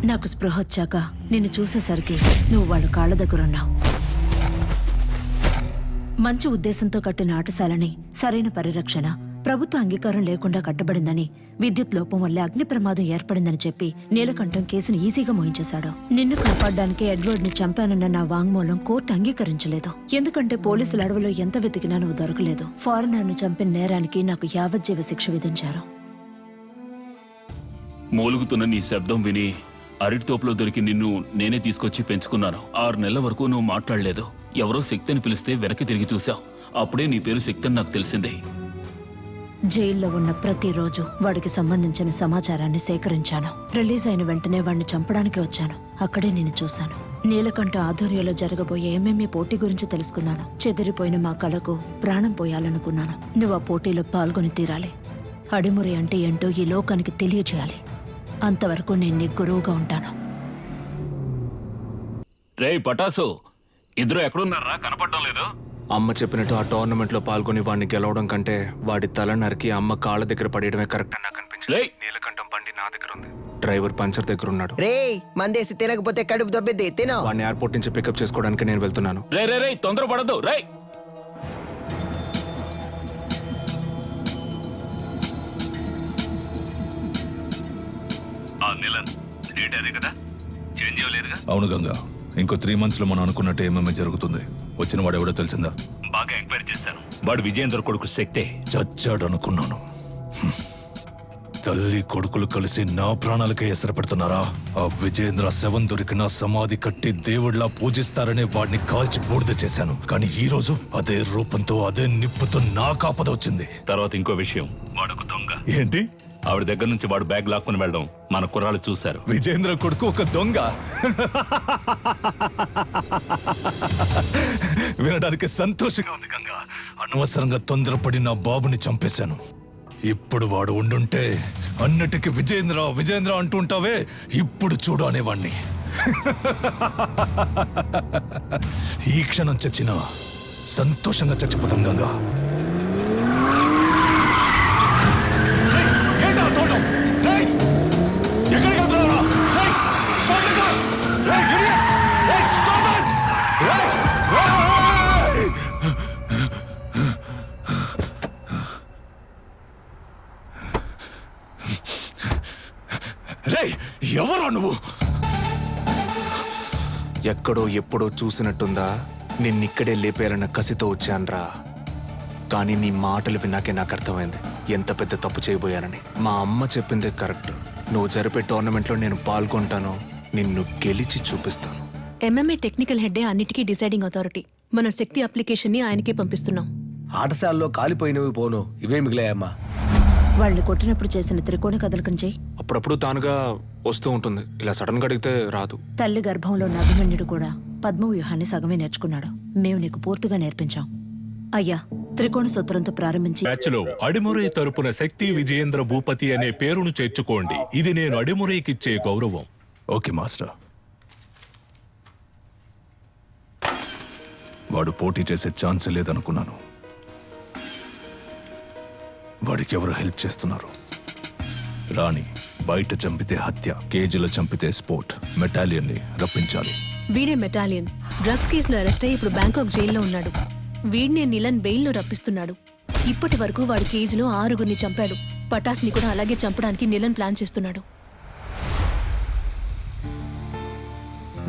నాకు స్పృహ వచ్చాక నిన్ను చూసేసరికి నువ్వు వాళ్ళ కాళ్ళ దగ్గరున్నావు. మంచి ఉద్దేశంతో కట్టిన ఆటశాలని సరైన పరిరక్షణ ప్రభుత్వ అంగీకారం లేకుండా కట్టబడిందని విద్యుత్ లోపం వల్ల అగ్ని ప్రమాదం ఏర్పడిందని చెప్పి నీలకంఠం కేసును ఈజీగా మోయించేశాడు. నిన్ను కాపాడడానికి ఎడ్వర్డ్ ని చంపానన్న నా వాంగ్మూలం కోర్టు అంగీకరించలేదు. ఎందుకంటే పోలీసుల అడవిలో ఎంత వెతికినా నువ్వు దొరకలేదు. ఫారినర్ ను చంపిన నేరానికి నాకు యావజ్జీవ శిక్ష విధించారు. మూలుగుతున్న నీ శబ్దం విని అరటి తోపులో దొరికి నిన్ను నేనే తీసుకొచ్చి పెంచుకున్నాను. 6 నెలల వరకు నువ్వు మాట్లాడలేదు. ఎవరో శక్తిని పిలిస్తే వెనక్కి తిరిగి చూశావు. అప్పుడే నీ పేరు శక్తి అని నాకు తెలిసిందే. జైల్లో ఉన్న ప్రతిరోజు వాడికి సంబంధించిన సమాచారాన్ని సేకరించాను. రిలీజ్ అయిన వెంటనే వాడిని చంపడానికి వచ్చాను. అక్కడే నేను చూశాను. నీలకంఠ ఆధ్వర్యంలో జరగబోయే ఎంఎంఏ పోటీ గురించి తెలుసుకున్నాను. చెదిరిపోయిన మా కళకు ప్రాణం పోయాలనుకున్నాను. నువ్వు ఆ పోటీలో పాల్గొని తీరాలి. అడిమురి అంటే ఏంటో ఈ లోకానికి తెలియజేయాలి. అంతవరకు నేను నీ గురువుగా ఉంటాను. రేయ్ పటాసు, ఇద్దరు ఎక్కడున్నారా? కనపడడం లేదు. అమ్మ చెప్పినట్టు ఆ టోర్నమెంట్ లో పాల్గొని వాడిని గెలవడం కంటే వాడి తల నరికి అమ్మ కాళ్ళ దగ్గర పడేయడమే కరెక్ట్ అని నాకు అనిపించింది. నీలకంఠం బండి నా దగ్గర ఉంది. డ్రైవర్ పంచర్ దగ్గర ఉన్నాడు. రే మందేసి తినకపోతే కడుపు దొబ్బెద్ది తినో. వాడిని ఎయిర్పోర్ట్ నుంచి పికప్ చేసుకోవడానికి నేను వెళ్తున్నాను. రే రే రే తొందరపడద్దు. రే డేట్ అదే కదా, చేంజ్ అవ్వలేదుగా? అవును గంగా, ఇంకో 3 months లో మనం అనుకున్నట్టు ఏమేమి జరుగుతుంది. వచ్చిన వాడు ఎవడో తెలిసిందా? బాగా ఎంక్వైరీ చేశాను. వాడు విజయేంద్ర కొడుకు శక్తే. చచ్చాడు అనుకున్నాను. తల్లి కొడుకులు కలిసి నా ప్రాణాలకే ఎసరు పెడుతున్నారా? ఆ విజయేంద్ర శవం దొరికిన సమాధి కట్టి దేవుడిలా పూజిస్తారనే వాడిని కాల్చి బూడిద చేశాను. కానీ ఈ రోజు అదే రూపంతో అదే నిప్పుతో నా కాపద వచ్చింది. తర్వాత ఇంకో విషయం, వాడొక దొంగ. ఏంటి? ఆవిడ దగ్గర నుంచి వాడు బ్యాగ్ లాక్కుని వెళ్ళడం మన కుర్రాళ్ళు చూశారు. విజయేంద్ర కొడుకు ఒక దొంగ? వినడానికి సంతోషంగా ఉంది గంగా. అనవసరంగా తొందరపడి నా బాబుని చంపేశాను. ఇప్పుడు వాడు ఉండుంటే అన్నిటికీ విజయేంద్ర విజయేంద్ర అంటుంటావే, ఇప్పుడు చూడు అనేవాణ్ణి. ఈ క్షణం చచ్చినా సంతోషంగా చచ్చిపోతాం గంగా. నువ్వు? ఎక్కడో ఎప్పుడో చూసినట్టుందా నిన్నిక్కడే లేపేయాలన్న కసితో వచ్చాన్రా. కానీ నీ మాటలు విన్నాకే నాకు అర్థమైంది ఎంత పెద్ద తప్పు చేయబోయానని. మా అమ్మ చెప్పిందే కరెక్ట్. నువ్వు జరిపే టోర్నమెంట్లో నేను పాల్గొంటాను, నిన్ను గెలిచి చూపిస్తాను. ఎంఎంఏ టెక్నికల్ హెడ్డే అన్నిటికీ డిసైడింగ్ అథారిటీ. మన శక్తి అప్లికేషన్ ని ఆయనకే పంపిస్తున్నాం. ఆటశాలలో కాలిపోయినవి పోను, ఇవే మిగిలాయమ్మా. వాళ్ళని కొట్టినప్పుడు చేసిన త్రికోణ కదలకం చెయ్యి. అప్పుడప్పుడు తానుగా వస్తూ ఉంటుంది, ఇలా సడన్ గా అడిగితే రాదు. తల్లి గర్భంలో ఉన్న అభిమన్యుడు కూడా పద్మవ్యూహాన్ని సగమే నేర్చుకున్నాడు. మేము నీకు పూర్తిగా నేర్పించాం. అయ్యా, త్రికోణ సూత్రంతో ప్రారంభించి మ్యాచ్ లో అడిమురై తరపున శక్తి విజయేంద్ర భూపతి అనే పేరును చేర్చుకోండి. ఇది నేను అడిమురైకిచ్చే గౌరవం. Okay master. వాడు పోటీ చేసే ఛాన్స్ లేదనుకున్నాను. వాడికి ఎవరు హెల్ప్ చేస్తున్నారు? రాణి బయట చంపితే హత్య, కేజీలో చంపితే స్పోర్ట్. మెటాలియన్ ని రప్పించాలి. వీడే మెటాలియన్. డ్రగ్స్ కేసులో అరెస్ట్ అయ్యి ఇప్పుడు బ్యాంకాక్ జైల్లో ఉన్నాడు. వీడినే నిలన్ బెయిల్లో రప్పిస్తున్నాడు. ఇప్పటి వరకు వాడు కేజీలో 6గురిని చంపాడు. పటాస్ని కూడా అలాగే చంపడానికి నిలన్ ప్లాన్ చేస్తున్నాడు.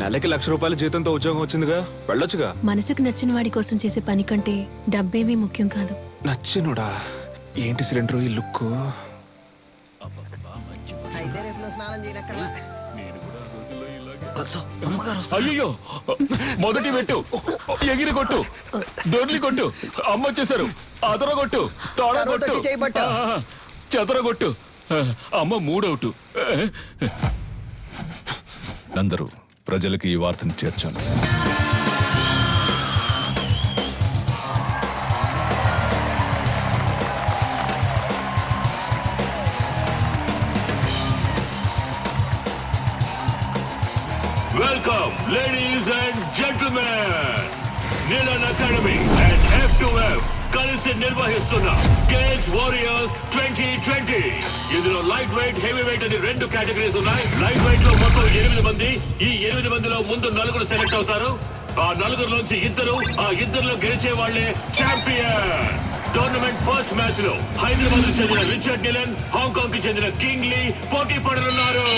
నెలకి ₹1,00,000 జీతంతో ఉద్యోగం వచ్చిందిగా, వెళ్ళొచ్చుగా. మనసుకు నచ్చిన వాడి కోసం చేసే పని కంటే డబ్బేమీ ముఖ్యం కాదు. నచ్చినుడా? ఏంటి సిలిండర్ ఈ లుక్? అయ్యో, మొదటి పెట్టు, ఎగిరి కొట్టు, దొర్లి కొట్టు, అమ్మ వచ్చేసారు, అదర కొట్టు, తోడ కొట్టు, చెదర కొట్టు, అమ్మ 3 అవుట్. అందరూ ప్రజలకి ఈ వార్తని చేర్చాను. Welcome, ladies and gentlemen. Nilan Academy and F2F కలిసి నిర్వహిస్తున్న కేజ్ వారియర్స్ 2020. ఇందులో లైట్ వెయిట్, హెవీ వెయిట్ అని 2 కేటగిరీస్ ఉన్నాయి. లైట్ వెయిట్ లో మొత్తం 8 మంది. ఈ 8 మందిలో ముందు 4 సెలెక్ట్ అవుతారు. ఆ 4 ఇద్దరు, ఆ ఇద్దరులో గెలిచే వాళ్లే ఛాంపియన్. టోర్నమెంట్ ఫస్ట్ మ్యాచ్ లో హైదరాబాద్ కు చెందిన రిచర్డ్ నిలన్, హాంకాంగ్ కి చెందిన కింగ్ లీ పోటీ పడనున్నారు.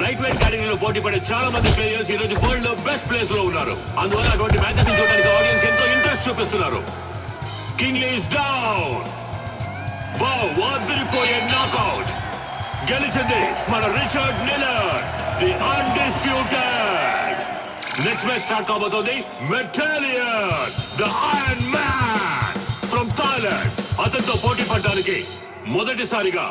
లైట్ వెయిట్ కేటగిరీలో పోటీ పడే చాలా మంది ప్లేయర్స్ ఈ రోజు వరల్డ్ లో బెస్ట్ ప్లేస్ లో ఉన్నారు. అందువల్ల అటువంటి మ్యాచెస్ చూడడానికి ఆడియన్స్ ఎంతో ఇంట్రెస్ట్ చూపిస్తున్నారు. King Lee is down. Wow, అదిరిపోయే నాకౌట్. గెలిచింది మన Richard Nilan, the undisputed. Next match start కాబోతోంది. Metallion, the iron man from Thailand. అతనితో పోటీ పడడానికి మొదటిసారిగా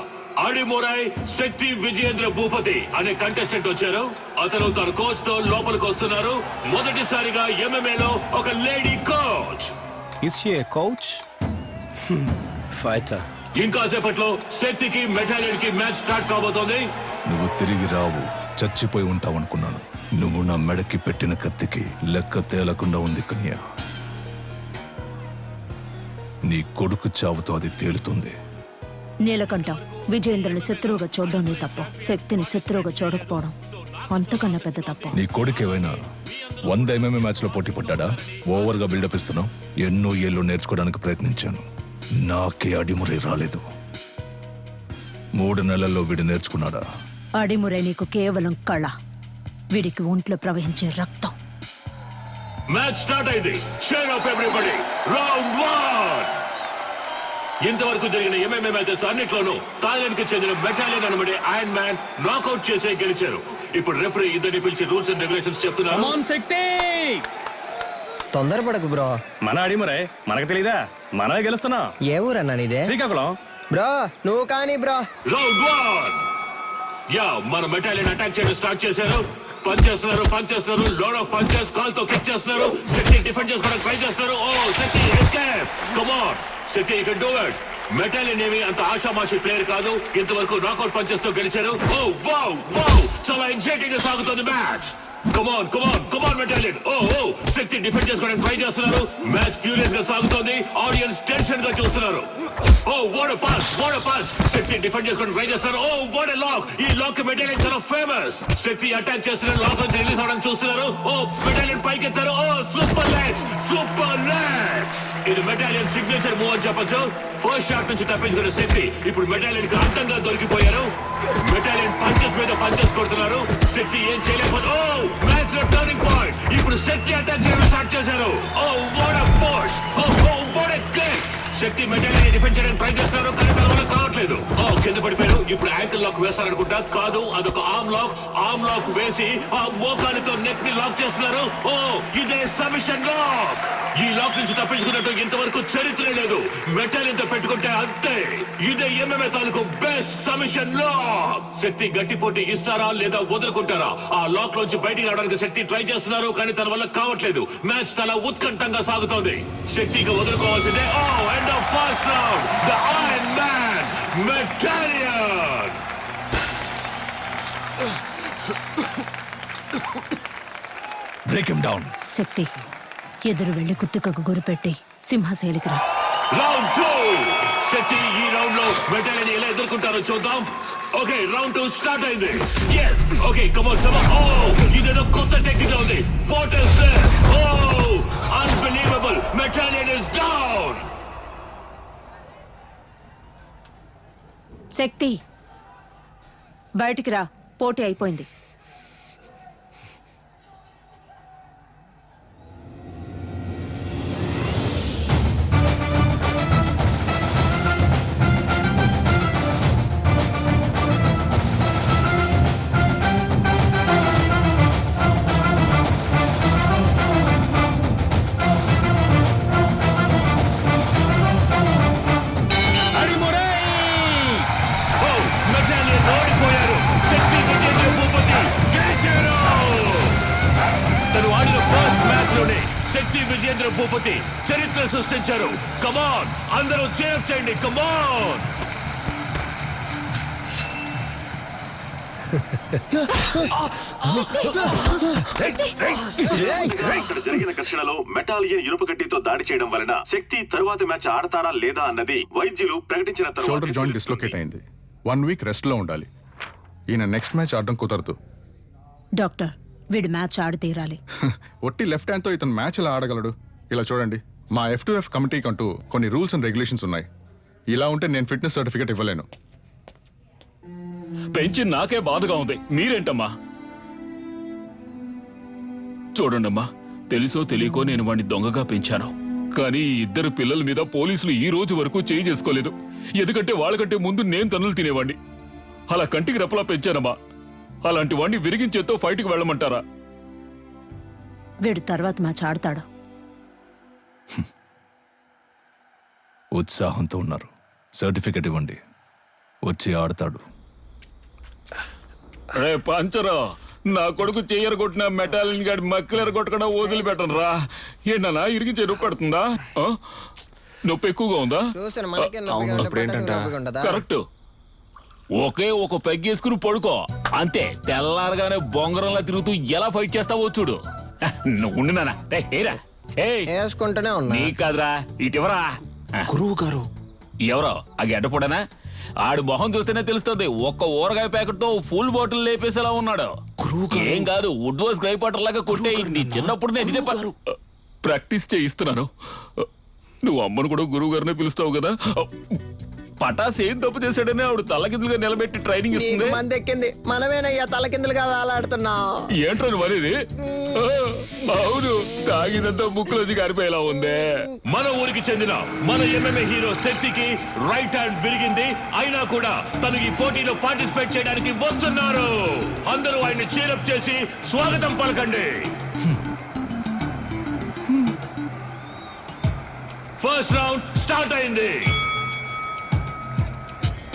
అడిమురై శక్తి విజయేంద్ర భూపతి అనే కంటెస్టెంట్ వచ్చారు. అతను తన కోచ్ తో లోపలికి వస్తున్నారు. మొదటిసారిగా ఎంఎంఏలో ఒక lady coach. Is she a coach? Fighter. ఇంకాసేపట్లో శక్తికి మెటాలియన్ కి మ్యాచ్ స్టార్ట్ కాబోతోంది. నువ్వు తిరిగి రావు, చచ్చిపోయి ఉంటావనుకున్నాను. నువ్వు నా మెడకి పెట్టిన కత్తికి లెక్క తేలకుండా ఉంది కన్యా. నీ కొడుకు చావుతో అది తేలుతుంది. నీలకంఠం, విజయేంద్రని శత్రువుగా చూడడం నీ తప్పు. శక్తిని శత్రువుగా చూడకపోవడం అంతకన్నా పెద్ద తప్పు. నీ కొడుకు ఏమైనా 100 MMA మ్యాచ్ లో పోటీ పడ్డా? ఓవర్ గా బిల్డప్ ఇస్తున్నావు. ఎన్నో ఏళ్ళు నేర్చుకోవడానికి ప్రయత్నించాను, నాకే అడిమురై రాలేదు. 3 నెలల్లో వీడు నేర్చుకున్నాడా? అడిమురై నీకు కేవలం కళ, వీడికి ఒంట్లో ప్రవహించే రక్తం. మ్యాచ్ స్టార్ట్ అయింది. Cheer up everybody. రౌండ్ 1. ఇంతవరకు జరిగిన ఎంఎంఏ మ్యాచెస్ అన్నిట్లోనూ థాయిలాండ్ కి చెందిన మెటాలియన్ అనబడే ఐరన్ మ్యాన్ నాకౌట్ చేసే గెలిచారు. ఇప్పుడు రెఫరీ ఇద్దరిని పిలిచి రూల్స్ అండ్ రెగ్యులేషన్స్ చెప్తున్నారు. తొందరపడకు బ్రో. మన అడిమురై మనకు తెలీదా? మనమే గెలుస్తున్నాం. ఏ ఊరన్నా నీదే? శ్రీకాకుళం. బ్రో నువ్వు కానీ బ్రో. రౌండ్ 1. యా, మన మెటాలియన్ అటాక్ చేయడం స్టార్ట్ చేశారు. పంచ్ చేస్తున్నారు, లోడ్ ఆఫ్ పంచెస్. కాల్ తో కిక్ చేస్తున్నారు. శక్తి డిఫెండ్ చేసుకోవడానికి ట్రై చేస్తారు. Oh Shakti escape. Come on Shakti, you can do it. Metallion ఏమి అంత ఆషామాషి ప్లేయర్ కాదు. ఇంతవరకు నాకౌట్ పంచెస్ తో గెలిచారు. ఓ వావ్ వావ్, చాలా ఎగ్జైటింగ్ గా సాగుతుంది match. Come on Metallion. Oh Shakti defend చేసుకోవడానికి ట్రై చేస్తున్నారు. మ్యాచ్ ఫ్యూరియస్ గా సాగుతోంది. ఆడియన్స్ టెన్షన్ గా చూస్తున్నారు. Oh what a punch. Shakti defend చేసుకోవడానికి ట్రై చేస్తున్నారు. Oh what a lock. ఈ లాక్ మెటాలియన్ చాలా ఫేమస్. శక్తి అటాక్ చేస్తున్నారు, లాక్ నుంచి రిలీజ్ అవడానికి చూస్తున్నారు. ఓ మెటాలియన్ పైకి ఎత్తారు. Oh super legs. ఇది మెటాలియన్ సిగ్నేచర్ మూవ్ అని చెప్పొచ్చు. ఫస్ట్ షాట్ నుంచి తప్పించుకున్న శక్తి ఇప్పుడు మెటాలియన్ కి అడ్డంగా దొరికిపోయారు. మెటాలియన్ పంచెస్ మీద పంచెస్ కొడుతున్నారు. శక్తి ఏం చేయలేకపోతే ఓ మ్యాచ్ లో టర్నింగ్ పాయింట్. ఇప్పుడు శక్తి అటాక్ చేయడం స్టార్ట్ చేశారు. Oh what a push. Oh what a kick. Shakti majority defend చేయడానికి ట్రై చేస్తారు కానీ తన వల్ల కావట్లేదు. ఓ కింద పడిపోయారు. ఇప్పుడు యాంకిల్ లాక్ వేస్తారనుకుంటా. కాదు, అదొక ఆర్మ్ లాక్ వేసి ఆ మోకాలితో నెక్ ని లాక్ చేస్తున్నారు. ఓ ఇదే సబ్మిషన్ లాక్. ఈ లాక్ నుంచి తప్పించుకున్నట్టు ఇంతవరకు చరిత్ర లేదు. మెటాలియన్ తో పెట్టుకుంటే అంతే. ఇదే MMA తాలూకు బెస్ట్ సబ్మిషన్ లాక్. శక్తి గట్టి పోటీ ఇస్తారా లేదా వదులుకుంటారా? ఆ లాక్ లోంచి బయటికి రావడానికి శక్తి ట్రై చేస్తున్నారు కానీ తన వల్ల కావట్లేదు. మ్యాచ్ చాలా ఉత్కంఠంగా సాగుతోంది. శక్తికి వదులుకోవాల్సిందే. Oh end of first round. The iron man Metallion. Break him down. Shakti ఎదురు వెళ్లి కుత్తుకకు గురిపెట్టి సింహశైలికి రా. రౌండ్ 2. శక్తి ఈ రౌండ్ లో మెటాలియన్ ఎలా ఎదుర్కొంటారో చూద్దాం. ఓకే, రౌండ్ 2 స్టార్ట్ అయింది. yes okay come on some. Oh ఇదేదో కొత్త టెక్నిక్ ఉంది. What is this? Oh unbelievable. Metallion is down. Shakti బయటికి రా, పోటీ అయిపోయింది. శక్తి విజేంద్ర భూపతి చరిత్ర సృష్టించారు. కమాన్ అందరూ చేరప్ చేయండి. కమాన్. ఇక్కడ జరిగిన ఘర్షణలో మెటాలియన్ ఇనుప గడ్డితో దాడి చేయడం వలన శక్తి తరువాతి మ్యాచ్ ఆడతారా లేదా అన్నది వైద్యులు ప్రకటించిన తర్వాత షోల్డర్ జాయింట్ డిస్లోకేట్ అయింది. 1 వీక్ రెస్ట్ లో ఉండాలి. ఈయన నెక్స్ట్ మ్యాచ్ ఆడడం కుదరదు. డాక్టర్, వీడు మ్యాచ్ ఆడి తీరాలి. ఒట్టి లెఫ్ట్ హ్యాండ్ తో ఇతను మ్యాచ్ ఎలా ఆడగలడు? ఇలా చూడండి, మా F2F కమిటీకి అంటూ కొన్ని రూల్స్ అండ్ రెగ్యులేషన్స్ ఉన్నాయి. ఇలా ఉంటే నేను ఫిట్నెస్ సర్టిఫికేట్ ఇవ్వలేను. పెంచి నాకే బాధగా ఉంది. మీరేంటమ్మా? చూడండమ్మా, తెలుసో తెలియకో నేను వాడిని దొంగగా పెంచాను. కానీ ఈ ఇద్దరు పిల్లల మీద పోలీసులు ఈ రోజు వరకు చేయి చేసుకోలేదు. ఎందుకంటే వాళ్ళకంటే ముందు నేను తన్నులు తినేవాడిని. అలా కంటికి రెప్పలా పెంచానమ్మా. అలాంటి వాడిని విరిగించేతో ఫైట్కి వెళ్ళమంటారా? వీడు తర్వాత మ్యాచ్ ఆడతాడు. ఉత్సాహంతో ఉన్నారు. సర్టిఫికెట్ ఇవ్వండి, వచ్చి ఆడతాడు. రే పంచరా, నా కొడుకు చెయ్యరు కొట్టిన మెటాలియన్ గాడి మక్కలేరు కొట్టకుండా వదిలిపెట్టను రా. ఏంటన్నా ఇరిగి చెరువు పడుతుందా? నొప్పి ఎక్కువగా ఉందా? కరెక్ట్. ఒకే ఒక పెగ్గేసుకుని పడుకో అంతే. తెల్లారగానే బొంగరంలా తిరుగుతూ ఎలా ఫైట్ చేస్తావో చూడు. నువ్వు ఉండినానా? వేసుకుంటూనే ఉన్నా. నీ కాదురా, ఇటువరా. గురువు గారు ఎవరో ఆ గడ్డపడనా? ఆడు మొహం చూస్తేనే తెలుస్తుంది. ఒక్క ఊరగాయ ప్యాకెట్ తో ఫుల్ బాటిల్ లేపేసేలా ఉన్నాడు. ఏం కాదు, వుడ్ వాస్ గ్రై పాటర్ లాగా కొట్టే. నీ చిన్నప్పుడు నేను ఇదే ప్రాక్టీస్ చేయిస్తున్నాను. నువ్వు అమ్మను కూడా గురువు గారినే పిలుస్తావు కదా. పటాస్ ఏం తప్పు చేశాడని ఆవిడ తలకిందులుగా నిలబెట్టి ట్రైనింగ్ ఇస్తుంది. మంది ఎక్కింది, మనమేనయ్యా తలకిందులుగా వేలాడుతున్నావు. ఏంట్రా మరేది? అవును, తాగినంత ముక్కులోది కారిపోయేలా ఉందే. మన ఊరికి చెందిన మన MMA హీరో శక్తికి రైట్ హ్యాండ్ విరిగింది. అయినా కూడా తను ఈ పోటీలో పార్టిసిపేట్ చేయడానికి వస్తున్నారు. అందరూ ఆయన్ని చీరప్ చేసి స్వాగతం పలకండి. ఫస్ట్ రౌండ్ స్టార్ట్ అయింది.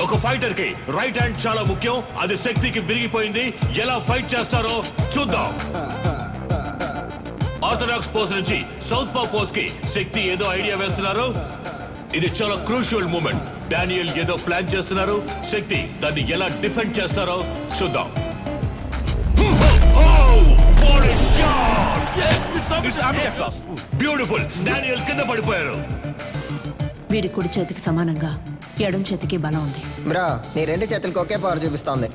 ఒక ఫైటర్ కి రైట్ హ్యాండ్ చాలా ముఖ్యం. అది శక్తికి విరిగిపోయింది. ఎలా ఫైట్ చేస్తారో చూద్దాం. ఆర్థడాక్స్ పోజ్ నుంచి సౌత్ పా పోజ్ కి శక్తి ఏదో ఐడియా వేస్తున్నారు. ఇది చాలా క్రూషియల్ మూమెంట్. డానియల్ ఏదో ప్లాన్ చేస్తున్నారు. శక్తి దాన్ని ఎలా డిఫెండ్ చేస్తారో చూద్దాం. బ్యూటిఫుల్. డానియల్ కింద పడిపోయారు. వీడి కుడి చేతికి సమానంగా ఎడం చేతికి బలం ఉంది. బ్రో, నీ 2 చేతులకి ఒకే పవర్ చూపిస్తోంది.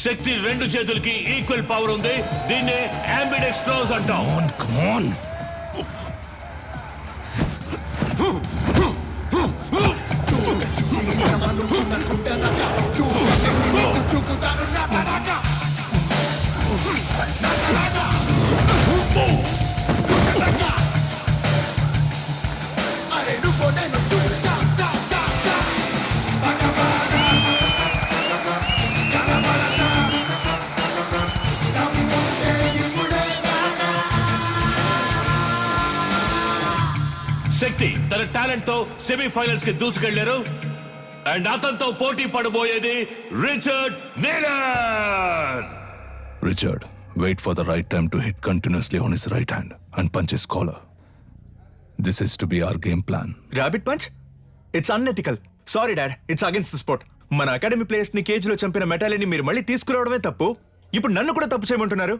శక్తి 2 చేతులకి ఈక్వల్ పవర్ ఉంది. దీన్నే అంబిడెక్స్ట్రోస్ అంటాం. శక్తి తన టాలెంట్ తో సెమీఫైనల్స్ కి దూసుకెళ్లారు. అండ్ అతనితో పోటీ పడబోయేది Richard నీలన్. Richard, wait for the right time to hit continuously on his right hand and punch his collar. This is to be our game plan. Rabbit punch? It's unethical. Sorry dad, it's against the sport. మన academy players ని cage లో చంపిన మెటాలిని మీరు మళ్ళీ తీసుకురావడమే తప్పు. ఇప్పుడు నన్ను కూడా తప్పు చేయమంటున్నారు.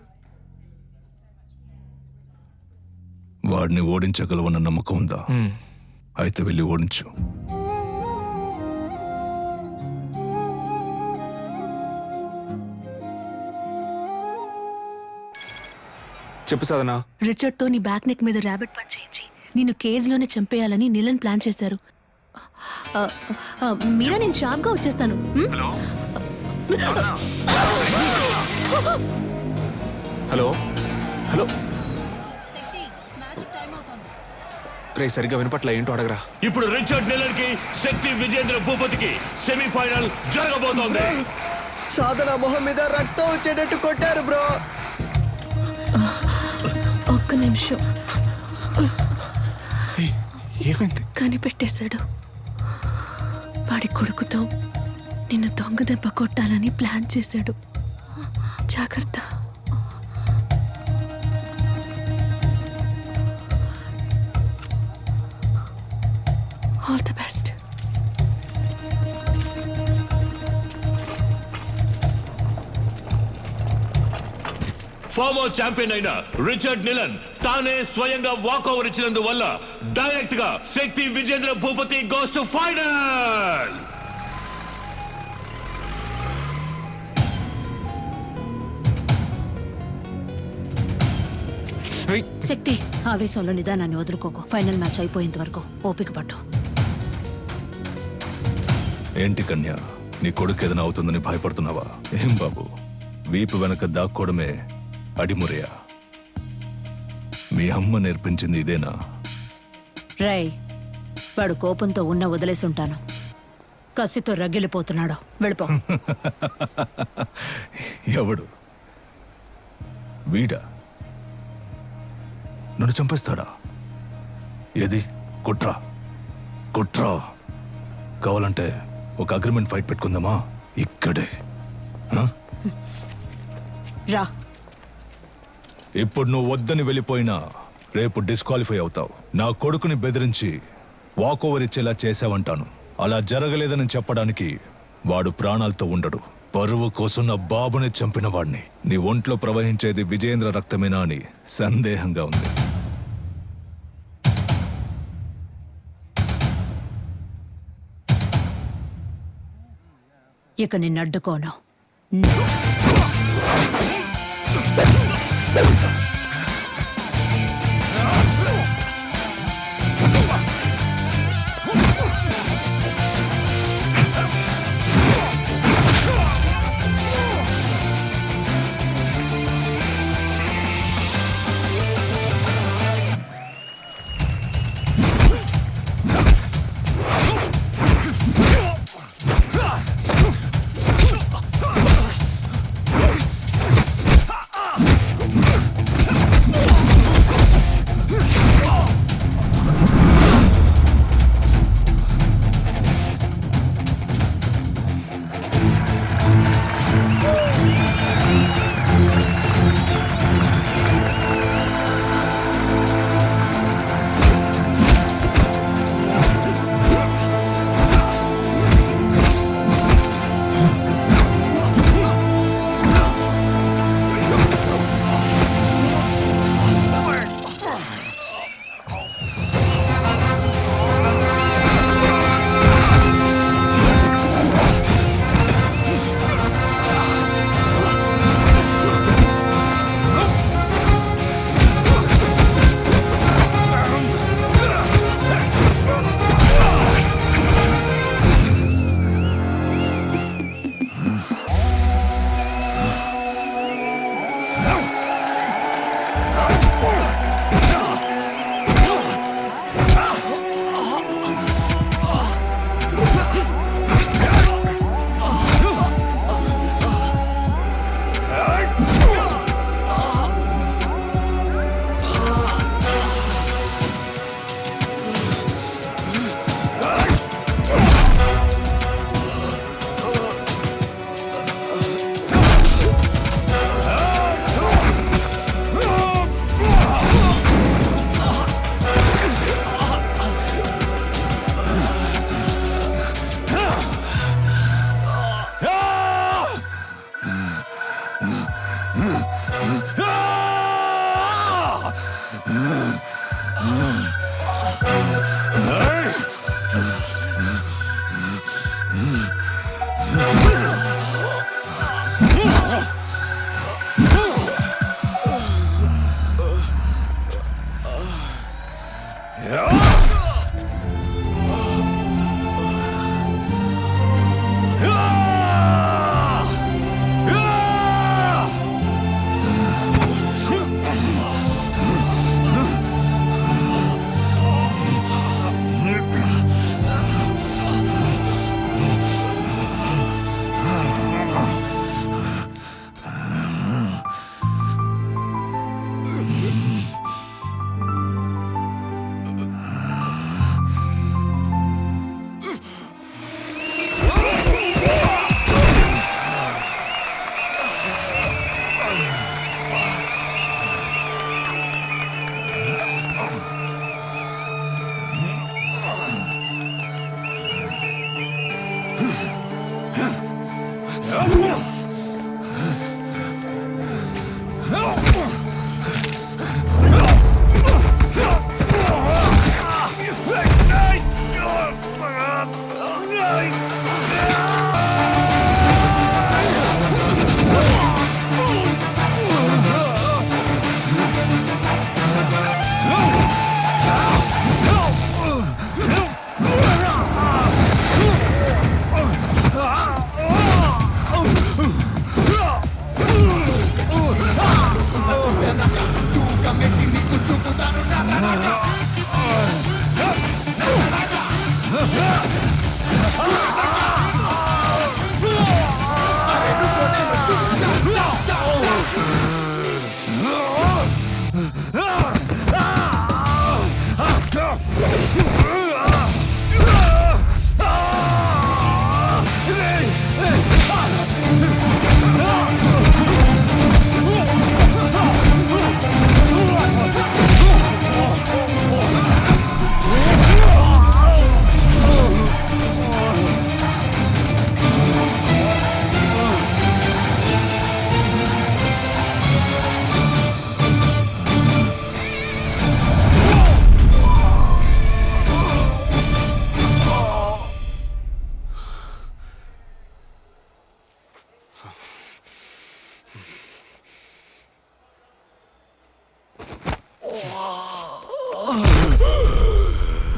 వాడిని ఓడించగలవన్న నమ్మకం ఉందా? అయితే వెళ్ళి ఓడించు. చెప్పు సాధనా. రిచర్డ్ తో నీ బ్యాక్ నెక్ మీద ర్యాబిట్ పంచ్ చేయించి నిన్ను కేజ్ లోనే చంపేయాలని నీలన్ ప్లాన్ చేశారు. మీరా, నేను షార్ప్ గా వచ్చేస్తాను. హలో హలో రే, సరిగ్గా వినపట్ల, ఏంటో అడగరా. ఇప్పుడు రిచర్డ్ నీలన్ కి శక్తి విజేంద్ర భూపతికి సెమీఫైనల్ జరగబోతోంది. సాధన మొహం మీద రక్తం వచ్చేటట్టు కొట్టారు బ్రో. ఒక్క నిమిషం. ఏమైంది? కనిపెట్టేశాడు. వాడి కొడుకుతో నిన్ను దొంగ దెబ్బ కొట్టాలని ప్లాన్ చేశాడు. జాగ్రత్త. All the best. Former champion అయిన రిచర్డ్ నీలన్ తానే స్వయంగా వాకౌవర్ ఇచ్చినందువల్ల డైరెక్ట్ గా Shakti Vijendra Bhupathi goes to final. Shakti, ఆవేశంలో నిదానాన్ని వదులుకోకు. ఫైనల్ మ్యాచ్ అయిపోయేంత వరకు ఓపిక పట్టు. ఏంటి కన్య, నీ కొడుకు ఏదైనా అవుతుందని భయపడుతున్నావా? ఏం బాబు, వీపు వెనక దాక్కోవడమే అడిమురయా? మీ అమ్మ నేర్పించింది ఇదేనా? రై, వాడు కోపంతో ఉన్న వదిలేసి ఉంటాను. కసితో రగిలిపోతున్నాడు. వెళ్ళిపో. ఎవడు? వీడా? నన్ను చంపేస్తాడా? ఏది? కుట్రా కుట్రా. కావాలంటే ఒక అగ్రిమెంట్ ఫైట్ పెట్టుకుందామా? ఇక్కడే. రా. ఇప్పుడు నువ్వు వద్దని వెళ్ళిపోయినా రేపు డిస్క్వాలిఫై అవుతావు. నా కొడుకుని బెదిరించి వాకోవర్ ఇచ్చేలా చేశావంటాను. అలా జరగలేదని చెప్పడానికి వాడు ప్రాణాలతో ఉండడు. పరువు కోసం నా బాబుని చంపిన వాడిని. నీ ఒంట్లో ప్రవహించేది విజయేంద్ర రక్తమేనా అని సందేహంగా ఉంది. ఇక నిన్ను అడ్డుకోను.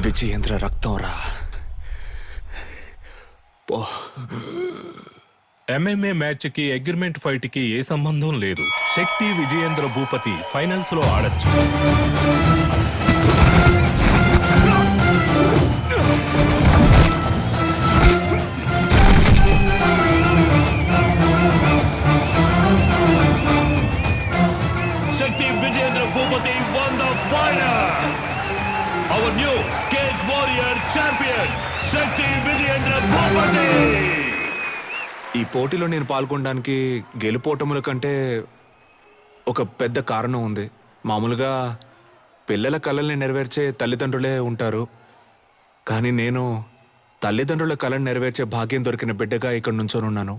విజయేంద్ర రక్తం రా. MMA మ్యాచ్ కి అగ్రిమెంట్ ఫైట్ కి ఏ సంబంధం లేదు. శక్తి విజయేంద్ర భూపతి ఫైనల్స్ లో ఆడొచ్చు. శక్తి Vijayendra Bhupathi won the final. Our new Cage Warrior champion, శక్తి విజయేంద్ర భూపతి. ఈ పోటీలో నేను పాల్గొనడానికి గెలుపోటముల కంటే ఒక పెద్ద కారణం ఉంది. మామూలుగా పిల్లల కలల్ని నెరవేర్చే తల్లిదండ్రులే ఉంటారు, కానీ నేను తల్లిదండ్రుల కళను నెరవేర్చే భాగ్యం దొరికిన బిడ్డగా ఇక్కడ నుంచోనున్నాను.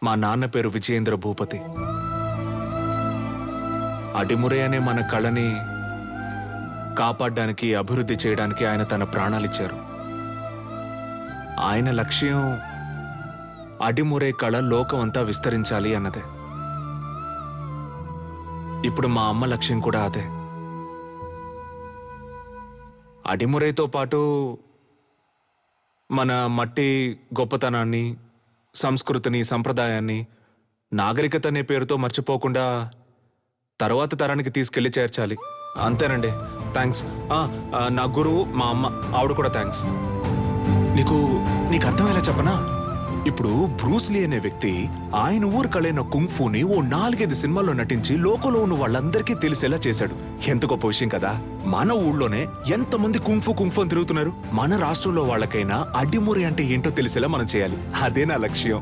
మా నాన్న పేరు విజయేంద్ర భూపతి. అడిమురే అనే మన కళని కాపాడడానికి, అభివృద్ధి చేయడానికి ఆయన తన ప్రాణాలిచ్చారు. ఆయన లక్ష్యం అడిమురే కళ లోకమంతా విస్తరించాలి అన్నదే. ఇప్పుడు మా అమ్మ లక్ష్యం కూడా అదే. అడిమురేతో పాటు మన మట్టి గొప్పతనాన్ని, సంస్కృతిని, సంప్రదాయాన్ని, నాగరికత అనే పేరుతో మర్చిపోకుండా తర్వాత తరానికి తీసుకెళ్లి చేర్చాలి. అంతేనండి. థ్యాంక్స్. నా గురువు మా అమ్మ, ఆవిడ కూడా థ్యాంక్స్. నీకు అర్థమయ్యేలా చెప్పనా? ఇప్పుడు బ్రూస్లీ అనే వ్యక్తి ఆయన ఊరు కళైన కుంగ్ఫూని ఓ 4-5 సినిమాల్లో నటించి లోకంలో ఉన్న వాళ్ళందరికీ తెలిసేలా చేశాడు. ఎంత గొప్ప విషయం కదా. మన ఊళ్ళోనే ఎంతమంది కుంగ్ఫూ అని తిరుగుతున్నారు. మన రాష్ట్రంలో వాళ్ళకైనా అడిమురే అంటే ఏంటో తెలిసేలా మనం చేయాలి. అదే నా లక్ష్యం.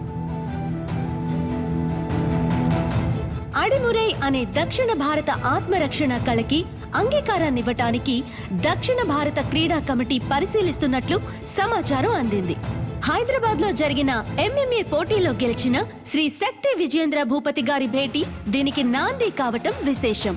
అడిమురై అనే దక్షిణ భారత ఆత్మరక్షణ కళకి అంగీకారాన్నివ్వటానికి దక్షిణ భారత క్రీడా కమిటీ పరిశీలిస్తున్నట్లు సమాచారం అందింది. హైదరాబాద్ లో జరిగిన MMA పోటీలో గెలిచిన శ్రీ శక్తి విజయేంద్ర భూపతి గారి భేటీ దీనికి నాంది కావటం విశేషం.